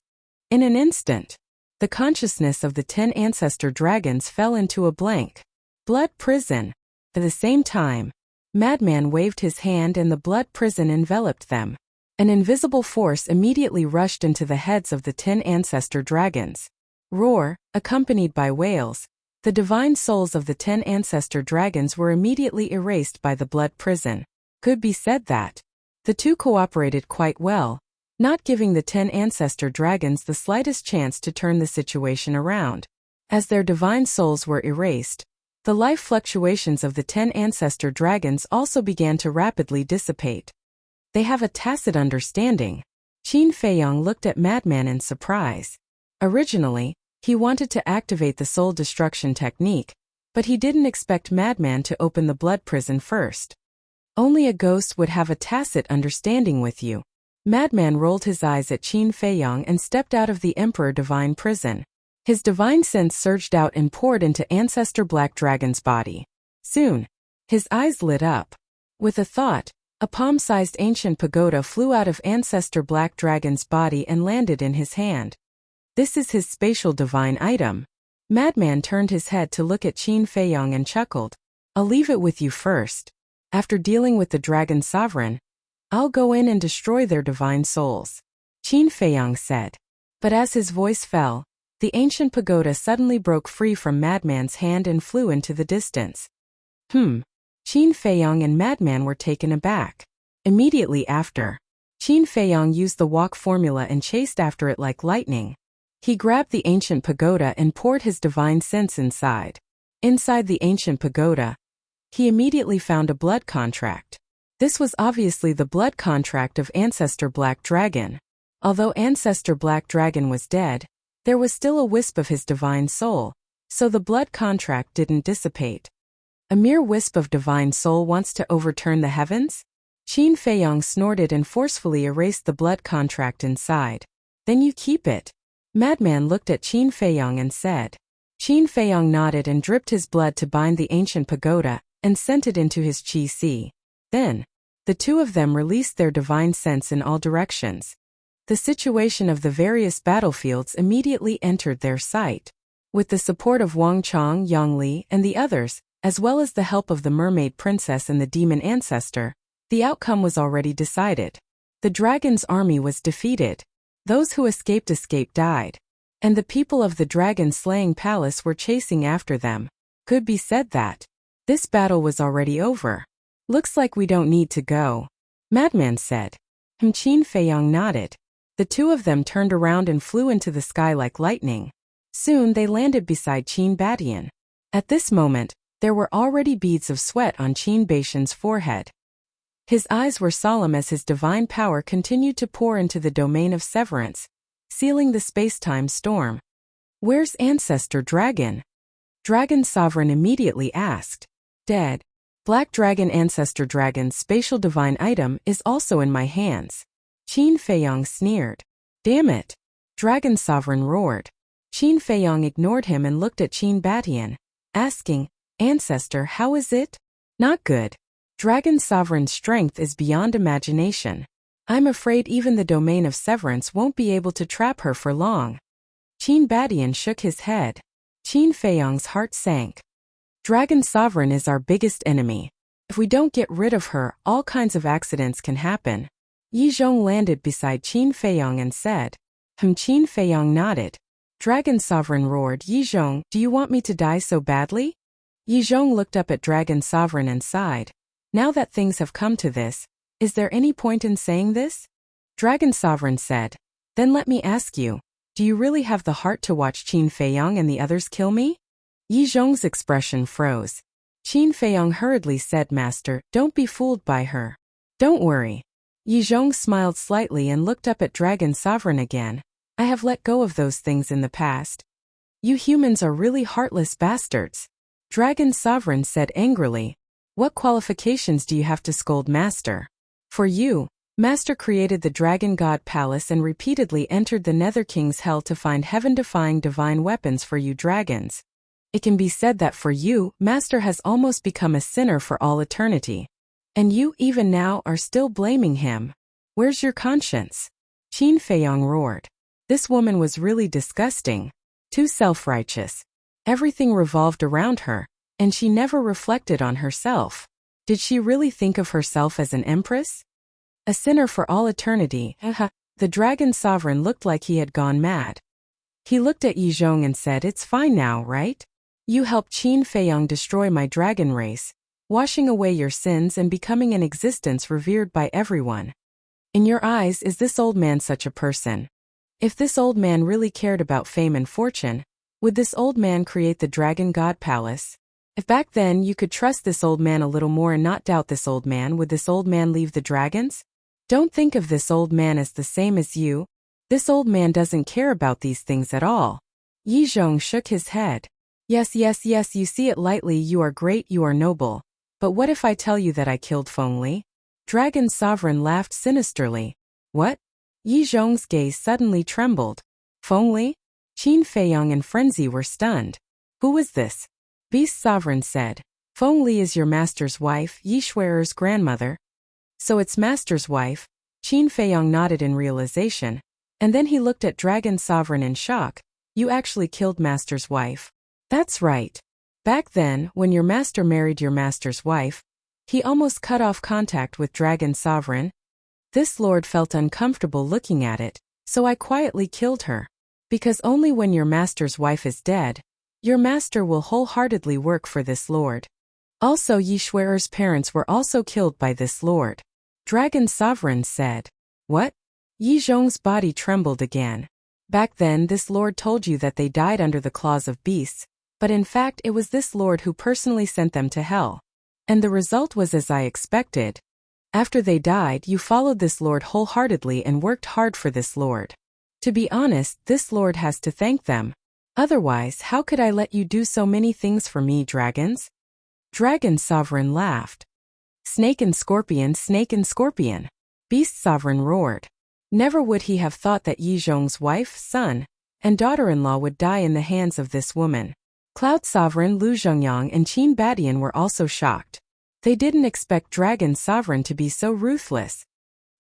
In an instant, the consciousness of the 10 ancestor dragons fell into a blank. Blood prison. At the same time, Madman waved his hand and the blood prison enveloped them. An invisible force immediately rushed into the heads of the 10 ancestor dragons. Roar, accompanied by wails, the divine souls of the 10 ancestor dragons were immediately erased by the blood prison. Could be said that the two cooperated quite well, not giving the 10 ancestor dragons the slightest chance to turn the situation around. As their divine souls were erased, the life fluctuations of the 10 ancestor dragons also began to rapidly dissipate. They have a tacit understanding. Qin Feiyong looked at Madman in surprise. Originally, he wanted to activate the soul destruction technique, but he didn't expect Madman to open the blood prison first. Only a ghost would have a tacit understanding with you. Madman rolled his eyes at Qin Feiyong and stepped out of the Emperor Divine Prison. His divine sense surged out and poured into Ancestor Black Dragon's body. Soon, his eyes lit up. With a thought, a palm-sized ancient pagoda flew out of Ancestor Black Dragon's body and landed in his hand. This is his spatial divine item. Madman turned his head to look at Qin Feiyong and chuckled. I'll leave it with you first. After dealing with the Dragon Sovereign, I'll go in and destroy their divine souls. Qin Feiyong said. But as his voice fell, the ancient pagoda suddenly broke free from Madman's hand and flew into the distance. Qin Feiyong and Madman were taken aback. Immediately after, Qin Feiyong used the walk formula and chased after it like lightning. He grabbed the ancient pagoda and poured his divine sense inside. Inside the ancient pagoda, he immediately found a blood contract. This was obviously the blood contract of Ancestor Black Dragon. Although Ancestor Black Dragon was dead, there was still a wisp of his divine soul, so the blood contract didn't dissipate. A mere wisp of divine soul wants to overturn the heavens? Qin Feiyong snorted and forcefully erased the blood contract inside. Then you keep it. Madman looked at Qin Feiyong and said. Qin Feiyong nodded and dripped his blood to bind the ancient pagoda and sent it into his qi. Then, the two of them released their divine sense in all directions. The situation of the various battlefields immediately entered their sight. With the support of Wang Chong, Yang Li, and the others, as well as the help of the Mermaid Princess and the Demon Ancestor, the outcome was already decided. The dragon's army was defeated. Those who escaped died. And the people of the dragon-slaying palace were chasing after them. Could be said that this battle was already over. Looks like we don't need to go, Madman said. Qin Feiyong nodded. The two of them turned around and flew into the sky like lightning. Soon they landed beside Qin Badian. At this moment, there were already beads of sweat on Qin Baishan's forehead. His eyes were solemn as his divine power continued to pour into the domain of severance, sealing the space-time storm. Where's Ancestor Dragon? Dragon Sovereign immediately asked. Dead. Black Dragon Ancestor Dragon's spatial divine item is also in my hands. Qin Feiyong sneered. Damn it! Dragon Sovereign roared. Qin Feiyong ignored him and looked at Qin Batian, asking, Ancestor, how is it? Not good. Dragon Sovereign's strength is beyond imagination. I'm afraid even the domain of severance won't be able to trap her for long. Qin Batian shook his head. Qin Feiyong's heart sank. Dragon Sovereign is our biggest enemy. If we don't get rid of her, all kinds of accidents can happen. Yi Zhong landed beside Qin Feiyong and said. Qin Feiyong nodded. Dragon Sovereign roared, Yi Zhong, do you want me to die so badly? Yi Zhong looked up at Dragon Sovereign and sighed. Now that things have come to this, is there any point in saying this? Dragon Sovereign said. Then let me ask you, do you really have the heart to watch Qin Feiyong and the others kill me? Yi Zhong's expression froze. Qin Feiyong hurriedly said, Master, don't be fooled by her. Don't worry. Yi Zhong smiled slightly and looked up at Dragon Sovereign again. I have let go of those things in the past. You humans are really heartless bastards. Dragon Sovereign said angrily. What qualifications do you have to scold Master? For you, Master created the Dragon God Palace and repeatedly entered the Nether King's hell to find heaven-defying divine weapons for you dragons. It can be said that for you, Master has almost become a sinner for all eternity. And you, even now, are still blaming him. Where's your conscience? Qin Feiyong roared. This woman was really disgusting. Too self-righteous. Everything revolved around her, and she never reflected on herself. Did she really think of herself as an empress? A sinner for all eternity, The Dragon Sovereign looked like he had gone mad. He looked at Yi Zhong and said, It's fine now, right? You helped Qin Feiyong destroy my dragon race, washing away your sins and becoming an existence revered by everyone. In your eyes, is this old man such a person? If this old man really cared about fame and fortune, would this old man create the Dragon God Palace? If back then you could trust this old man a little more and not doubt this old man, would this old man leave the dragons? Don't think of this old man as the same as you. This old man doesn't care about these things at all. Yi Zhong shook his head. Yes, you see it lightly, you are great, you are noble. But what if I tell you that I killed Fengli? Dragon Sovereign laughed sinisterly. What? Yi Zhong's gaze suddenly trembled. Fengli? Qin Feiyong and Frenzy were stunned. Who was this? Beast Sovereign said. Fengli is your master's wife, Yi Xuerer's grandmother. So it's master's wife? Qin Feiyong nodded in realization. And then he looked at Dragon Sovereign in shock. You actually killed master's wife. That's right. Back then, when your master married your master's wife, he almost cut off contact with Dragon Sovereign. This lord felt uncomfortable looking at it, so I quietly killed her. Because only when your master's wife is dead, your master will wholeheartedly work for this lord. Also, Yi Xuerer's parents were also killed by this lord. Dragon Sovereign said. What? Yi Zhong's body trembled again. Back then, this lord told you that they died under the claws of beasts, but in fact it was this lord who personally sent them to hell. And the result was as I expected. After they died, you followed this lord wholeheartedly and worked hard for this lord. To be honest, this lord has to thank them. Otherwise, how could I let you do so many things for me, dragons? Dragon Sovereign laughed. Snake and Scorpion, Snake and Scorpion. Beast Sovereign roared. Never would he have thought that Yi Zhong's wife, son, and daughter-in-law would die in the hands of this woman. Cloud Sovereign Lu Zhongyang and Qin Batian were also shocked. They didn't expect Dragon Sovereign to be so ruthless.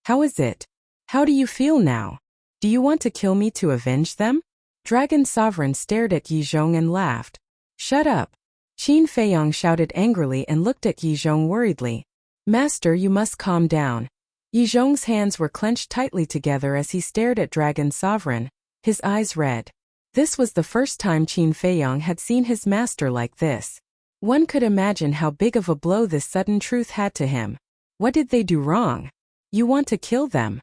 How is it? How do you feel now? Do you want to kill me to avenge them? Dragon Sovereign stared at Yi Zhong and laughed. Shut up. Qin Feiyong shouted angrily and looked at Yi Zhong worriedly. Master, you must calm down. Yi Zhong's hands were clenched tightly together as he stared at Dragon Sovereign, his eyes red. This was the first time Qin Feiyong had seen his master like this. One could imagine how big of a blow this sudden truth had to him. What did they do wrong? You want to kill them?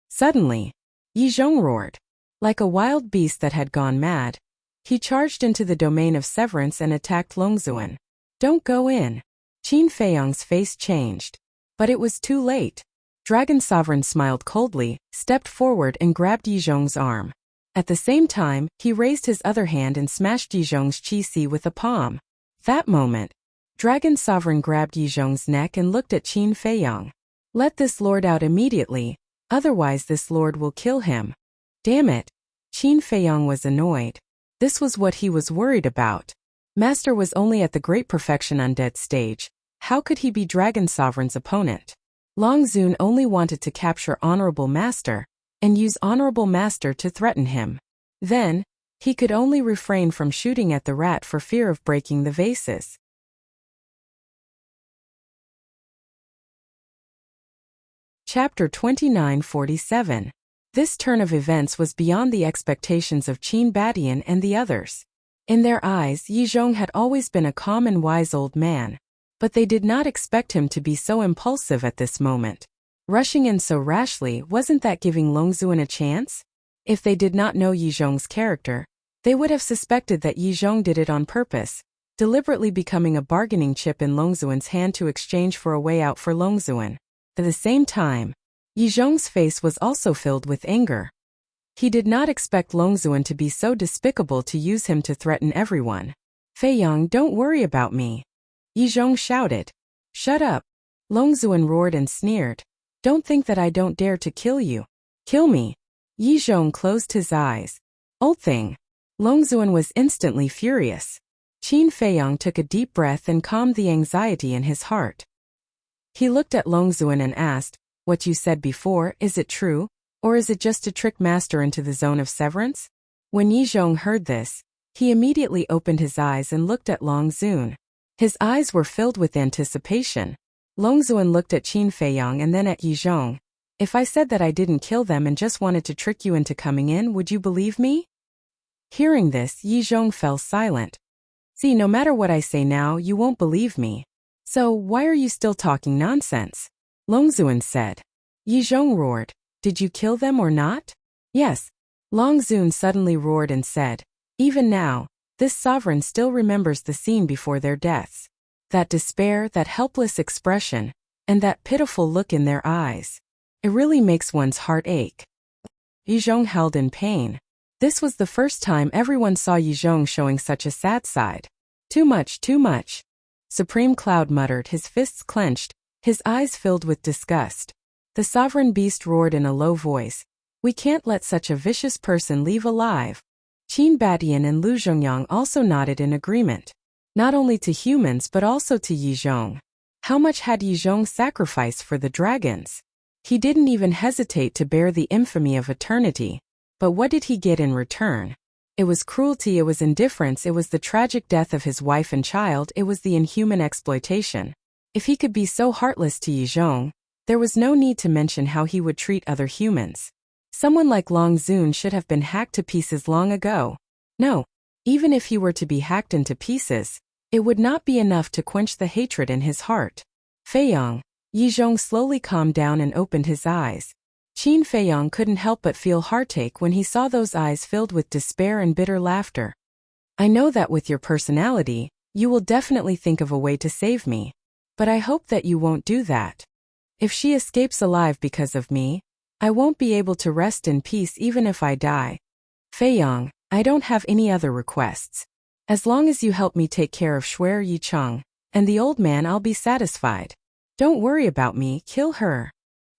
Suddenly, Yi Zhong roared. Like a wild beast that had gone mad, he charged into the domain of severance and attacked Longzuan. Don't go in. Qin Feiyong's face changed. But it was too late. Dragon Sovereign smiled coldly, stepped forward and grabbed Yi Zhong's arm. At the same time, he raised his other hand and smashed Yi Zhong's Qi Si with a palm. That moment, Dragon Sovereign grabbed Yizhong's neck and looked at Qin Feiyang. Let this lord out immediately, otherwise this lord will kill him. Damn it. Qin Feiyang was annoyed. This was what he was worried about. Master was only at the Great Perfection Undead stage. How could he be Dragon Sovereign's opponent? Long Zun only wanted to capture Honorable Master, and use Honorable Master to threaten him. Then, he could only refrain from shooting at the rat for fear of breaking the vases. Chapter 2947. This turn of events was beyond the expectations of Qin Badian and the others. In their eyes, Yizhong had always been a calm and wise old man, but they did not expect him to be so impulsive at this moment. Rushing in so rashly, wasn't that giving Longzun a chance? If they did not know Yizhong's character, they would have suspected that Yizhong did it on purpose, deliberately becoming a bargaining chip in Longzun's hand to exchange for a way out for Longzun. At the same time, Yizhong's face was also filled with anger. He did not expect Longzun to be so despicable to use him to threaten everyone. Feiyang, don't worry about me. Yizhong shouted. Shut up. Longzun roared and sneered. Don't think that I don't dare to kill you. Kill me. Yizhong closed his eyes. Old thing. Longzun was instantly furious. Qin Feiyang took a deep breath and calmed the anxiety in his heart. He looked at Longzun and asked, what you said before, is it true, or is it just to trick Master into the zone of severance? When Yizhong heard this, he immediately opened his eyes and looked at Longzun. His eyes were filled with anticipation. Longzun looked at Qin Feiyang and then at Yizhong. If I said that I didn't kill them and just wanted to trick you into coming in, would you believe me? Hearing this, Yizhong fell silent. See, no matter what I say now, you won't believe me. So, why are you still talking nonsense? Longzun said. Yizhong roared. Did you kill them or not? Yes. Longzun suddenly roared and said. Even now, this sovereign still remembers the scene before their deaths. That despair, that helpless expression, and that pitiful look in their eyes. It really makes one's heart ache. Yizhong held in pain. This was the first time everyone saw Yizhong showing such a sad side. Too much, too much. Supreme Cloud muttered, his fists clenched, his eyes filled with disgust. The sovereign beast roared in a low voice. We can't let such a vicious person leave alive. Qin Badian and Lu Zhongyang also nodded in agreement. Not only to humans but also to Yizhong. How much had Yizhong sacrificed for the dragons? He didn't even hesitate to bear the infamy of eternity. But what did he get in return? It was cruelty, it was indifference, it was the tragic death of his wife and child, it was the inhuman exploitation. If he could be so heartless to Yizhong, there was no need to mention how he would treat other humans. Someone like Longzun should have been hacked to pieces long ago. No, even if he were to be hacked into pieces, it would not be enough to quench the hatred in his heart. Feiyang. Yizhong slowly calmed down and opened his eyes. Qin Feiyang couldn't help but feel heartache when he saw those eyes filled with despair and bitter laughter. I know that with your personality, you will definitely think of a way to save me. But I hope that you won't do that. If she escapes alive because of me, I won't be able to rest in peace even if I die. Feiyang, I don't have any other requests. As long as you help me take care of Shuer Yicheng and the old man, I'll be satisfied. Don't worry about me, kill her.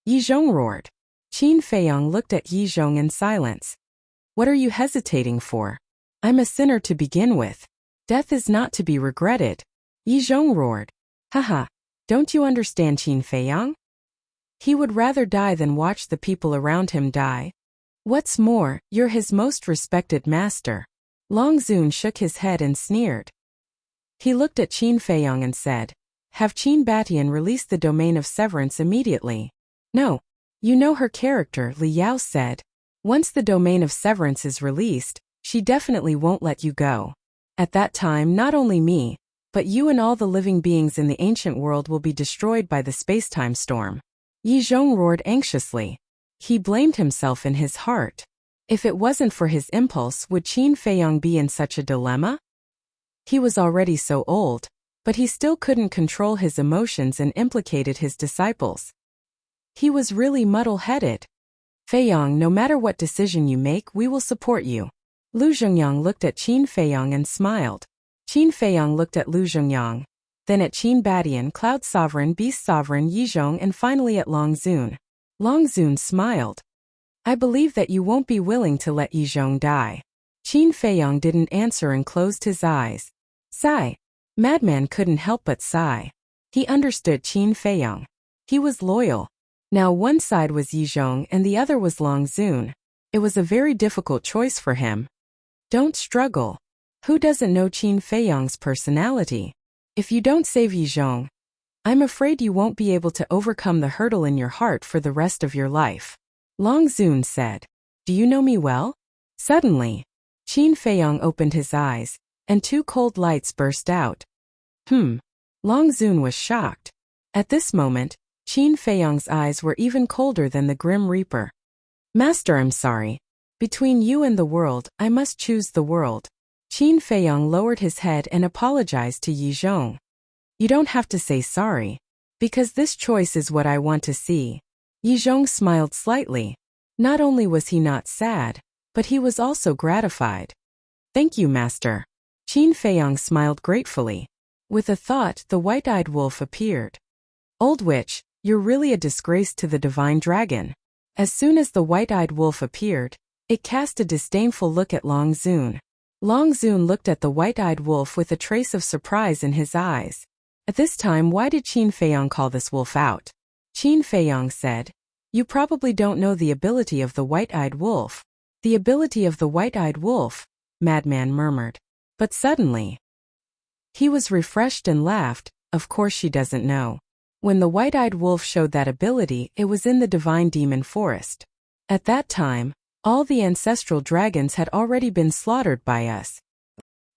Yizhong roared. Qin Feiyang looked at Yizhong in silence. What are you hesitating for? I'm a sinner to begin with. Death is not to be regretted. Yizhong roared. Haha, don't you understand Qin Feiyang? He would rather die than watch the people around him die. What's more, you're his most respected master. Longzun shook his head and sneered. He looked at Qin Feiyang and said, have Qin Badian release the domain of severance immediately. No. You know her character, Li Yao said. Once the domain of severance is released, she definitely won't let you go. At that time, not only me, but you and all the living beings in the ancient world will be destroyed by the space-time storm. Yizhong roared anxiously. He blamed himself in his heart. If it wasn't for his impulse, would Qin Feiyang be in such a dilemma? He was already so old, but he still couldn't control his emotions and implicated his disciples. He was really muddle-headed. Feiyang, no matter what decision you make, we will support you. Lu Zhongyang looked at Qin Feiyang and smiled. Qin Feiyang looked at Lu Zhongyang. then at Qin Badian, Cloud Sovereign, Beast Sovereign, Yizhong, and finally at Long Zun. Long Zun smiled. I believe that you won't be willing to let Yizhong die. Qin Feiyong didn't answer and closed his eyes. Sigh. Madman couldn't help but sigh. He understood Qin Feiyong. He was loyal. Now one side was Yizhong and the other was Long Zun. It was a very difficult choice for him. Don't struggle. Who doesn't know Qin Feiyong's personality? If you don't save Yizhong, I'm afraid you won't be able to overcome the hurdle in your heart for the rest of your life. Long Zun said. Do you know me well? Suddenly, Qin Feiyong opened his eyes, and two cold lights burst out. Long Zun was shocked. At this moment, Qin Feiyong's eyes were even colder than the Grim Reaper. Master, I'm sorry. Between you and the world, I must choose the world. Qin Feiyong lowered his head and apologized to Yizhong. You don't have to say sorry, because this choice is what I want to see. Yizhong smiled slightly. Not only was he not sad, but he was also gratified. Thank you, Master. Qin Feiyong smiled gratefully. With a thought, the white-eyed wolf appeared. Old witch, you're really a disgrace to the divine dragon. As soon as the white-eyed wolf appeared, it cast a disdainful look at Long Zun. Long Zun looked at the white-eyed wolf with a trace of surprise in his eyes. At this time, why did Qin Feiyong call this wolf out? Qin Feiyong said, You probably don't know the ability of the white-eyed wolf. The ability of the white-eyed wolf, Madman murmured. But suddenly, he was refreshed and laughed. Of course she doesn't know. When the white-eyed wolf showed that ability, it was in the divine demon forest. At that time, all the ancestral dragons had already been slaughtered by us.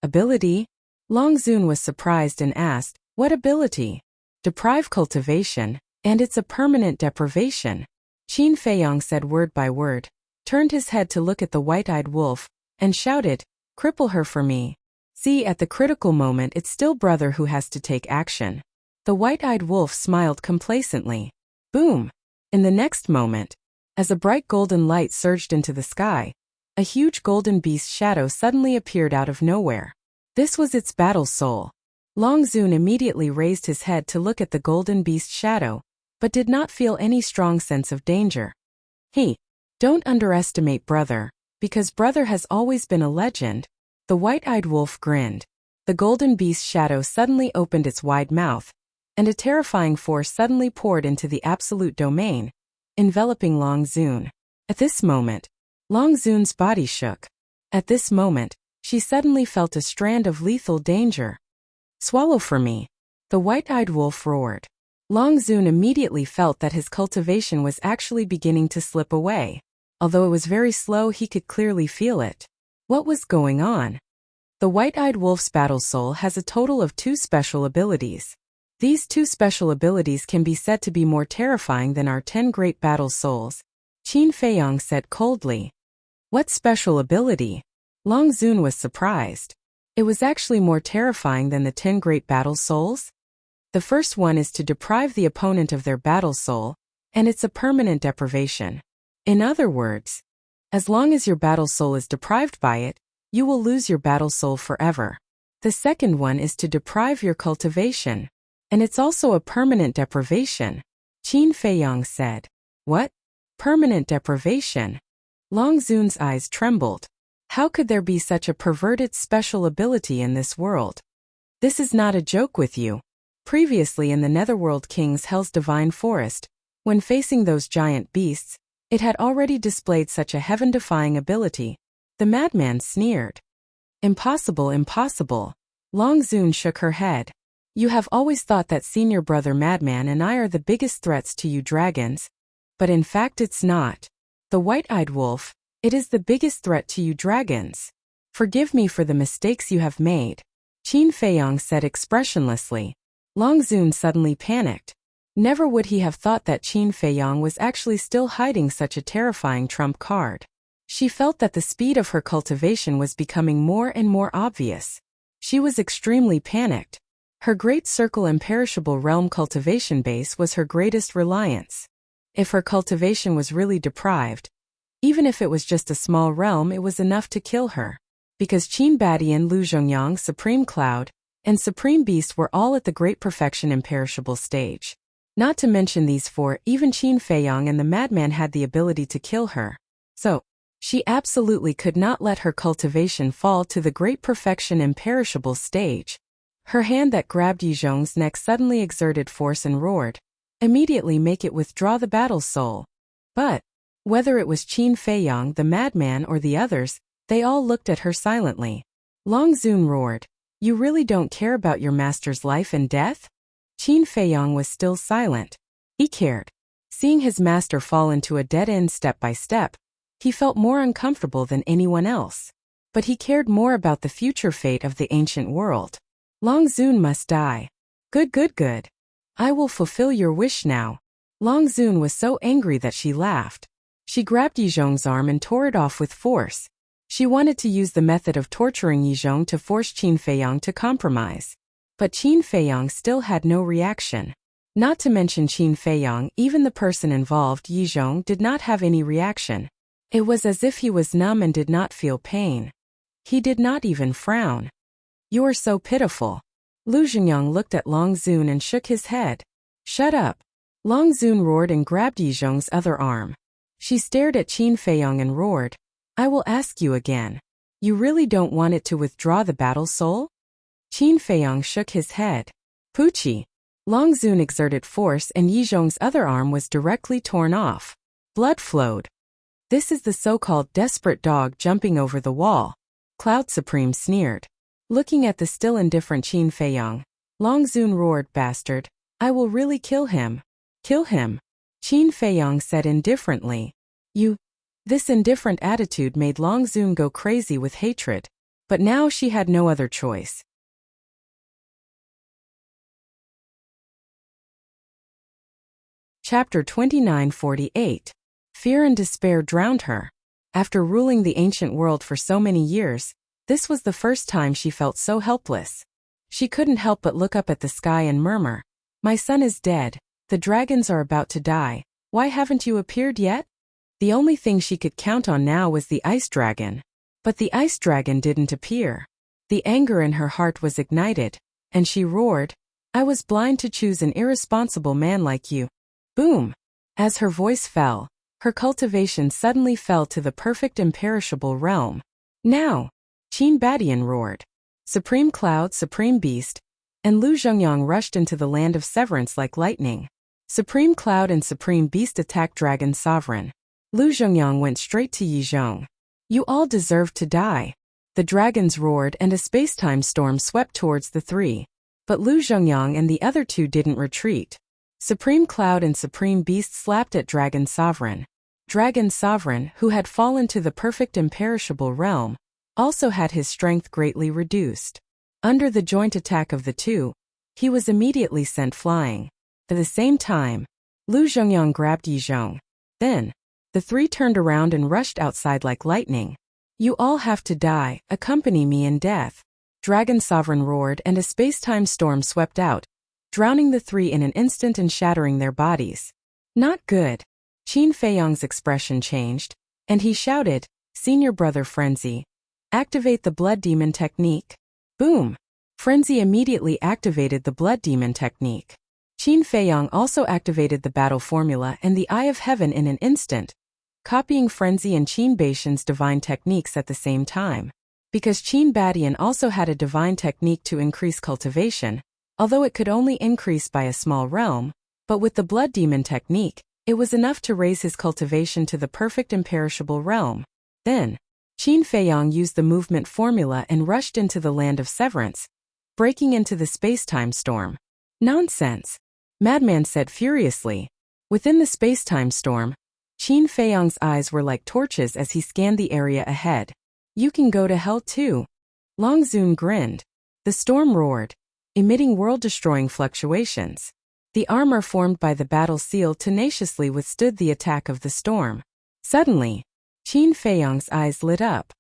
Ability? Long Zun was surprised and asked, What ability? Deprive cultivation, and it's a permanent deprivation. Qin Feiyong said word by word, turned his head to look at the white-eyed wolf, and shouted, Cripple her for me. See, at the critical moment it's still brother who has to take action. The white-eyed wolf smiled complacently. Boom! In the next moment, as a bright golden light surged into the sky, a huge golden beast shadow suddenly appeared out of nowhere. This was its battle soul. Long Zun immediately raised his head to look at the golden beast shadow, but did not feel any strong sense of danger. Don't underestimate brother, because brother has always been a legend. The white-eyed wolf grinned. The golden beast shadow suddenly opened its wide mouth, and a terrifying force suddenly poured into the absolute domain, enveloping Long Zun. At this moment, Long Zun's body shook. At this moment, she suddenly felt a strand of lethal danger. Swallow for me. The white-eyed wolf roared. Long Zun immediately felt that his cultivation was actually beginning to slip away. Although it was very slow, he could clearly feel it. What was going on? The white-eyed wolf's battle soul has a total of 2 special abilities. These 2 special abilities can be said to be more terrifying than our 10 great battle souls. Qin Feiyong said coldly. What special ability? Long Zun was surprised. It was actually more terrifying than the 10 great battle souls? The first one is to deprive the opponent of their battle soul, and it's a permanent deprivation. In other words, as long as your battle soul is deprived by it, you will lose your battle soul forever. The second one is to deprive your cultivation, and it's also a permanent deprivation. Qin Feiyong said. What? Permanent deprivation? Long Zun's eyes trembled. How could there be such a perverted special ability in this world? This is not a joke with you. Previously in the Netherworld King's Hell's Divine Forest, when facing those giant beasts, it had already displayed such a heaven-defying ability. The madman sneered. Impossible, impossible. Long Zun shook her head. You have always thought that senior brother Madman and I are the biggest threats to you dragons. But in fact it's not. The white-eyed wolf, it is the biggest threat to you dragons. Forgive me for the mistakes you have made. Qin Feiyong said expressionlessly. Long Zun suddenly panicked. Never would he have thought that Qin Feiyong was actually still hiding such a terrifying trump card. She felt that the speed of her cultivation was becoming more and more obvious. She was extremely panicked. Her great circle imperishable realm cultivation base was her greatest reliance. If her cultivation was really deprived, even if it was just a small realm, it was enough to kill her. Because Qin Badian Lu Zhongyang Supreme Cloud, and Supreme Beast were all at the Great Perfection Imperishable stage. Not to mention these four, even Qin Feiyang and the madman had the ability to kill her. So, she absolutely could not let her cultivation fall to the Great Perfection Imperishable stage. Her hand that grabbed Yizhong's neck suddenly exerted force and roared, "Immediately make it withdraw the battle soul." But, whether it was Qin Feiyang, the madman, or the others, they all looked at her silently. Long Zun roared, "You really don't care about your master's life and death?" Qin Feiyang was still silent. He cared. Seeing his master fall into a dead end step by step, he felt more uncomfortable than anyone else. But he cared more about the future fate of the ancient world. Long Zun must die. Good. I will fulfill your wish now. Long Zun was so angry that she laughed. She grabbed Yizhong's arm and tore it off with force. She wanted to use the method of torturing Yizhong to force Qin Feiyang to compromise. But Qin Feiyang still had no reaction. Not to mention Qin Feiyang, even the person involved, Yizhong, did not have any reaction. It was as if he was numb and did not feel pain. He did not even frown. "You're so pitiful." Lu Zhengyang looked at Long Zun and shook his head. "Shut up." Long Zun roared and grabbed Yizhong's other arm. She stared at Qin Feiyang and roared, "I will ask you again. You really don't want it to withdraw the battle soul?" Qin Feiyang shook his head. "Poochie." Long Zun exerted force and Yizhong's other arm was directly torn off. Blood flowed. "This is the so-called desperate dog jumping over the wall," Cloud Supreme sneered. Looking at the still indifferent Qin Feiyang, Long Zun roared, "Bastard. I will really kill him." "Kill him?" Qin Feiyang said indifferently. "You." This indifferent attitude made Long Zun go crazy with hatred. But now she had no other choice. Chapter 2948. Fear and despair drowned her. After ruling the ancient world for so many years, this was the first time she felt so helpless. She couldn't help but look up at the sky and murmur, "My son is dead, the dragons are about to die, why haven't you appeared yet?" The only thing she could count on now was the ice dragon. But the ice dragon didn't appear. The anger in her heart was ignited, and she roared, "I was blind to choose an irresponsible man like you." Boom! As her voice fell, her cultivation suddenly fell to the perfect imperishable realm. "Now!" Qin Badian roared. Supreme Cloud, Supreme Beast, and Lu Zhengyang rushed into the land of severance like lightning. Supreme Cloud and Supreme Beast attacked Dragon Sovereign. Lu Zhengyang went straight to Yizhong. "You all deserve to die." The dragons roared and a space-time storm swept towards the three. But Lu Zhengyang and the other two didn't retreat. Supreme Cloud and Supreme Beast slapped at Dragon Sovereign. Dragon Sovereign, who had fallen to the perfect imperishable realm, also had his strength greatly reduced. Under the joint attack of the two, he was immediately sent flying. At the same time, Lu Zhengyang grabbed Yizhong. Then, the three turned around and rushed outside like lightning. "You all have to die, accompany me in death." Dragon Sovereign roared and a space-time storm swept out, drowning the three in an instant and shattering their bodies. "Not good." Qin Feiyang's expression changed, and he shouted, "Senior Brother Frenzy, activate the Blood Demon technique." Boom! Frenzy immediately activated the Blood Demon technique. Qin Feiyang also activated the battle formula and the Eye of Heaven in an instant, copying Frenzy and Qin Baishan's divine techniques at the same time. Because Qin Badian also had a divine technique to increase cultivation, although it could only increase by a small realm, but with the Blood Demon technique, it was enough to raise his cultivation to the perfect imperishable realm. Then, Qin Feiyang used the movement formula and rushed into the land of severance, breaking into the space-time storm. "Nonsense!" Madman said furiously. Within the space-time storm, Qin Feiyang's eyes were like torches as he scanned the area ahead. "You can go to hell too." Long Zun grinned. The storm roared, emitting world-destroying fluctuations. The armor formed by the battle seal tenaciously withstood the attack of the storm. Suddenly, Qin Feiyang's eyes lit up.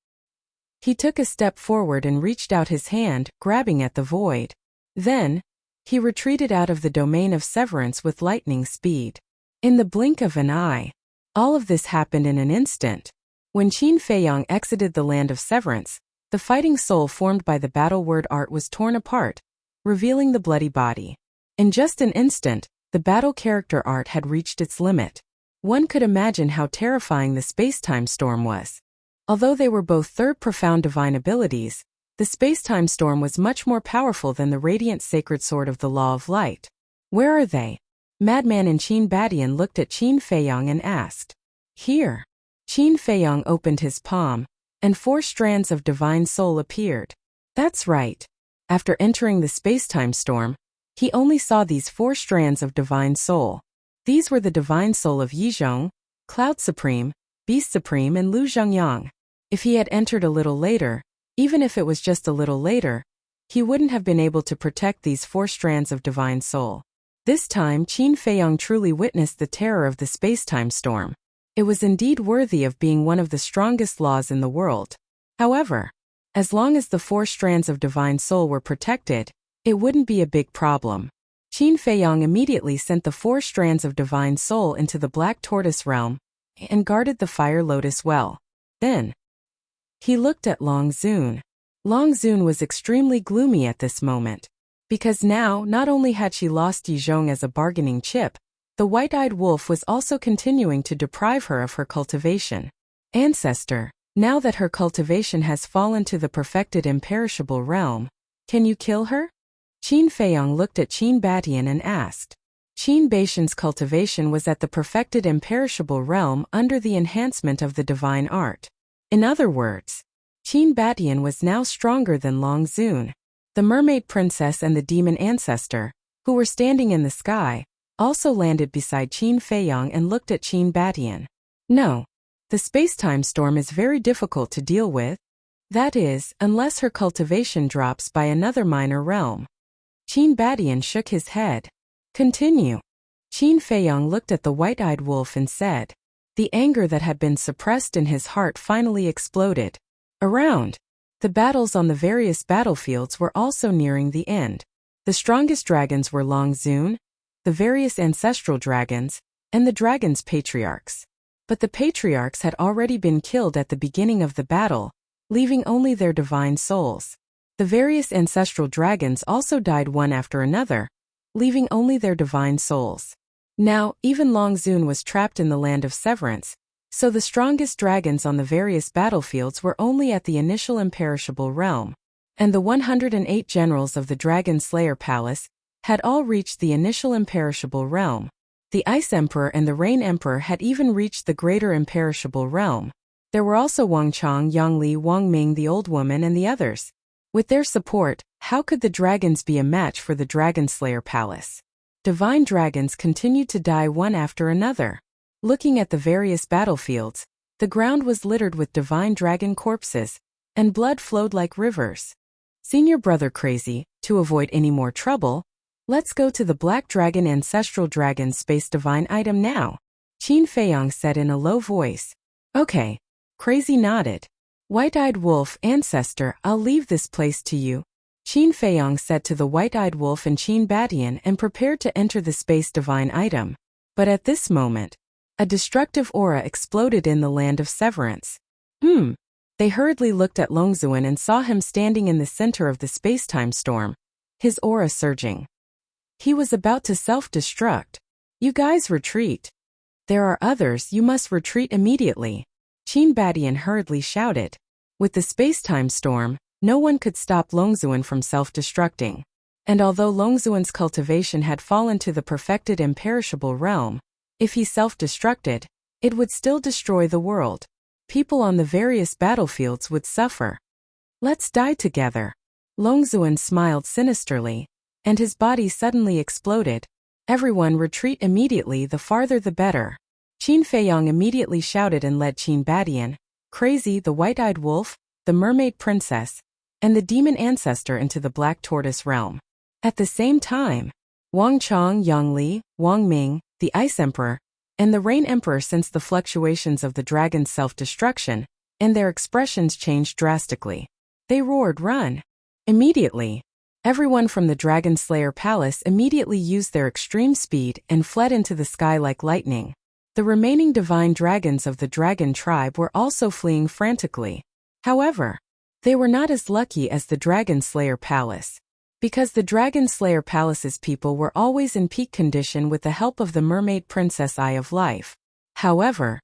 He took a step forward and reached out his hand, grabbing at the void. Then, he retreated out of the domain of severance with lightning speed. In the blink of an eye, all of this happened in an instant. When Qin Feiyang exited the land of severance, the fighting soul formed by the battle word art was torn apart, revealing the bloody body. In just an instant, the battle character art had reached its limit. One could imagine how terrifying the space-time storm was. Although they were both third profound divine abilities, the space-time storm was much more powerful than the radiant sacred sword of the Law of Light. Where are they? Madman and Qin Badian looked at Qin Feiyong and asked. Here. Qin Feiyong opened his palm, and 4 strands of divine soul appeared. That's right. After entering the space-time storm, he only saw these 4 strands of divine soul. These were the divine soul of Yizhong, Cloud Supreme, Beast Supreme and Lu Zhengyang. If he had entered a little later, even if it was just a little later, he wouldn't have been able to protect these 4 strands of divine soul. This time Qin Feiyong truly witnessed the terror of the space-time storm. It was indeed worthy of being one of the strongest laws in the world. However, as long as the 4 strands of divine soul were protected, it wouldn't be a big problem. Qin Feiyong immediately sent the 4 strands of divine soul into the Black Tortoise realm and guarded the Fire Lotus well. Then, he looked at Long Zun. Long Zun was extremely gloomy at this moment, because now not only had she lost Yizhong as a bargaining chip, the white-eyed wolf was also continuing to deprive her of her cultivation. Ancestor, now that her cultivation has fallen to the perfected imperishable realm, can you kill her? Qin Feiyong looked at Qin Badian and asked. Qin Batian's cultivation was at the perfected imperishable realm under the enhancement of the divine art. In other words, Qin Badian was now stronger than Long Zun. The mermaid princess and the demon ancestor, who were standing in the sky, also landed beside Qin Feiyong and looked at Qin Badian. No, the space-time storm is very difficult to deal with. That is, unless her cultivation drops by another minor realm. Qin Badian shook his head. Continue. Qin Feiyong looked at the white-eyed wolf and said. The anger that had been suppressed in his heart finally exploded. Around, the battles on the various battlefields were also nearing the end. The strongest dragons were Long Zun, the various ancestral dragons, and the dragons' patriarchs. But the patriarchs had already been killed at the beginning of the battle, leaving only their divine souls. The various ancestral dragons also died one after another, leaving only their divine souls. Now, even Long Zun was trapped in the land of severance, so the strongest dragons on the various battlefields were only at the initial imperishable realm, and the 108 generals of the Dragon Slayer Palace had all reached the initial imperishable realm. The Ice Emperor and the Rain Emperor had even reached the greater imperishable realm. There were also Wang Chang, Yang Li, Wang Ming, the Old Woman, and the others. With their support, how could the dragons be a match for the Dragon Slayer Palace? Divine dragons continued to die one after another. Looking at the various battlefields, the ground was littered with divine dragon corpses, and blood flowed like rivers. Senior Brother Crazy, to avoid any more trouble, let's go to the Black Dragon Ancestral Dragon Space Divine item now, Qin Feiyong said in a low voice. Okay. Crazy nodded. White-eyed wolf ancestor, I'll leave this place to you, Qin Feiyong said to the white-eyed wolf and Qin Badian and prepared to enter the space divine item. But at this moment, a destructive aura exploded in the land of severance. They hurriedly looked at Longzuan and saw him standing in the center of the space-time storm, his aura surging. He was about to self-destruct. You guys retreat. There are others, you must retreat immediately, Qin Badian hurriedly shouted. With the space-time storm, no one could stop Longzuan from self-destructing. And although Longzuan's cultivation had fallen to the perfected imperishable realm, if he self-destructed, it would still destroy the world. People on the various battlefields would suffer. Let's die together. Longzuan smiled sinisterly, and his body suddenly exploded. Everyone retreat immediately, the farther the better. Qin Feiyong immediately shouted and led Qin Badian, Crazy, the white-eyed wolf, the mermaid princess, and the demon ancestor into the Black Tortoise realm. At the same time, Wang Chang, Yang Li, Wang Ming, the Ice Emperor, and the Rain Emperor sensed the fluctuations of the dragon's self-destruction, and their expressions changed drastically. They roared, Run! Immediately, everyone from the Dragon Slayer Palace immediately used their extreme speed and fled into the sky like lightning. The remaining divine dragons of the dragon tribe were also fleeing frantically. However, they were not as lucky as the Dragon Slayer Palace. Because the Dragon Slayer Palace's people were always in peak condition with the help of the mermaid princess Eye of Life. However,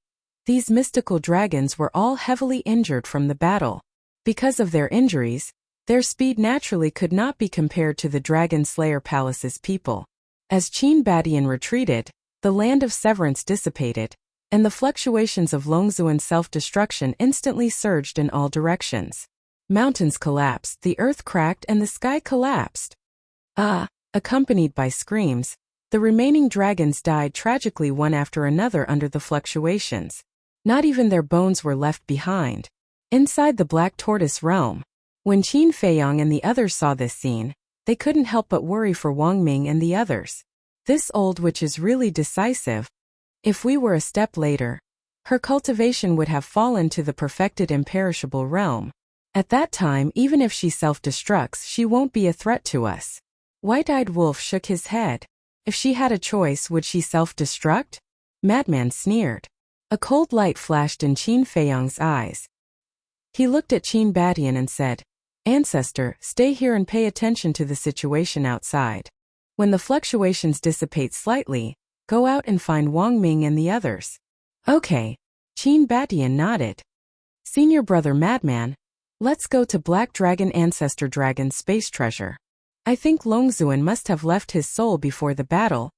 these mystical dragons were all heavily injured from the battle. Because of their injuries, their speed naturally could not be compared to the Dragon Slayer Palace's people. As Qin Badian retreated, the land of severance dissipated, and the fluctuations of Longzuan's self-destruction instantly surged in all directions. Mountains collapsed, the earth cracked, and the sky collapsed. Accompanied by screams, the remaining dragons died tragically one after another under the fluctuations. Not even their bones were left behind. Inside the Black Tortoise realm, when Qin Feiyang and the others saw this scene, they couldn't help but worry for Wang Ming and the others. This old witch is really decisive. If we were a step later, her cultivation would have fallen to the perfected imperishable realm. At that time, even if she self-destructs, she won't be a threat to us. White-Eyed Wolf shook his head. If she had a choice, would she self-destruct? Madman sneered. A cold light flashed in Qin Feiyang's eyes. He looked at Qin Badian and said, "Ancestor, stay here and pay attention to the situation outside. When the fluctuations dissipate slightly, go out and find Wang Ming and the others." "Okay." Qin Badian nodded. "Senior brother Madman, let's go to Black Dragon Ancestor Dragon's space treasure. I think Longzuan must have left his soul before the battle.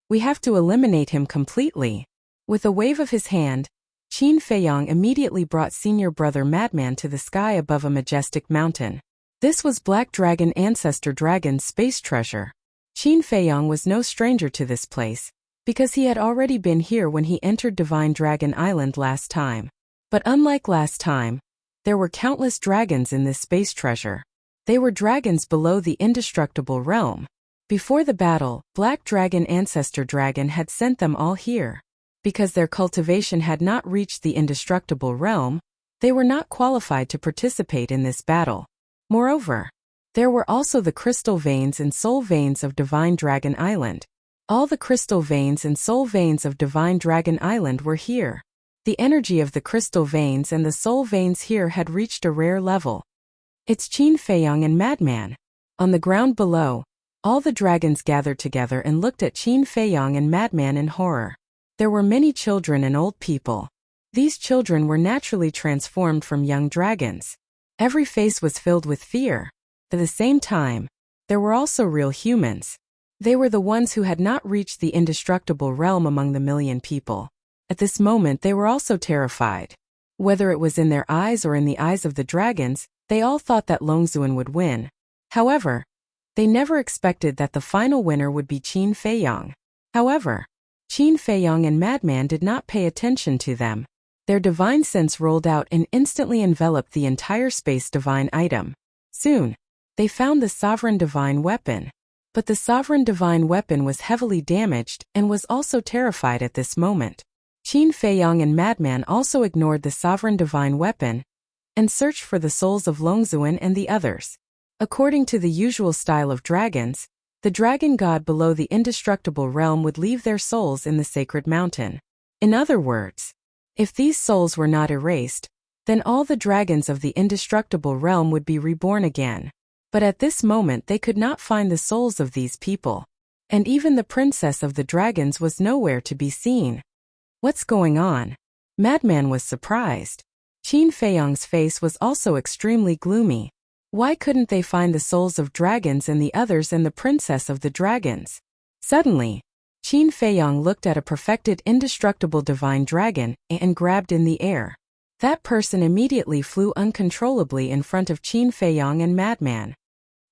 We have to eliminate him completely." With a wave of his hand, Qin Feiyang immediately brought senior brother Madman to the sky above a majestic mountain. This was Black Dragon Ancestor Dragon's space treasure. Qin Feiyang was no stranger to this place, because he had already been here when he entered Divine Dragon Island last time. But unlike last time, there were countless dragons in this space treasure. They were dragons below the indestructible realm. Before the battle, Black Dragon Ancestor Dragon had sent them all here. Because their cultivation had not reached the indestructible realm, they were not qualified to participate in this battle. Moreover, there were also the crystal veins and soul veins of Divine Dragon Island. All the crystal veins and soul veins of Divine Dragon Island were here. The energy of the crystal veins and the soul veins here had reached a rare level. It's Qin Feiyang and Madman. On the ground below, all the dragons gathered together and looked at Qin Feiyang and Madman in horror. There were many children and old people. These children were naturally transformed from young dragons. Every face was filled with fear. At the same time, there were also real humans. They were the ones who had not reached the indestructible realm among the million people. At this moment they were also terrified. Whether it was in their eyes or in the eyes of the dragons, they all thought that Longzuan would win. However, they never expected that the final winner would be Qin Feiyang. However, Qin Feiyang and Madman did not pay attention to them. Their divine sense rolled out and instantly enveloped the entire space divine item. Soon, they found the sovereign divine weapon. But the sovereign divine weapon was heavily damaged and was also terrified at this moment. Qin Feiyang and Madman also ignored the sovereign divine weapon and searched for the souls of Longzuan and the others. According to the usual style of dragons, the dragon god below the indestructible realm would leave their souls in the sacred mountain. In other words, if these souls were not erased, then all the dragons of the indestructible realm would be reborn again. But at this moment they could not find the souls of these people. And even the princess of the dragons was nowhere to be seen. What's going on? Madman was surprised. Qin Feiyang's face was also extremely gloomy. Why couldn't they find the souls of dragons and the others and the princess of the dragons? Suddenly, Qin Feiyang looked at a perfected indestructible divine dragon and grabbed in the air. That person immediately flew uncontrollably in front of Qin Feiyang and Madman.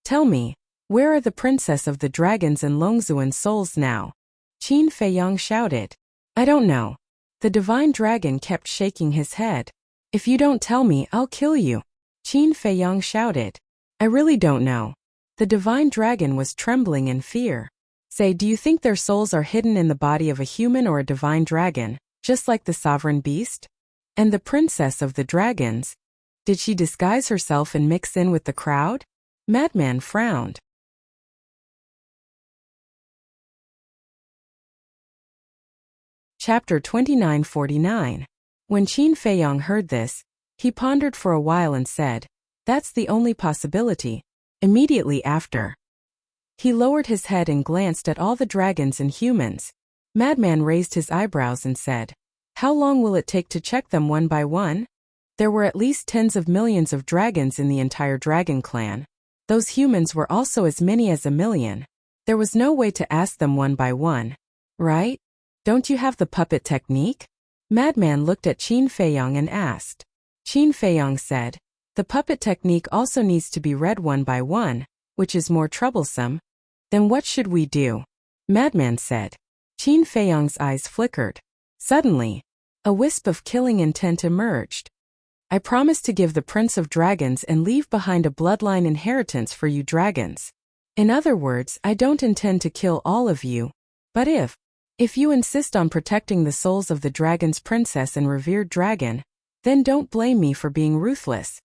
Tell me, where are the princess of the dragons and Longzuan's souls now? Qin Feiyang shouted. I don't know. The divine dragon kept shaking his head. If you don't tell me, I'll kill you. Qin Feiyang shouted. I really don't know. The divine dragon was trembling in fear. Say, do you think their souls are hidden in the body of a human or a divine dragon, just like the sovereign beast? And the princess of the dragons? Did she disguise herself and mix in with the crowd? Madman frowned. Chapter 2949. When Qin Feiyang heard this, he pondered for a while and said, that's the only possibility. Immediately after, He lowered his head and glanced at all the dragons and humans. Madman raised his eyebrows and said, "How long will it take to check them one by one?" There were at least tens of millions of dragons in the entire dragon clan. Those humans were also as many as 1,000,000. There was no way to ask them one by one. Right? Don't you have the puppet technique? Madman looked at Qin Feiyang and asked. Qin Feiyang said, "The puppet technique also needs to be read one by one, which is more troublesome." "Then what should we do?" Madman said. Qin Feiyang's eyes flickered. Suddenly, a wisp of killing intent emerged. "I promise to give the Prince of Dragons and leave behind a bloodline inheritance for you dragons. In other words, I don't intend to kill all of you, but if you insist on protecting the souls of the dragon's princess and revered dragon, then don't blame me for being ruthless."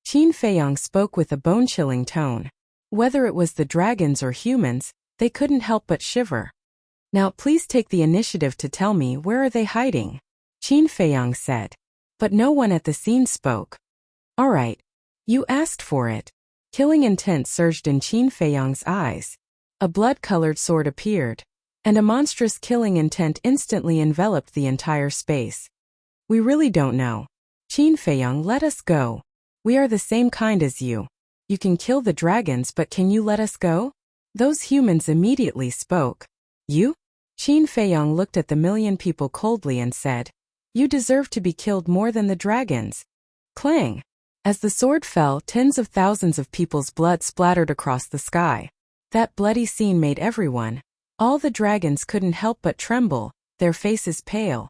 Qin Feiyang spoke with a bone-chilling tone. Whether it was the dragons or humans, they couldn't help but shiver. "Now please take the initiative to tell me where are they hiding," Qin Feiyang said. But no one at the scene spoke. "All right. You asked for it." Killing intent surged in Qin Feiyang's eyes. A blood-colored sword appeared, and a monstrous killing intent instantly enveloped the entire space. "We really don't know. Qin Feiyang, let us go. We are the same kind as you. You can kill the dragons, but can you let us go?" Those humans immediately spoke. "You?" Qin Feiyang looked at the 1,000,000 people coldly and said, "You deserve to be killed more than the dragons." Clang! As the sword fell, tens of thousands of people's blood splattered across the sky. That bloody scene made everyone, all the dragons, couldn't help but tremble, their faces pale.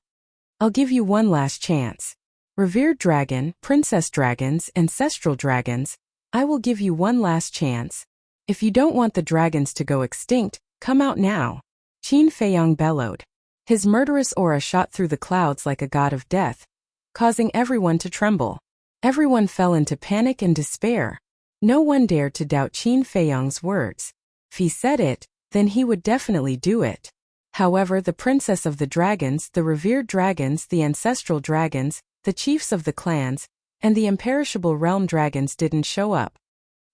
"I'll give you one last chance. Revered dragon, princess dragons, ancestral dragons, I will give you one last chance. If you don't want the dragons to go extinct, come out now." Qin Feiyang bellowed. His murderous aura shot through the clouds like a god of death, causing everyone to tremble. Everyone fell into panic and despair. No one dared to doubt Qin Feiyang's words. If he said it, then he would definitely do it. However, the princess of the dragons, the revered dragons, the ancestral dragons, the chiefs of the clans, and the imperishable realm dragons didn't show up.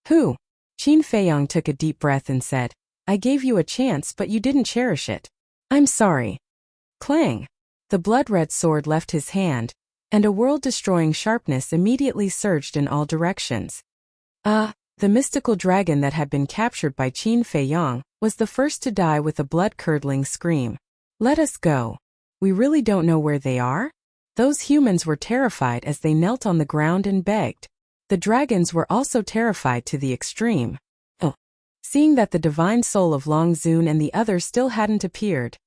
"Who?" Qin Feiyang took a deep breath and said, "I gave you a chance, but you didn't cherish it. I'm sorry." Clang! The blood-red sword left his hand, and a world-destroying sharpness immediately surged in all directions. The mystical dragon that had been captured by Qin Feiyang was the first to die with a blood-curdling scream. "Let us go. We really don't know where they are?" Those humans were terrified as they knelt on the ground and begged. The dragons were also terrified to the extreme. Seeing that the divine soul of Long Zun and the others still hadn't appeared,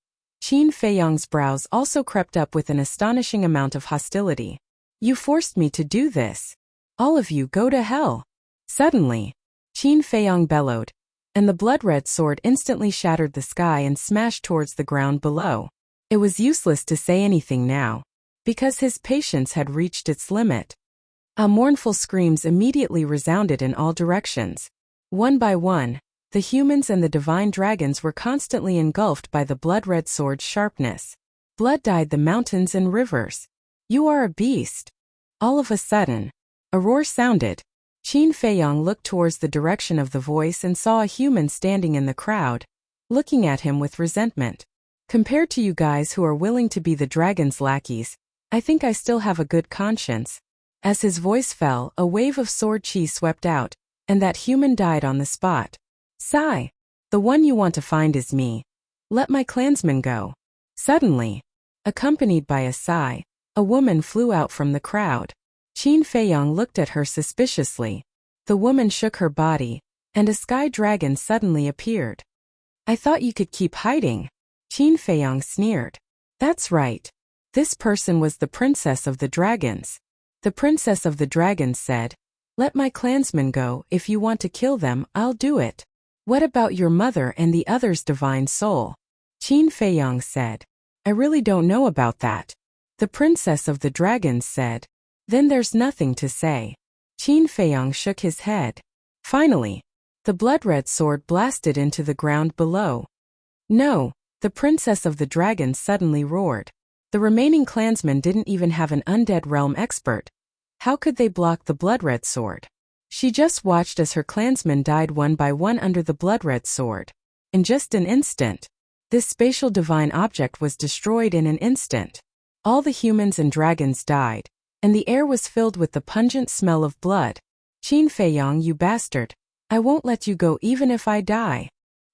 Qin Feiyang's brows also crept up with an astonishing amount of hostility. "You forced me to do this. All of you go to hell." Suddenly, Qin Feiyang bellowed, and the blood-red sword instantly shattered the sky and smashed towards the ground below. It was useless to say anything now, because his patience had reached its limit. Mournful screams immediately resounded in all directions. One by one, the humans and the divine dragons were constantly engulfed by the blood-red sword's sharpness. Blood dyed the mountains and rivers. "You are a beast." All of a sudden, a roar sounded. Qin Feiyang looked towards the direction of the voice and saw a human standing in the crowd, looking at him with resentment. "Compared to you guys who are willing to be the dragon's lackeys, I think I still have a good conscience." As his voice fell, a wave of sword chi swept out, and that human died on the spot. "Sigh. The one you want to find is me. Let my clansmen go." Suddenly, accompanied by a sigh, a woman flew out from the crowd. Qin Feiyang looked at her suspiciously. The woman shook her body, and a sky dragon suddenly appeared. "I thought you could keep hiding," Qin Feiyang sneered. "That's right. This person was the princess of the dragons." The princess of the dragons said, "Let my clansmen go. If you want to kill them, I'll do it." "What about your mother and the others' divine soul?" Qin Feiyang said. "I really don't know about that." The princess of the dragons said, "Then there's nothing to say." Qin Feiyang shook his head. Finally, the blood-red sword blasted into the ground below. "No!" The princess of the dragons suddenly roared. The remaining clansmen didn't even have an undead realm expert. How could they block the blood-red sword? She just watched as her clansmen died one by one under the blood-red sword. In just an instant, this spatial divine object was destroyed in an instant. All the humans and dragons died, and the air was filled with the pungent smell of blood. Qin Feiyong, you bastard! I won't let you go even if I die.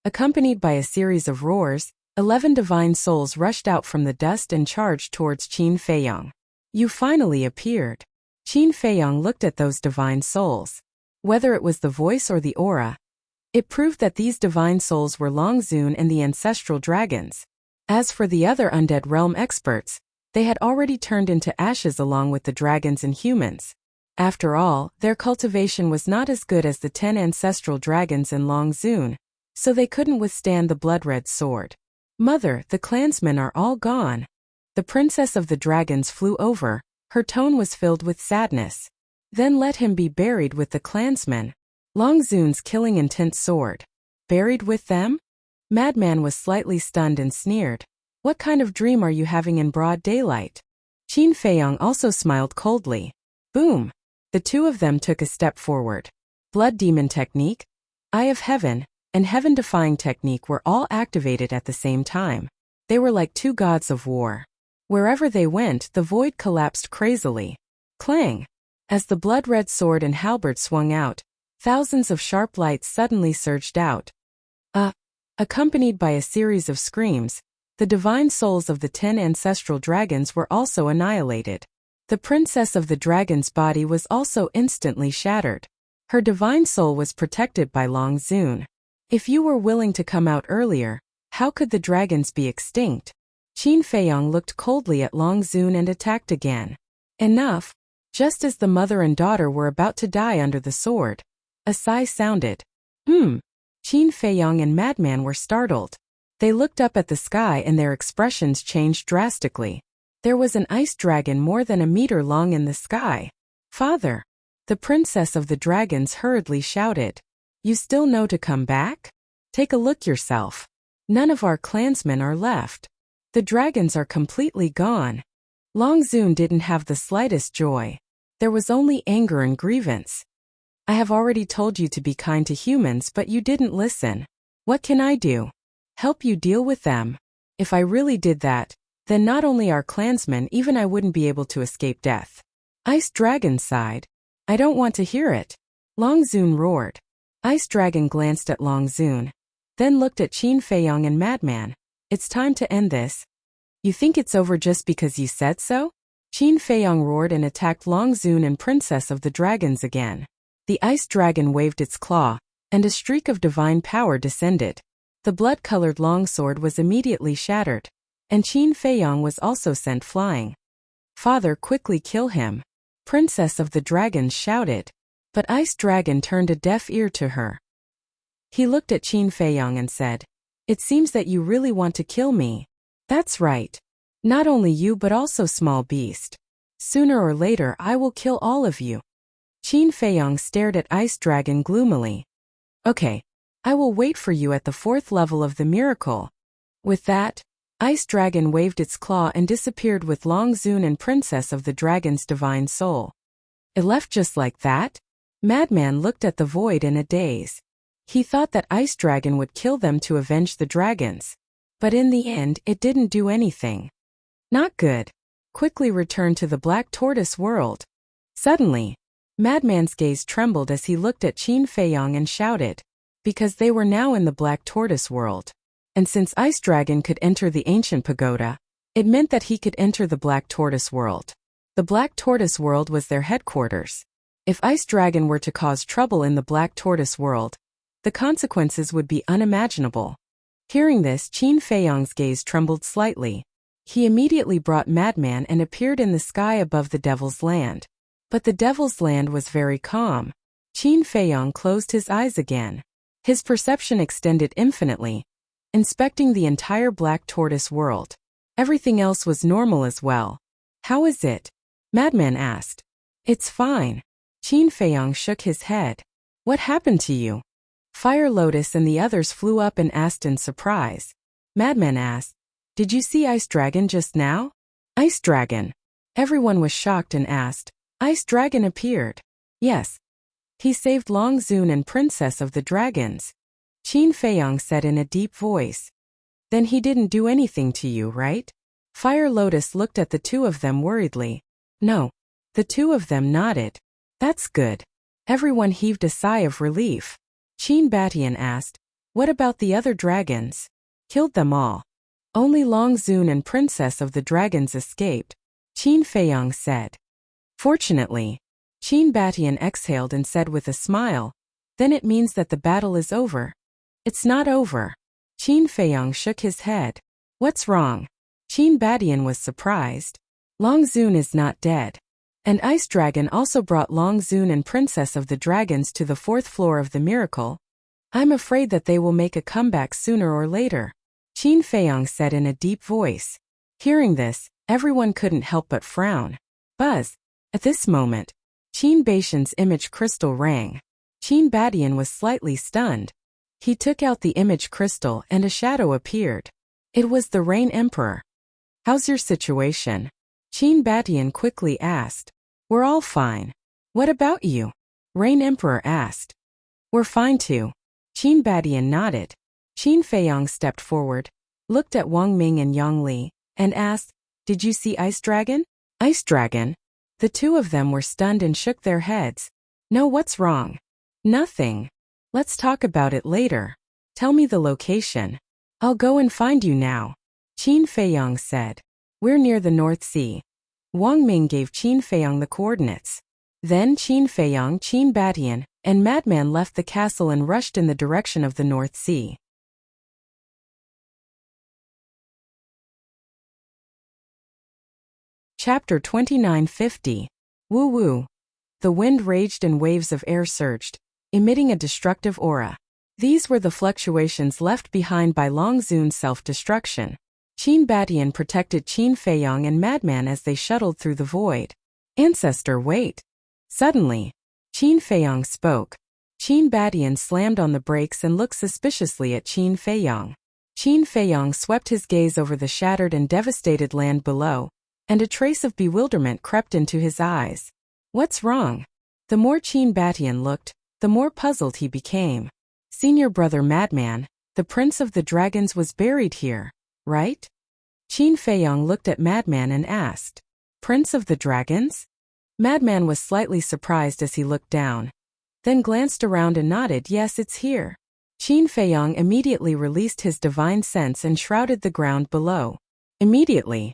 Accompanied by a series of roars, 11 divine souls rushed out from the dust and charged towards Qin Feiyong. You finally appeared. Qin Feiyong looked at those divine souls. Whether it was the voice or the aura, it proved that these divine souls were Long Zun and the ancestral dragons. As for the other undead realm experts, they had already turned into ashes along with the dragons and humans. After all, their cultivation was not as good as the 10 ancestral dragons and Long Zun, so they couldn't withstand the blood-red sword. Mother, the clansmen are all gone. The princess of the dragons flew over, her tone was filled with sadness. Then let him be buried with the clansmen. Long Zun's killing intent sword. Buried with them? Madman was slightly stunned and sneered. What kind of dream are you having in broad daylight? Qin Feiyong also smiled coldly. Boom! The two of them took a step forward. Blood Demon Technique, Eye of Heaven, and Heaven-Defying Technique were all activated at the same time. They were like two gods of war. Wherever they went, the void collapsed crazily. Clang! As the blood-red sword and halberd swung out, thousands of sharp lights suddenly surged out. Accompanied by a series of screams, the divine souls of the 10 ancestral dragons were also annihilated. The princess of the dragon's body was also instantly shattered. Her divine soul was protected by Long Zun. If you were willing to come out earlier, how could the dragons be extinct? Qin Feiyong looked coldly at Long Zun and attacked again. Enough! Just as the mother and daughter were about to die under the sword, a sigh sounded. Qin Feiyong and Madman were startled. They looked up at the sky and their expressions changed drastically. There was an ice dragon more than a meter long in the sky. Father! The princess of the dragons hurriedly shouted. You still know to come back? Take a look yourself. None of our clansmen are left. The dragons are completely gone. Long Zun didn't have the slightest joy. There was only anger and grievance. I have already told you to be kind to humans, but you didn't listen. What can I do? Help you deal with them? If I really did that, then not only our clansmen, even I wouldn't be able to escape death. Ice Dragon sighed. I don't want to hear it. Long Zun roared. Ice Dragon glanced at Long Zun, then looked at Qin Feiyong and Madman. It's time to end this. You think it's over just because you said so? Qin Feiyong roared and attacked Long Zun and Princess of the Dragons again. The ice dragon waved its claw, and a streak of divine power descended. The blood-colored longsword was immediately shattered, and Qin Feiyong was also sent flying. Father, quickly kill him! Princess of the Dragons shouted, but Ice Dragon turned a deaf ear to her. He looked at Qin Feiyong and said, It seems that you really want to kill me. That's right. Not only you but also small beast. Sooner or later I will kill all of you. Qin Feiyong stared at Ice Dragon gloomily. Okay, I will wait for you at the 4th level of the miracle. With that, Ice Dragon waved its claw and disappeared with Long Zun and Princess of the Dragon's divine soul. It left just like that? Madman looked at the void in a daze. He thought that Ice Dragon would kill them to avenge the dragons. But in the end, it didn't do anything. Not good. Quickly return to the Black Tortoise world. Suddenly, Madman's gaze trembled as he looked at Qin Feiyong and shouted, because they were now in the Black Tortoise world. And since Ice Dragon could enter the ancient pagoda, it meant that he could enter the Black Tortoise world. The Black Tortoise world was their headquarters. If Ice Dragon were to cause trouble in the Black Tortoise world, the consequences would be unimaginable. Hearing this, Qin Feiyong's gaze trembled slightly. He immediately brought Madman and appeared in the sky above the Devil's Land. But the Devil's Land was very calm. Qin Feiyong closed his eyes again. His perception extended infinitely, inspecting the entire Black Tortoise world. Everything else was normal as well. How is it? Madman asked. It's fine. Qin Feiyong shook his head. What happened to you? Fire Lotus and the others flew up and asked in surprise. Madman asked, Did you see Ice Dragon just now? Ice Dragon. Everyone was shocked and asked, Ice Dragon appeared. Yes. He saved Long Zun and Princess of the Dragons, Qin Feiyang said in a deep voice. Then he didn't do anything to you, right? Fire Lotus looked at the two of them worriedly. No. The two of them nodded. That's good. Everyone heaved a sigh of relief. Qin Batian asked, what about the other dragons? Killed them all. Only Long Zun and Princess of the Dragons escaped, Qin Feiyang said. Fortunately, Qin Batian exhaled and said with a smile, then it means that the battle is over. It's not over. Qin Feiyang shook his head. What's wrong? Qin Batian was surprised. Long Zun is not dead. And Ice Dragon also brought Long Zun and Princess of the Dragons to the 4th floor of the miracle. I'm afraid that they will make a comeback sooner or later, Qin Feiyang said in a deep voice. Hearing this, everyone couldn't help but frown. Buzz. At this moment, Qin Batian's image crystal rang. Qin Batian was slightly stunned. He took out the image crystal and a shadow appeared. It was the Rain Emperor. How's your situation? Qin Batian quickly asked. We're all fine. What about you? Rain Emperor asked. We're fine too. Qin Batian nodded. Qin Feiyang stepped forward, looked at Wang Ming and Yang Li, and asked, did you see Ice Dragon? Ice Dragon? The two of them were stunned and shook their heads. No, what's wrong? Nothing. Let's talk about it later. Tell me the location. I'll go and find you now, Qin Feiyang said. We're near the North Sea. Wang Ming gave Qin Feiyang the coordinates. Then Qin Feiyang, Qin Batian, and Madman left the castle and rushed in the direction of the North Sea. Chapter 2950. Woo Woo. The wind raged and waves of air surged, emitting a destructive aura. These were the fluctuations left behind by Long Zun's self-destruction. Qin Batian protected Qin Feiyang and Madman as they shuttled through the void. Ancestor, wait. Suddenly, Qin Feiyang spoke. Qin Batian slammed on the brakes and looked suspiciously at Qin Feiyang. Qin Feiyang swept his gaze over the shattered and devastated land below, and a trace of bewilderment crept into his eyes. What's wrong? The more Qin Batian looked, the more puzzled he became. Senior brother Madman, the Prince of the Dragons, was buried here, right? Qin Feiyang looked at Madman and asked, Prince of the Dragons? Madman was slightly surprised as he looked down, then glanced around and nodded, yes, it's here. Qin Feiyang immediately released his divine sense and shrouded the ground below. Immediately.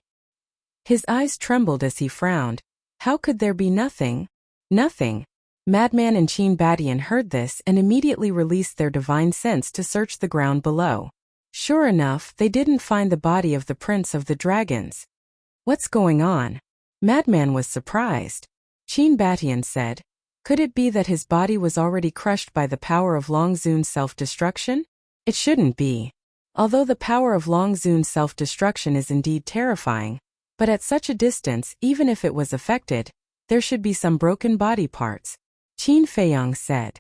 His eyes trembled as he frowned. How could there be nothing? Nothing. Madman and Qin Batian heard this and immediately released their divine sense to search the ground below. Sure enough, they didn't find the body of the Prince of the Dragons. What's going on? Madman was surprised. Qin Batian said, could it be that his body was already crushed by the power of Long Zun's self-destruction? It shouldn't be. Although the power of Long Zun's self-destruction is indeed terrifying, but at such a distance, even if it was affected, there should be some broken body parts, Qin Feiyang said.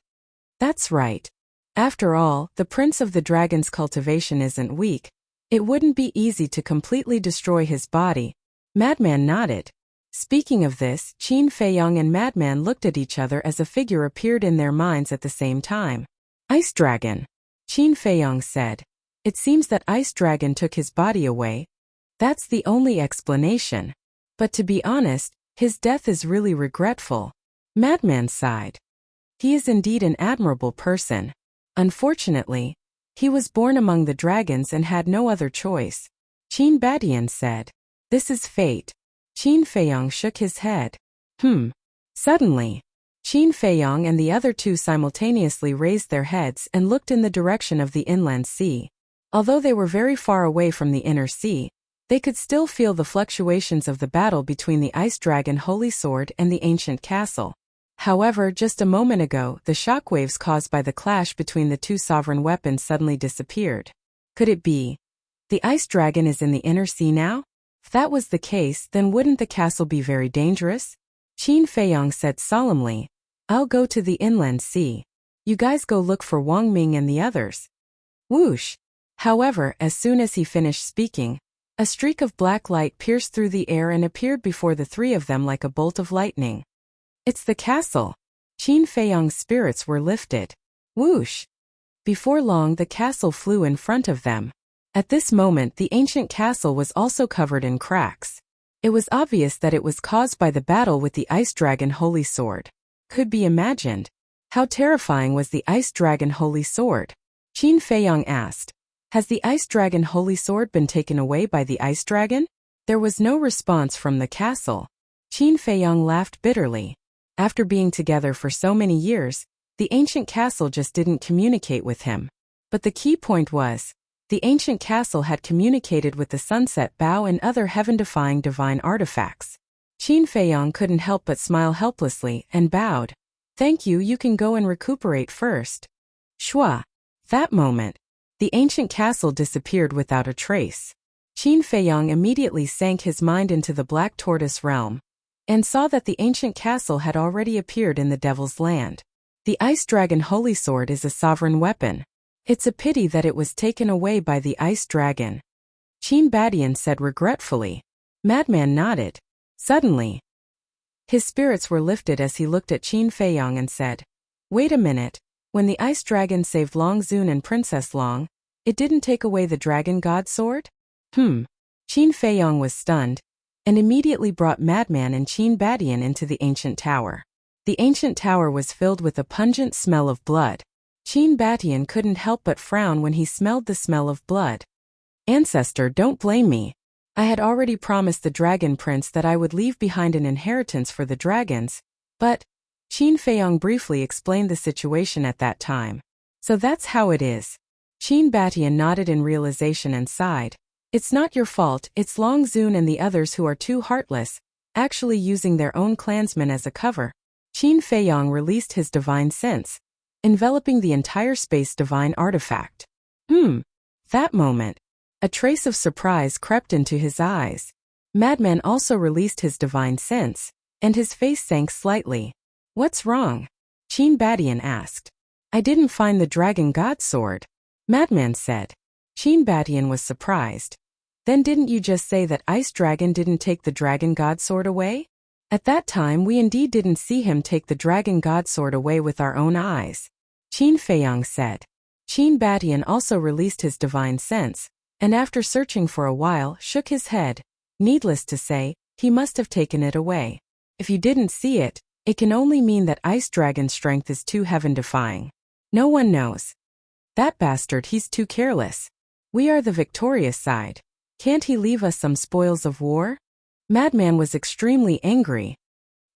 That's right. After all, the Prince of the Dragon's cultivation isn't weak. It wouldn't be easy to completely destroy his body. Madman nodded. Speaking of this, Qin Feiyang and Madman looked at each other as a figure appeared in their minds at the same time. Ice Dragon, Qin Feiyang said. It seems that Ice Dragon took his body away. That's the only explanation. But to be honest, his death is really regretful. Madman sighed. He is indeed an admirable person. Unfortunately, he was born among the dragons and had no other choice. Qin Batian said. This is fate. Qin Feiyang shook his head. Suddenly, Qin Feiyang and the other two simultaneously raised their heads and looked in the direction of the inland sea. Although they were very far away from the inner sea, they could still feel the fluctuations of the battle between the Ice Dragon Holy Sword and the ancient castle. However, just a moment ago, the shockwaves caused by the clash between the two sovereign weapons suddenly disappeared. Could it be? The Ice Dragon is in the inner sea now? If that was the case, then wouldn't the castle be very dangerous? Qin Feiyang said solemnly. I'll go to the inland sea. You guys go look for Wang Ming and the others. Whoosh! However, as soon as he finished speaking, a streak of black light pierced through the air and appeared before the three of them like a bolt of lightning. It's the castle. Qin Feiyong's spirits were lifted. Whoosh! Before long the castle flew in front of them. At this moment the ancient castle was also covered in cracks. It was obvious that it was caused by the battle with the Ice Dragon Holy Sword. Could be imagined. How terrifying was the Ice Dragon Holy Sword? Qin Feiyong asked. Has the Ice Dragon Holy Sword been taken away by the Ice Dragon? There was no response from the castle. Qin Feiyong laughed bitterly. After being together for so many years, the ancient castle just didn't communicate with him. But the key point was, the ancient castle had communicated with the sunset bow and other heaven-defying divine artifacts. Qin Feiyong couldn't help but smile helplessly and bowed. Thank you, you can go and recuperate first. Shua. That moment, the ancient castle disappeared without a trace. Qin Feiyong immediately sank his mind into the Black Tortoise realm and saw that the ancient castle had already appeared in the Devil's Land. The Ice Dragon Holy Sword is a sovereign weapon. It's a pity that it was taken away by the Ice Dragon. Qin Badian said regretfully. Madman nodded. Suddenly, his spirits were lifted as he looked at Qin Feiyong and said, Wait a minute, when the Ice Dragon saved Long Zun and Princess Long, it didn't take away the Dragon God Sword? Qin Feiyong was stunned, and immediately brought Madman and Qin Badian into the ancient tower. The ancient tower was filled with a pungent smell of blood. Qin Badian couldn't help but frown when he smelled the smell of blood. Ancestor, don't blame me. I had already promised the Dragon Prince that I would leave behind an inheritance for the dragons, but Qin Feiyong briefly explained the situation at that time. So that's how it is. Qin Badian nodded in realization and sighed. It's not your fault, it's Long Zun and the others who are too heartless, actually using their own clansmen as a cover. Qin Feiyong released his divine sense, enveloping the entire space divine artifact. That moment, a trace of surprise crept into his eyes. Madman also released his divine sense, and his face sank slightly. What's wrong? Qin Badian asked. I didn't find the Dragon God Sword, Madman said. Qin Badian was surprised. Then didn't you just say that Ice Dragon didn't take the Dragon God Sword away? At that time we indeed didn't see him take the Dragon God Sword away with our own eyes, Qin Feiyong said. Qin Badian also released his divine sense, and after searching for a while shook his head. Needless to say, he must have taken it away. If you didn't see it, it can only mean that Ice Dragon's strength is too heaven-defying. No one knows. That bastard, he's too careless. We are the victorious side. Can't he leave us some spoils of war? Madman was extremely angry.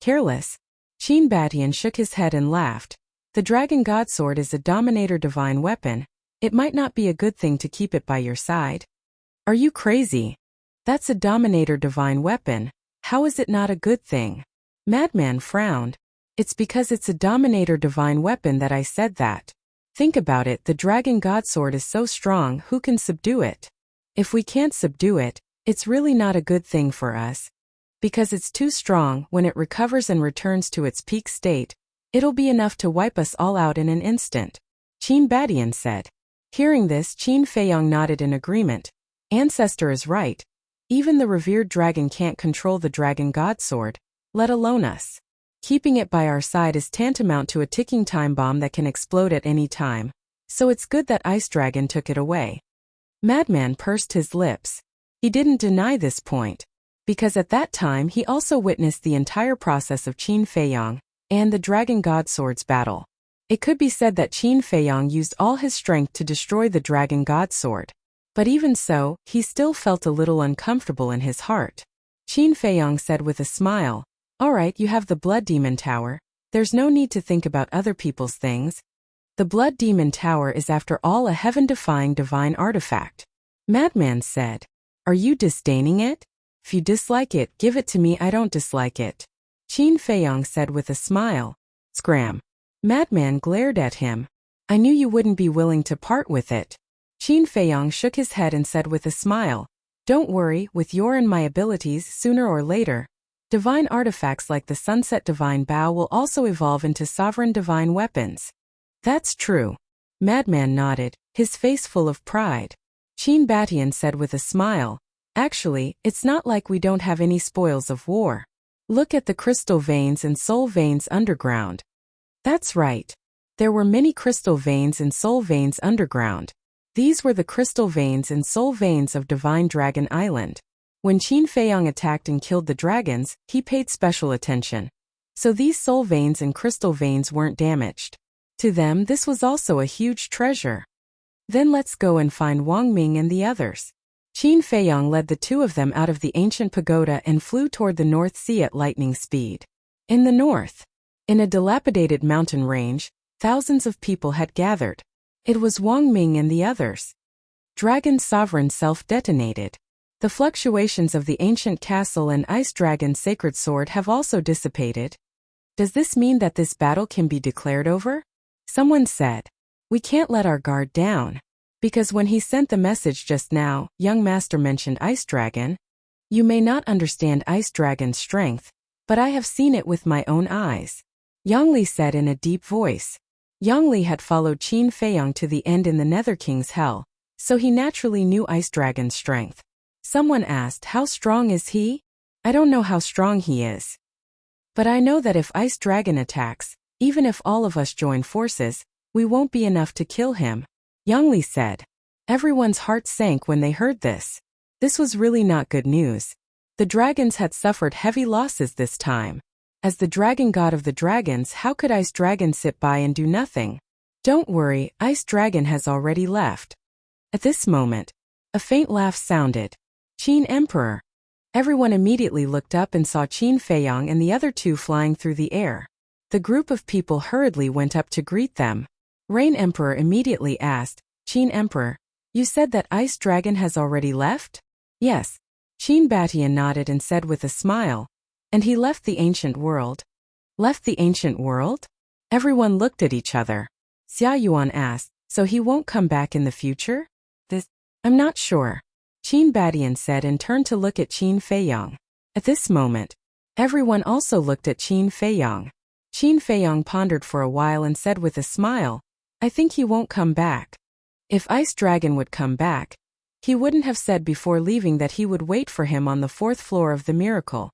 Careless? Qin Badian shook his head and laughed. The Dragon God Sword is a Dominator divine weapon. It might not be a good thing to keep it by your side. Are you crazy? That's a Dominator divine weapon. How is it not a good thing? Madman frowned. It's because it's a Dominator divine weapon that I said that. Think about it, the Dragon God Sword is so strong, who can subdue it? If we can't subdue it, it's really not a good thing for us. Because it's too strong, when it recovers and returns to its peak state, it'll be enough to wipe us all out in an instant, Qin Badian said. Hearing this, Qin Feiyong nodded in agreement. Ancestor is right. Even the revered dragon can't control the Dragon God Sword, let alone us. Keeping it by our side is tantamount to a ticking time bomb that can explode at any time. So it's good that Ice Dragon took it away. Madman pursed his lips. He didn't deny this point, because at that time he also witnessed the entire process of Qin Feiyong and the Dragon God Sword's battle. It could be said that Qin Feiyong used all his strength to destroy the Dragon God Sword. But even so, he still felt a little uncomfortable in his heart. Qin Feiyong said with a smile, Alright, you have the Blood Demon Tower. There's no need to think about other people's things. The Blood Demon Tower is after all a heaven-defying divine artifact. Madman said. Are you disdaining it? If you dislike it, give it to me, I don't dislike it. Qin Feiyong said with a smile. Scram. Madman glared at him. I knew you wouldn't be willing to part with it. Qin Feiyong shook his head and said with a smile. Don't worry, with your and my abilities, sooner or later, divine artifacts like the Sunset Divine Bow will also evolve into sovereign divine weapons. That's true. Madman nodded, his face full of pride. Qin Badian said with a smile. Actually, it's not like we don't have any spoils of war. Look at the crystal veins and soul veins underground. That's right. There were many crystal veins and soul veins underground. These were the crystal veins and soul veins of Divine Dragon Island. When Qin Feiyang attacked and killed the dragons, he paid special attention. So these soul veins and crystal veins weren't damaged. To them, this was also a huge treasure. Then let's go and find Wang Ming and the others. Qin Feiyang led the two of them out of the ancient pagoda and flew toward the North Sea at lightning speed. In the north, in a dilapidated mountain range, thousands of people had gathered. It was Wang Ming and the others. Dragon Sovereign self-detonated. The fluctuations of the ancient castle and Ice Dragon's sacred sword have also dissipated. Does this mean that this battle can be declared over? Someone said. We can't let our guard down. Because when he sent the message just now, young master mentioned Ice Dragon. You may not understand Ice Dragon's strength, but I have seen it with my own eyes. Yang Li said in a deep voice. Yang Li had followed Qin Feiyang to the end in the Nether King's hell, so he naturally knew Ice Dragon's strength. Someone asked, how strong is he? I don't know how strong he is. But I know that if Ice Dragon attacks, even if all of us join forces, we won't be enough to kill him. Yang Li said. Everyone's heart sank when they heard this. This was really not good news. The dragons had suffered heavy losses this time. As the dragon god of the dragons, how could Ice Dragon sit by and do nothing? Don't worry, Ice Dragon has already left. At this moment, a faint laugh sounded. Qin Emperor. Everyone immediately looked up and saw Qin Feiyang and the other two flying through the air. The group of people hurriedly went up to greet them. Rain Emperor immediately asked, Qin Emperor, you said that Ice Dragon has already left? Yes. Qin Batian nodded and said with a smile. And he left the ancient world. Left the ancient world? Everyone looked at each other. Xia Yuan asked, so he won't come back in the future? I'm not sure. Qin Batian said and turned to look at Qin Feiyang. At this moment, everyone also looked at Qin Feiyang. Qin Feiyang pondered for a while and said with a smile, I think he won't come back. If Ice Dragon would come back, he wouldn't have said before leaving that he would wait for him on the 4th floor of the miracle.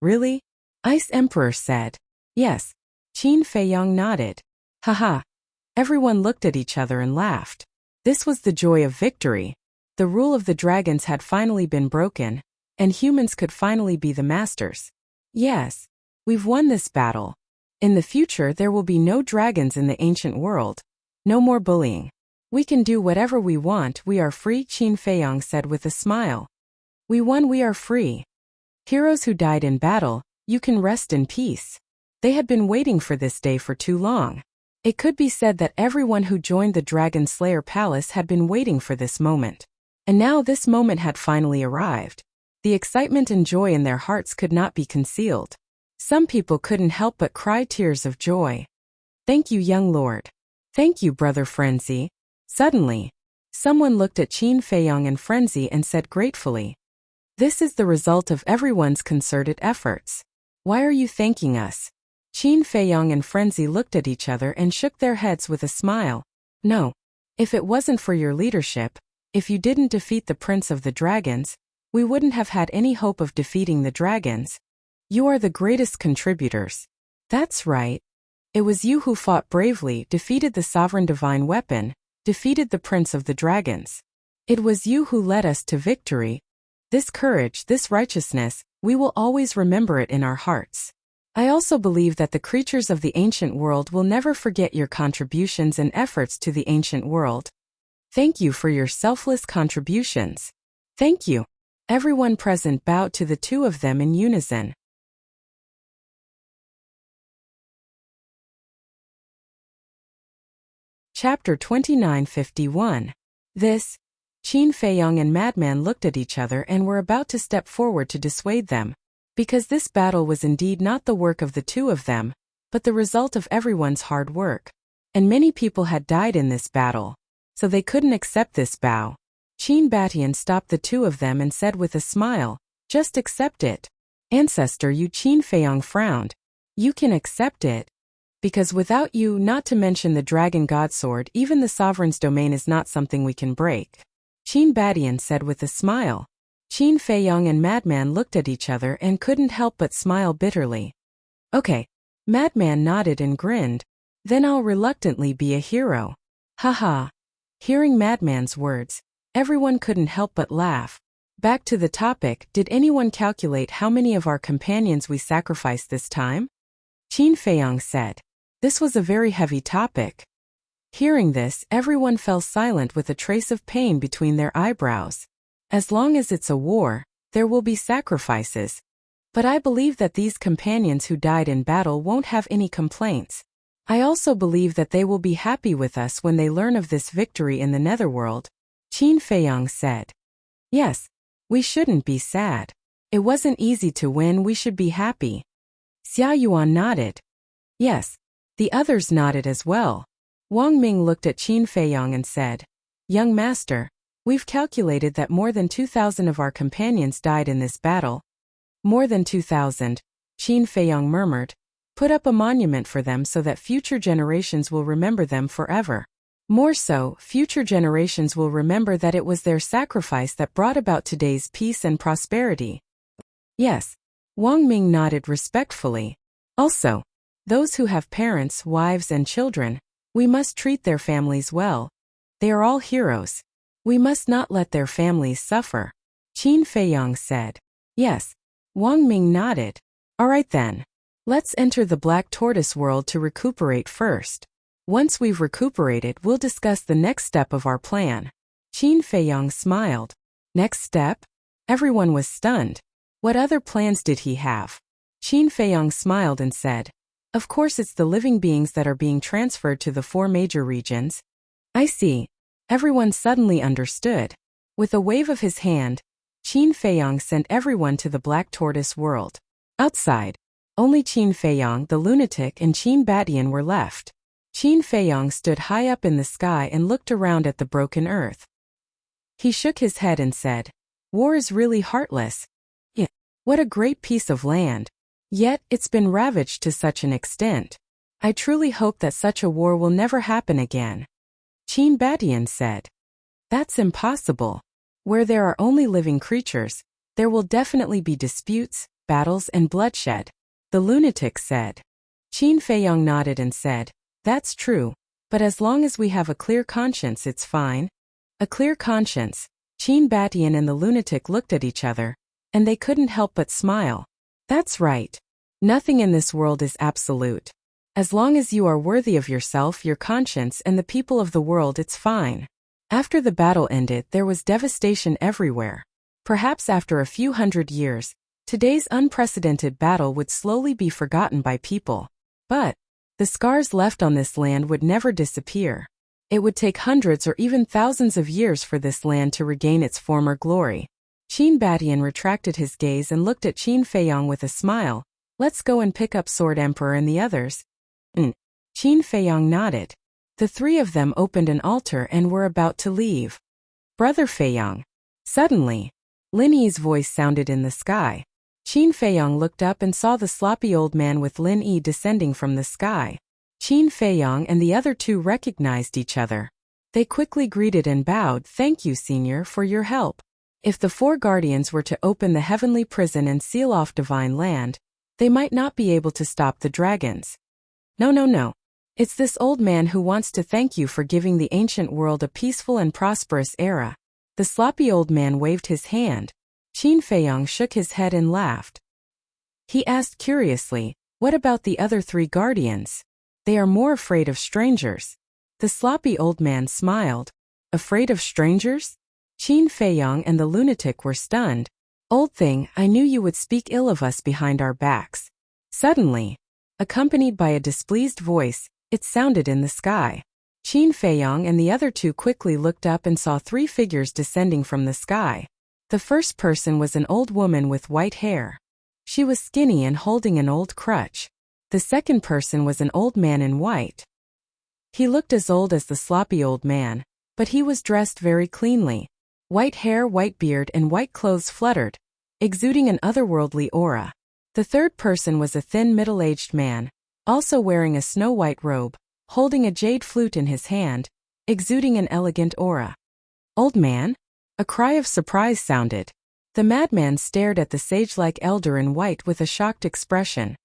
Really? Ice Emperor said. Yes. Qin Feiyang nodded. Haha. Everyone looked at each other and laughed. This was the joy of victory. The rule of the dragons had finally been broken, and humans could finally be the masters. Yes. We've won this battle. In the future there will be no dragons in the ancient world. No more bullying. We can do whatever we want, we are free, Qin Feiyang said with a smile. We won, we are free. Heroes who died in battle, you can rest in peace. They had been waiting for this day for too long. It could be said that everyone who joined the Dragon Slayer Palace had been waiting for this moment. And now this moment had finally arrived. The excitement and joy in their hearts could not be concealed. Some people couldn't help but cry tears of joy. Thank you, young lord. Thank you, brother Frenzy. Suddenly, someone looked at Qin Feiyang and Frenzy and said gratefully, this is the result of everyone's concerted efforts. Why are you thanking us? Qin Feiyang and Frenzy looked at each other and shook their heads with a smile. No. If it wasn't for your leadership, if you didn't defeat the Prince of the Dragons, we wouldn't have had any hope of defeating the dragons. You are the greatest contributors. That's right. It was you who fought bravely, defeated the sovereign divine weapon, defeated the Prince of the Dragons. It was you who led us to victory. This courage, this righteousness, we will always remember it in our hearts. I also believe that the creatures of the ancient world will never forget your contributions and efforts to the ancient world. Thank you for your selfless contributions. Thank you. Everyone present bowed to the two of them in unison. Chapter 29:51. This. Qin Feiyang and Madman looked at each other and were about to step forward to dissuade them, because this battle was indeed not the work of the two of them, but the result of everyone's hard work. And many people had died in this battle, so they couldn't accept this bow. Qin Batian stopped the two of them and said with a smile, just accept it. Ancestor, you Qin Feiyang frowned. You can accept it. Because without you, not to mention the dragon god sword, even the sovereign's domain is not something we can break. Qin Batian said with a smile. Qin Feiyang and Madman looked at each other and couldn't help but smile bitterly. Okay. Madman nodded and grinned. Then I'll reluctantly be a hero. Haha. Hearing Madman's words, everyone couldn't help but laugh. Back to the topic, did anyone calculate how many of our companions we sacrificed this time? Qin Feiyang said. This was a very heavy topic. Hearing this, everyone fell silent with a trace of pain between their eyebrows. As long as it's a war, there will be sacrifices. But I believe that these companions who died in battle won't have any complaints. I also believe that they will be happy with us when they learn of this victory in the netherworld, Qin Feiyang said. Yes, we shouldn't be sad. It wasn't easy to win, we should be happy. Xia Yuan nodded. Yes, the others nodded as well. Wang Ming looked at Qin Feiyang and said, Young master, we've calculated that more than 2,000 of our companions died in this battle. More than 2,000, Qin Feiyang murmured. Put up a monument for them so that future generations will remember them forever. More so, future generations will remember that it was their sacrifice that brought about today's peace and prosperity. Yes, Wang Ming nodded respectfully. Also, those who have parents, wives, and children, we must treat their families well. They are all heroes. We must not let their families suffer. Qin Feiyang said. Yes. Wang Ming nodded. All right then. Let's enter the Black Tortoise world to recuperate first. Once we've recuperated, we'll discuss the next step of our plan. Qin Feiyang smiled. Next step? Everyone was stunned. What other plans did he have? Qin Feiyang smiled and said, Of course it's the living beings that are being transferred to the 4 major regions. I see. Everyone suddenly understood. With a wave of his hand, Qin Feiyang sent everyone to the Black Tortoise world. Outside, only Qin Feiyang, the lunatic, and Qin Batian were left. Qin Feiyang stood high up in the sky and looked around at the broken earth. He shook his head and said, War is really heartless. Yeah, what a great piece of land. Yet, it's been ravaged to such an extent. I truly hope that such a war will never happen again. Qin Batian said. That's impossible. Where there are only living creatures, there will definitely be disputes, battles, and bloodshed. The lunatic said. Qin Feiyang nodded and said, That's true, but as long as we have a clear conscience it's fine. A clear conscience. Qin Batian and the lunatic looked at each other, and they couldn't help but smile. That's right. Nothing in this world is absolute. As long as you are worthy of yourself, your conscience, and the people of the world, it's fine. After the battle ended, there was devastation everywhere. Perhaps after a few hundred years, today's unprecedented battle would slowly be forgotten by people. But the scars left on this land would never disappear. It would take hundreds or even thousands of years for this land to regain its former glory. Qin Batian retracted his gaze and looked at Qin Feiyang with a smile. Let's go and pick up Sword Emperor and the others. Qin Feiyang nodded. The 3 of them opened an altar and were about to leave. Brother Feiyang. Suddenly, Lin Yi's voice sounded in the sky. Qin Feiyang looked up and saw the sloppy old man with Lin Yi descending from the sky. Qin Feiyang and the other 2 recognized each other. They quickly greeted and bowed. Thank you, Senior, for your help. If the 4 guardians were to open the heavenly prison and seal off divine land, they might not be able to stop the dragons. No. It's this old man who wants to thank you for giving the ancient world a peaceful and prosperous era. The sloppy old man waved his hand. Qin Feiyang shook his head and laughed. He asked curiously, What about the other 3 guardians? They are more afraid of strangers. The sloppy old man smiled. Afraid of strangers? Qin Feiyang and the lunatic were stunned. Old thing, I knew you would speak ill of us behind our backs. Suddenly, accompanied by a displeased voice, it sounded in the sky. Qin Feiyang and the other 2 quickly looked up and saw 3 figures descending from the sky. The first person was an old woman with white hair. She was skinny and holding an old crutch. The second person was an old man in white. He looked as old as the sloppy old man, but he was dressed very cleanly. White hair, white beard, and white clothes fluttered, exuding an otherworldly aura. The third person was a thin middle-aged man, also wearing a snow-white robe, holding a jade flute in his hand, exuding an elegant aura. Old man? A cry of surprise sounded. The madman stared at the sage-like elder in white with a shocked expression.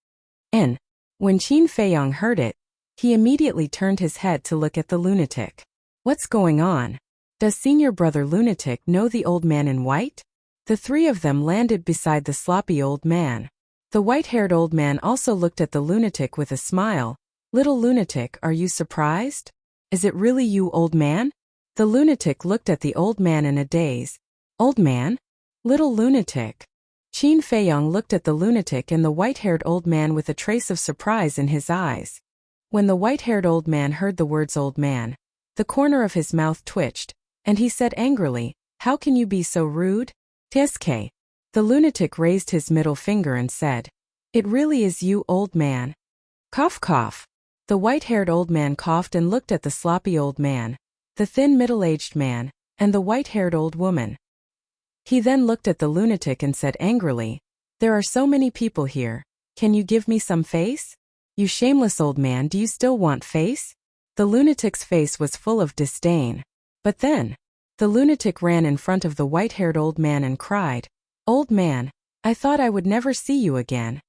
And when Qin Feiyang heard it, He immediately turned his head to look at the lunatic. What's going on? Does senior brother lunatic know the old man in white? The three of them landed beside the sloppy old man. The white-haired old man also looked at the lunatic with a smile. Little lunatic, are you surprised? Is it really you, old man? The lunatic looked at the old man in a daze. Old man? Little lunatic. Qin Feiyong looked at the lunatic and the white-haired old man with a trace of surprise in his eyes. When the white-haired old man heard the words old man, the corner of his mouth twitched, and he said angrily, how can you be so rude? Tsk. The lunatic raised his middle finger and said, it really is you, old man. Cough cough. The white-haired old man coughed and looked at the sloppy old man, the thin middle-aged man, and the white-haired old woman. He then looked at the lunatic and said angrily, there are so many people here, can you give me some face? You shameless old man, do you still want face? The lunatic's face was full of disdain. But then, the lunatic ran in front of the white-haired old man and cried, old man, I thought I would never see you again.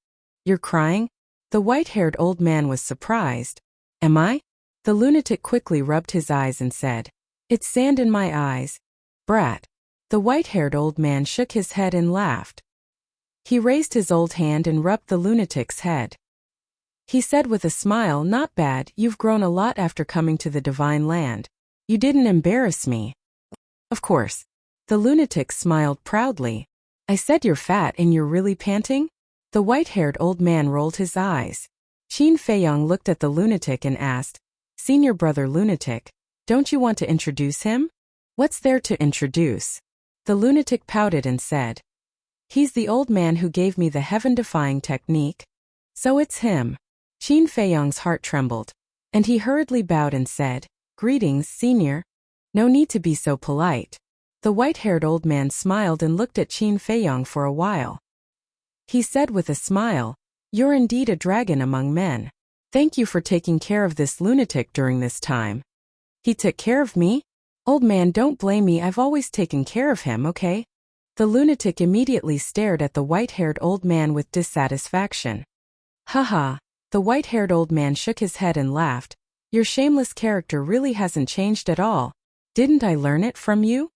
You're crying? The white-haired old man was surprised. Am I? The lunatic quickly rubbed his eyes and said, it's sand in my eyes. Brat. The white-haired old man shook his head and laughed. He raised his old hand and rubbed the lunatic's head. He said with a smile, not bad, you've grown a lot after coming to the divine land. You didn't embarrass me. Of course. The lunatic smiled proudly. I said you're fat and you're really panting? The white-haired old man rolled his eyes. Qin Feiyong looked at the lunatic and asked, senior brother lunatic, don't you want to introduce him? What's there to introduce? The lunatic pouted and said, he's the old man who gave me the heaven-defying technique. So it's him. Qin Feiyong's heart trembled, and he hurriedly bowed and said, greetings, senior. No need to be so polite. The white-haired old man smiled and looked at Qin Feiyong for a while. He said with a smile, you're indeed a dragon among men. Thank you for taking care of this lunatic during this time. He took care of me? Old man, don't blame me, I've always taken care of him, okay? The lunatic immediately stared at the white-haired old man with dissatisfaction. Haha. The white-haired old man shook his head and laughed. Your shameless character really hasn't changed at all. Didn't I learn it from you?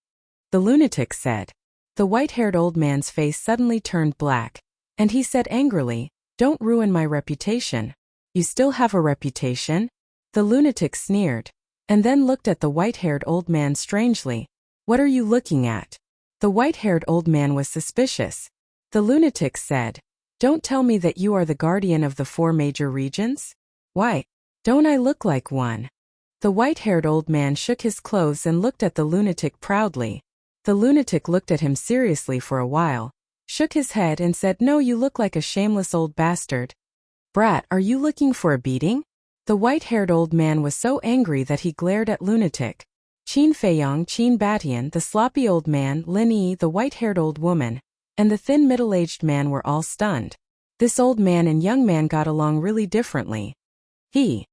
The lunatic said. The white-haired old man's face suddenly turned black, and he said angrily, don't ruin my reputation. You still have a reputation? The lunatic sneered, and then looked at the white-haired old man strangely. What are you looking at? The white-haired old man was suspicious. The lunatic said, don't tell me that you are the guardian of the 4 major regions? Why, don't I look like one? The white-haired old man shook his clothes and looked at the lunatic proudly. The lunatic looked at him seriously for a while, shook his head and said, no, you look like a shameless old bastard. Brat, are you looking for a beating? The white-haired old man was so angry that he glared at lunatic. Qin Feiyong, Qin Batian, the sloppy old man, Lin Yi, the white-haired old woman, and the thin middle-aged man were all stunned. This old man and young man got along really differently. The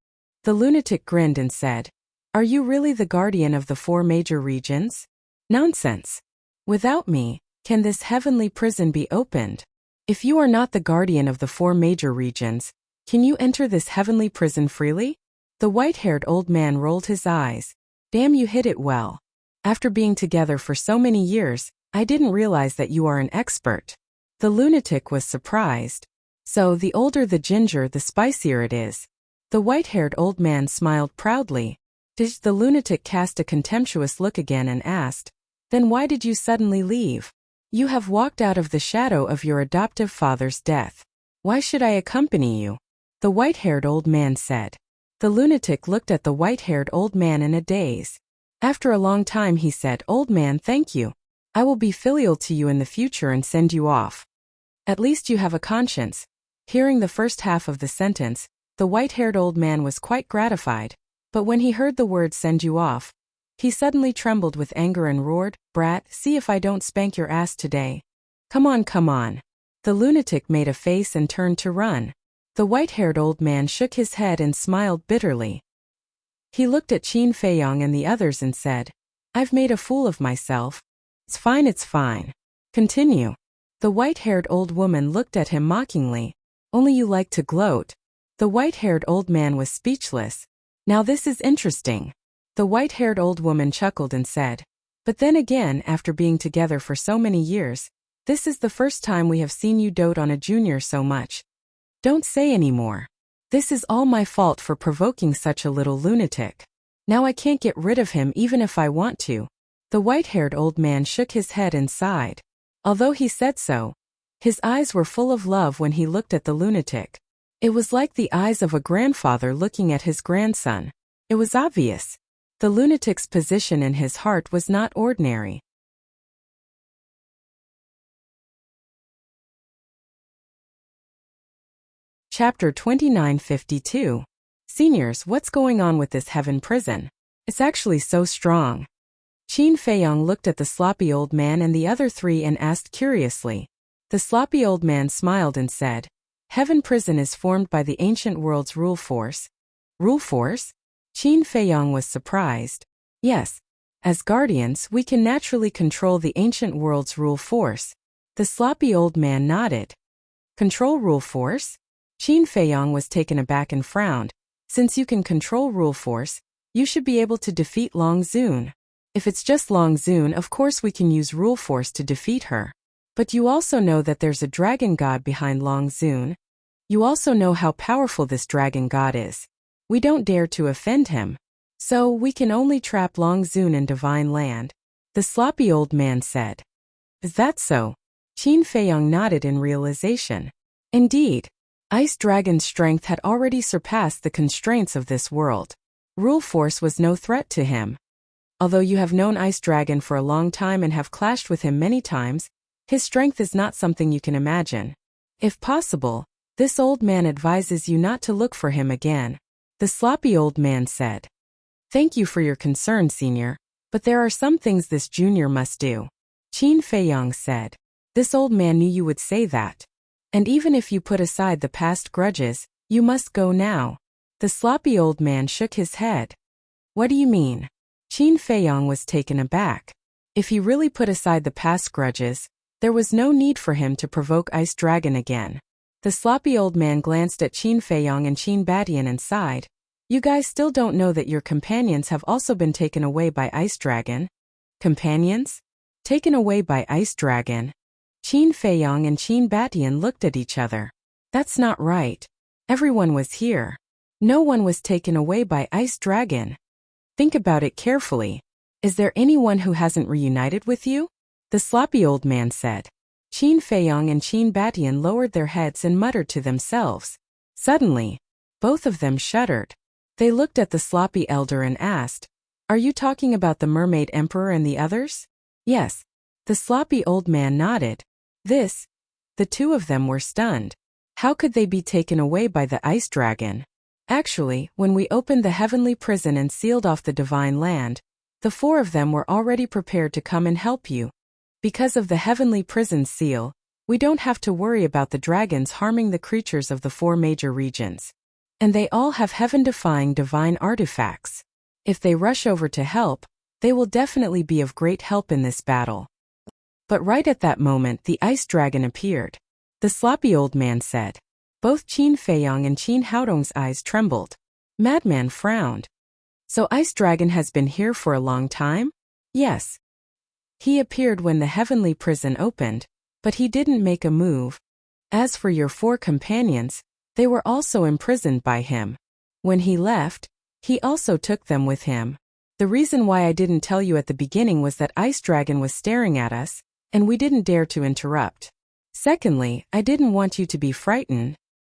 lunatic grinned and said, are you really the guardian of the 4 major regions? Nonsense. Without me, can this heavenly prison be opened? If you are not the guardian of the 4 major regions, can you enter this heavenly prison freely? The white-haired old man rolled his eyes. Damn, you hit it well. After being together for so many years, I didn't realize that you are an expert. The lunatic was surprised. So the older the ginger, the spicier it is. The white-haired old man smiled proudly. The lunatic cast a contemptuous look again and asked, then why did you suddenly leave? You have walked out of the shadow of your adoptive father's death. Why should I accompany you? The white-haired old man said. The lunatic looked at the white-haired old man in a daze. After a long time he said, old man, thank you. I will be filial to you in the future and send you off. At least you have a conscience. Hearing the first half of the sentence, the white-haired old man was quite gratified, but when he heard the word send you off, he suddenly trembled with anger and roared, brat, see if I don't spank your ass today. Come on, come on. The lunatic made a face and turned to run. The white-haired old man shook his head and smiled bitterly. He looked at Qin Feiyong and the others and said, I've made a fool of myself. It's fine, it's fine. Continue. The white-haired old woman looked at him mockingly. Only you like to gloat. The white-haired old man was speechless. Now this is interesting. The white-haired old woman chuckled and said, but then again, after being together for so many years, this is the first time we have seen you dote on a junior so much. Don't say any more. This is all my fault for provoking such a little lunatic. Now I can't get rid of him even if I want to. The white-haired old man shook his head and sighed. Although he said so, his eyes were full of love when he looked at the lunatic. It was like the eyes of a grandfather looking at his grandson. It was obvious. The lunatic's position in his heart was not ordinary. Chapter 2952. Seniors, what's going on with this heaven prison? It's actually so strong. Qin Feiyong looked at the sloppy old man and the other three and asked curiously. The sloppy old man smiled and said, Heaven prison is formed by the ancient world's rule force. Rule force? Qin Feiyong was surprised. Yes. As guardians, we can naturally control the ancient world's rule force. The sloppy old man nodded. Control rule force? Qin Feiyong was taken aback and frowned. Since you can control rule force, you should be able to defeat Long Zun. If it's just Long Zun, of course we can use rule force to defeat her. But you also know that there's a dragon god behind Long Zun. You also know how powerful this dragon god is. We don't dare to offend him. So we can only trap Long Zun in Divine Land. The sloppy old man said. Is that so? Qin Feiyong nodded in realization. Indeed. Ice Dragon's strength had already surpassed the constraints of this world. Rule force was no threat to him. Although you have known Ice Dragon for a long time and have clashed with him many times, his strength is not something you can imagine. If possible, this old man advises you not to look for him again. The sloppy old man said. Thank you for your concern, senior, but there are some things this junior must do. Qin Feiyong said. This old man knew you would say that. And even if you put aside the past grudges, you must go now. The sloppy old man shook his head. What do you mean? Qin Feiyong was taken aback. If he really put aside the past grudges, there was no need for him to provoke Ice Dragon again. The sloppy old man glanced at Qin Feiyong and Qin Badian and sighed. You guys still don't know that your companions have also been taken away by Ice Dragon? Companions? Taken away by Ice Dragon? Qin Feiyong and Qin Badian looked at each other. That's not right. Everyone was here. No one was taken away by Ice Dragon. Think about it carefully. Is there anyone who hasn't reunited with you? The sloppy old man said. Qin Feiyong and Qin Badian lowered their heads and muttered to themselves. Suddenly, both of them shuddered. They looked at the sloppy elder and asked, Are you talking about the Mermaid Emperor and the others? Yes. The sloppy old man nodded. The two of them were stunned. How could they be taken away by the Ice Dragon? Actually, when we opened the heavenly prison and sealed off the Divine Land, the four of them were already prepared to come and help you. Because of the heavenly prison seal, we don't have to worry about the dragons harming the creatures of the four major regions. And they all have heaven-defying divine artifacts. If they rush over to help, they will definitely be of great help in this battle. But right at that moment the Ice Dragon appeared. The sloppy old man said. Both Qin Feiyong and Qin Haodong's eyes trembled. Madman frowned. So Ice Dragon has been here for a long time? Yes. He appeared when the heavenly prison opened, but he didn't make a move. As for your four companions, they were also imprisoned by him. When he left, he also took them with him. The reason why I didn't tell you at the beginning was that Ice Dragon was staring at us, and we didn't dare to interrupt. Secondly, I didn't want you to be frightened.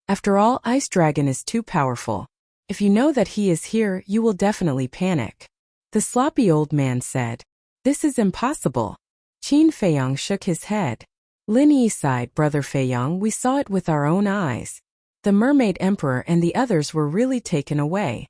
After all, Ice Dragon is too powerful. If you know that he is here, you will definitely panic. The sloppy old man said. This is impossible. Qin Feiyong shook his head. Lin Yi sighed. Brother Feiyong, we saw it with our own eyes. The Mermaid Emperor and the others were really taken away.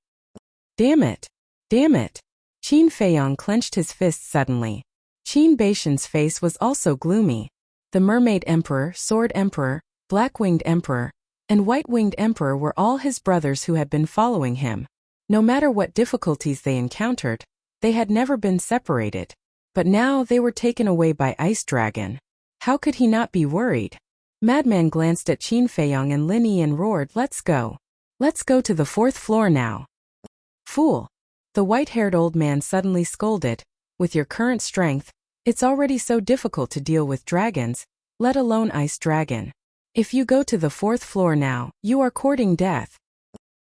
Damn it. Damn it. Qin Feiyong clenched his fists suddenly. Qin Baishan's face was also gloomy. The Mermaid Emperor, Sword Emperor, Black-Winged Emperor, and White-Winged Emperor were all his brothers who had been following him. No matter what difficulties they encountered, they had never been separated. But now they were taken away by Ice Dragon. How could he not be worried? Madman glanced at Qin Feiyong and Lin Yi and roared, Let's go. Let's go to the 4th floor now. Fool! The white-haired old man suddenly scolded. With your current strength, it's already so difficult to deal with dragons, let alone ice dragon. If you go to the 4th floor now, you are courting death.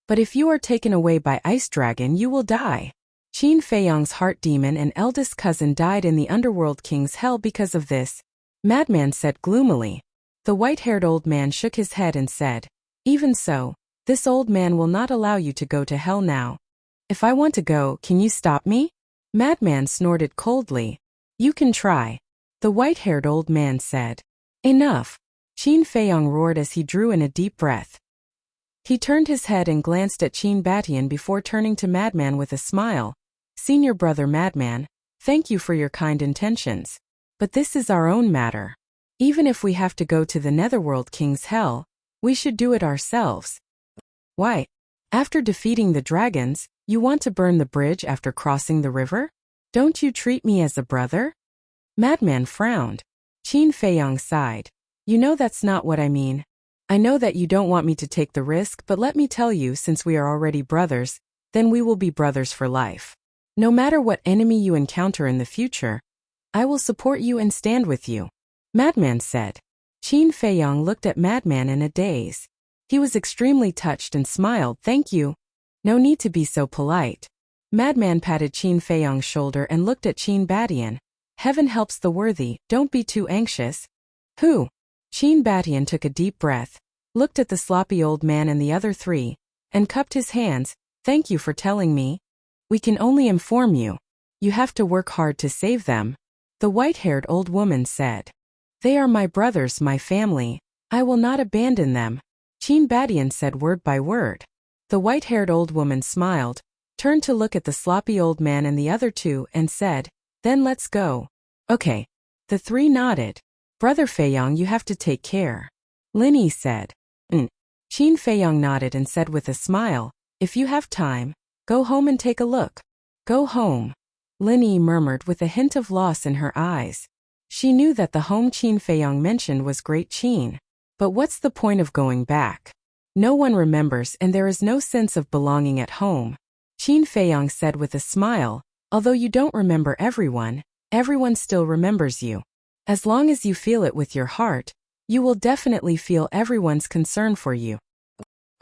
But if you are taken away by ice dragon, you will die. Qin Feiyong's heart demon and eldest cousin died in the underworld king's hell because of this, Madman said gloomily. The white-haired old man shook his head and said, even so, this old man will not allow you to go to hell now. If I want to go, can you stop me? Madman snorted coldly. You can try. The white-haired old man said. Enough. Qin Feiyong roared as he drew in a deep breath. He turned his head and glanced at Qin Batian before turning to Madman with a smile. Senior brother Madman, thank you for your kind intentions. But this is our own matter. Even if we have to go to the Netherworld King's hell, we should do it ourselves. Why? After defeating the dragons, you want to burn the bridge after crossing the river? Don't you treat me as a brother? Madman frowned. Qin Feiyong sighed. You know that's not what I mean. I know that you don't want me to take the risk, but let me tell you, since we are already brothers, then we will be brothers for life. No matter what enemy you encounter in the future, I will support you and stand with you. Madman said. Qin Feiyong looked at Madman in a daze. He was extremely touched and smiled. Thank you. No need to be so polite. Madman patted Qin Feiyong's shoulder and looked at Qin Batian. Heaven helps the worthy, don't be too anxious. Who? Qin Batian took a deep breath, looked at the sloppy old man and the other three, and cupped his hands. Thank you for telling me. We can only inform you. You have to work hard to save them. The white-haired old woman said. They are my brothers, my family. I will not abandon them. Qin Batian said word by word. The white-haired old woman smiled, turned to look at the sloppy old man and the other two, and said, then let's go. Okay. The three nodded. Brother Feiyong, you have to take care. Linny said. Qin Feiyong nodded and said with a smile, if you have time, go home and take a look. Go home. Linny murmured with a hint of loss in her eyes. She knew that the home Qin Feiyong mentioned was Great Qin. But what's the point of going back? No one remembers and there is no sense of belonging at home. Qin Feiyong said with a smile, although you don't remember everyone, everyone still remembers you. As long as you feel it with your heart, you will definitely feel everyone's concern for you.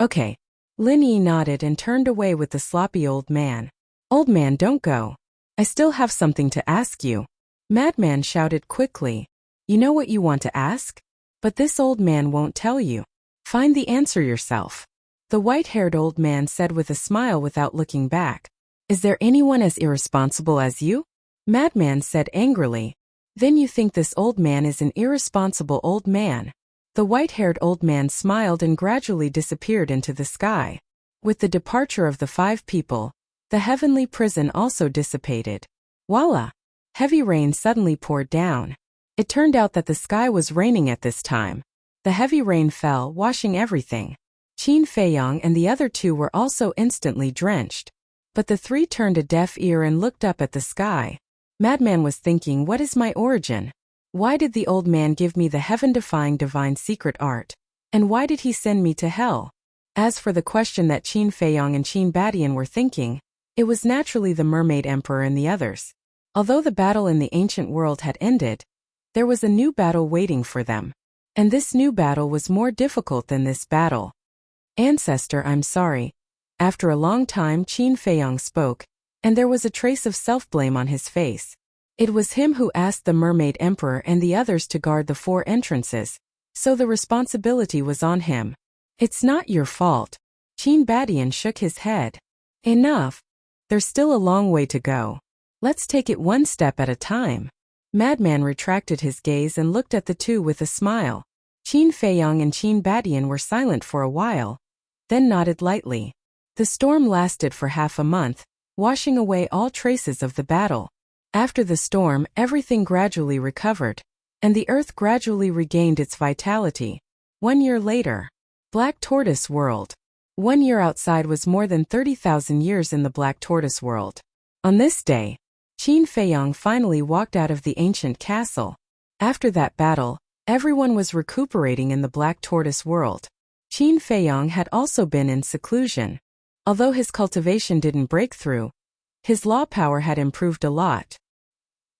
Okay. Linny nodded and turned away with the sloppy old man. Old man, don't go. I still have something to ask you. Madman shouted quickly. You know what you want to ask? But this old man won't tell you. Find the answer yourself. The white-haired old man said with a smile without looking back. Is there anyone as irresponsible as you? Madman said angrily. Then you think this old man is an irresponsible old man. The white-haired old man smiled and gradually disappeared into the sky. With the departure of the 5 people, the heavenly prison also dissipated. Voila! Heavy rain suddenly poured down. It turned out that the sky was raining at this time. The heavy rain fell, washing everything. Qin Feiyong and the other 2 were also instantly drenched. But the 3 turned a deaf ear and looked up at the sky. Madman was thinking, what is my origin? Why did the old man give me the heaven-defying divine secret art? And why did he send me to hell? As for the question that Qin Feiyong and Qin Batian were thinking, it was naturally the Mermaid Emperor and the others. Although the battle in the ancient world had ended, there was a new battle waiting for them. And this new battle was more difficult than this battle. Ancestor, I'm sorry. After a long time, Qin Feiyong spoke, and there was a trace of self-blame on his face. It was him who asked the Mermaid Emperor and the others to guard the 4 entrances, so the responsibility was on him. It's not your fault. Qin Batian shook his head. Enough. There's still a long way to go. Let's take it one step at a time. Madman retracted his gaze and looked at the 2 with a smile. Qin Feiyong and Qin Batian were silent for a while, then nodded lightly. The storm lasted for half a month, washing away all traces of the battle. After the storm, everything gradually recovered, and the earth gradually regained its vitality. 1 year later. Black Tortoise World. 1 year outside was more than 30,000 years in the Black Tortoise World. On this day, Qin Feiyong finally walked out of the ancient castle. After that battle, everyone was recuperating in the Black Tortoise World. Qin Feiyong had also been in seclusion. Although his cultivation didn't break through, his law power had improved a lot.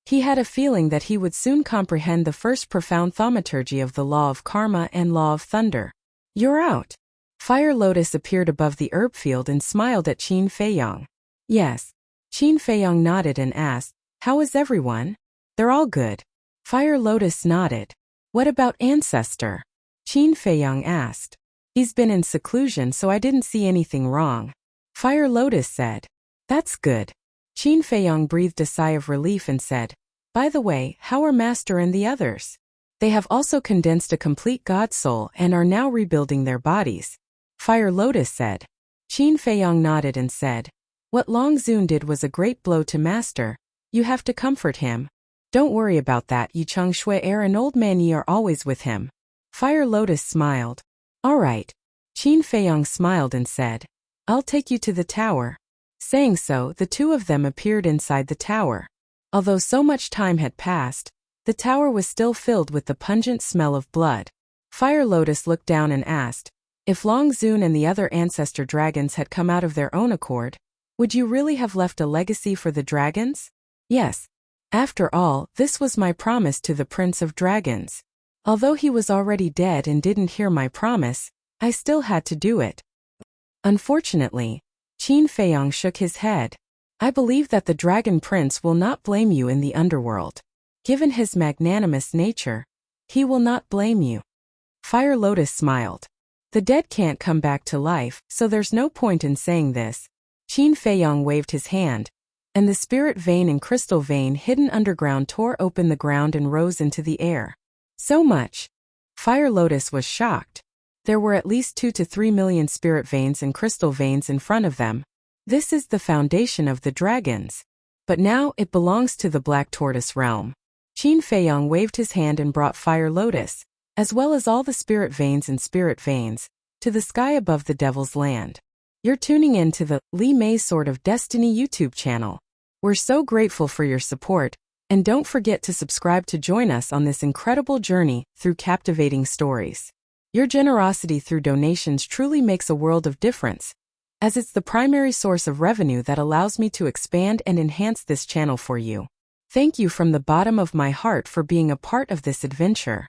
He had a feeling that he would soon comprehend the first profound thaumaturgy of the law of karma and law of thunder. You're out. Fire Lotus appeared above the herb field and smiled at Qin Feiyong. Yes. Qin Feiyong nodded and asked, how is everyone? They're all good. Fire Lotus nodded. What about Ancestor? Qin Feiyong asked. He's been in seclusion, so I didn't see anything wrong. Fire Lotus said. That's good. Qin Feiyong breathed a sigh of relief and said, by the way, how are Master and the others? They have also condensed a complete God soul and are now rebuilding their bodies. Fire Lotus said. Qin Feiyong nodded and said, what Long Zun did was a great blow to Master. You have to comfort him. Don't worry about that, Yi Cheng Shui Air and Old Man Yi are always with him. Fire Lotus smiled. All right. Qin Feiyong smiled and said, I'll take you to the tower. Saying so, the two of them appeared inside the tower. Although so much time had passed, the tower was still filled with the pungent smell of blood. Fire Lotus looked down and asked, if Long Zun and the other ancestor dragons had come out of their own accord, would you really have left a legacy for the dragons? Yes. After all, this was my promise to the Prince of Dragons. Although he was already dead and didn't hear my promise, I still had to do it. Unfortunately, Qin Feiyong shook his head. I believe that the Dragon Prince will not blame you in the underworld. Given his magnanimous nature, he will not blame you. Fire Lotus smiled. The dead can't come back to life, so there's no point in saying this. Qin Feiyong waved his hand, and the spirit vein and crystal vein hidden underground tore open the ground and rose into the air. So much. Fire Lotus was shocked. There were at least 2 to 3 million spirit veins and crystal veins in front of them. This is the foundation of the dragons. But now it belongs to the Black Tortoise realm. Qin Feiyong waved his hand and brought Fire Lotus, as well as all the spirit veins, to the sky above the Devil's Land. You're tuning in to the Li Mei's Sword of Destiny YouTube channel. We're so grateful for your support, and don't forget to subscribe to join us on this incredible journey through captivating stories. Your generosity through donations truly makes a world of difference, as it's the primary source of revenue that allows me to expand and enhance this channel for you. Thank you from the bottom of my heart for being a part of this adventure.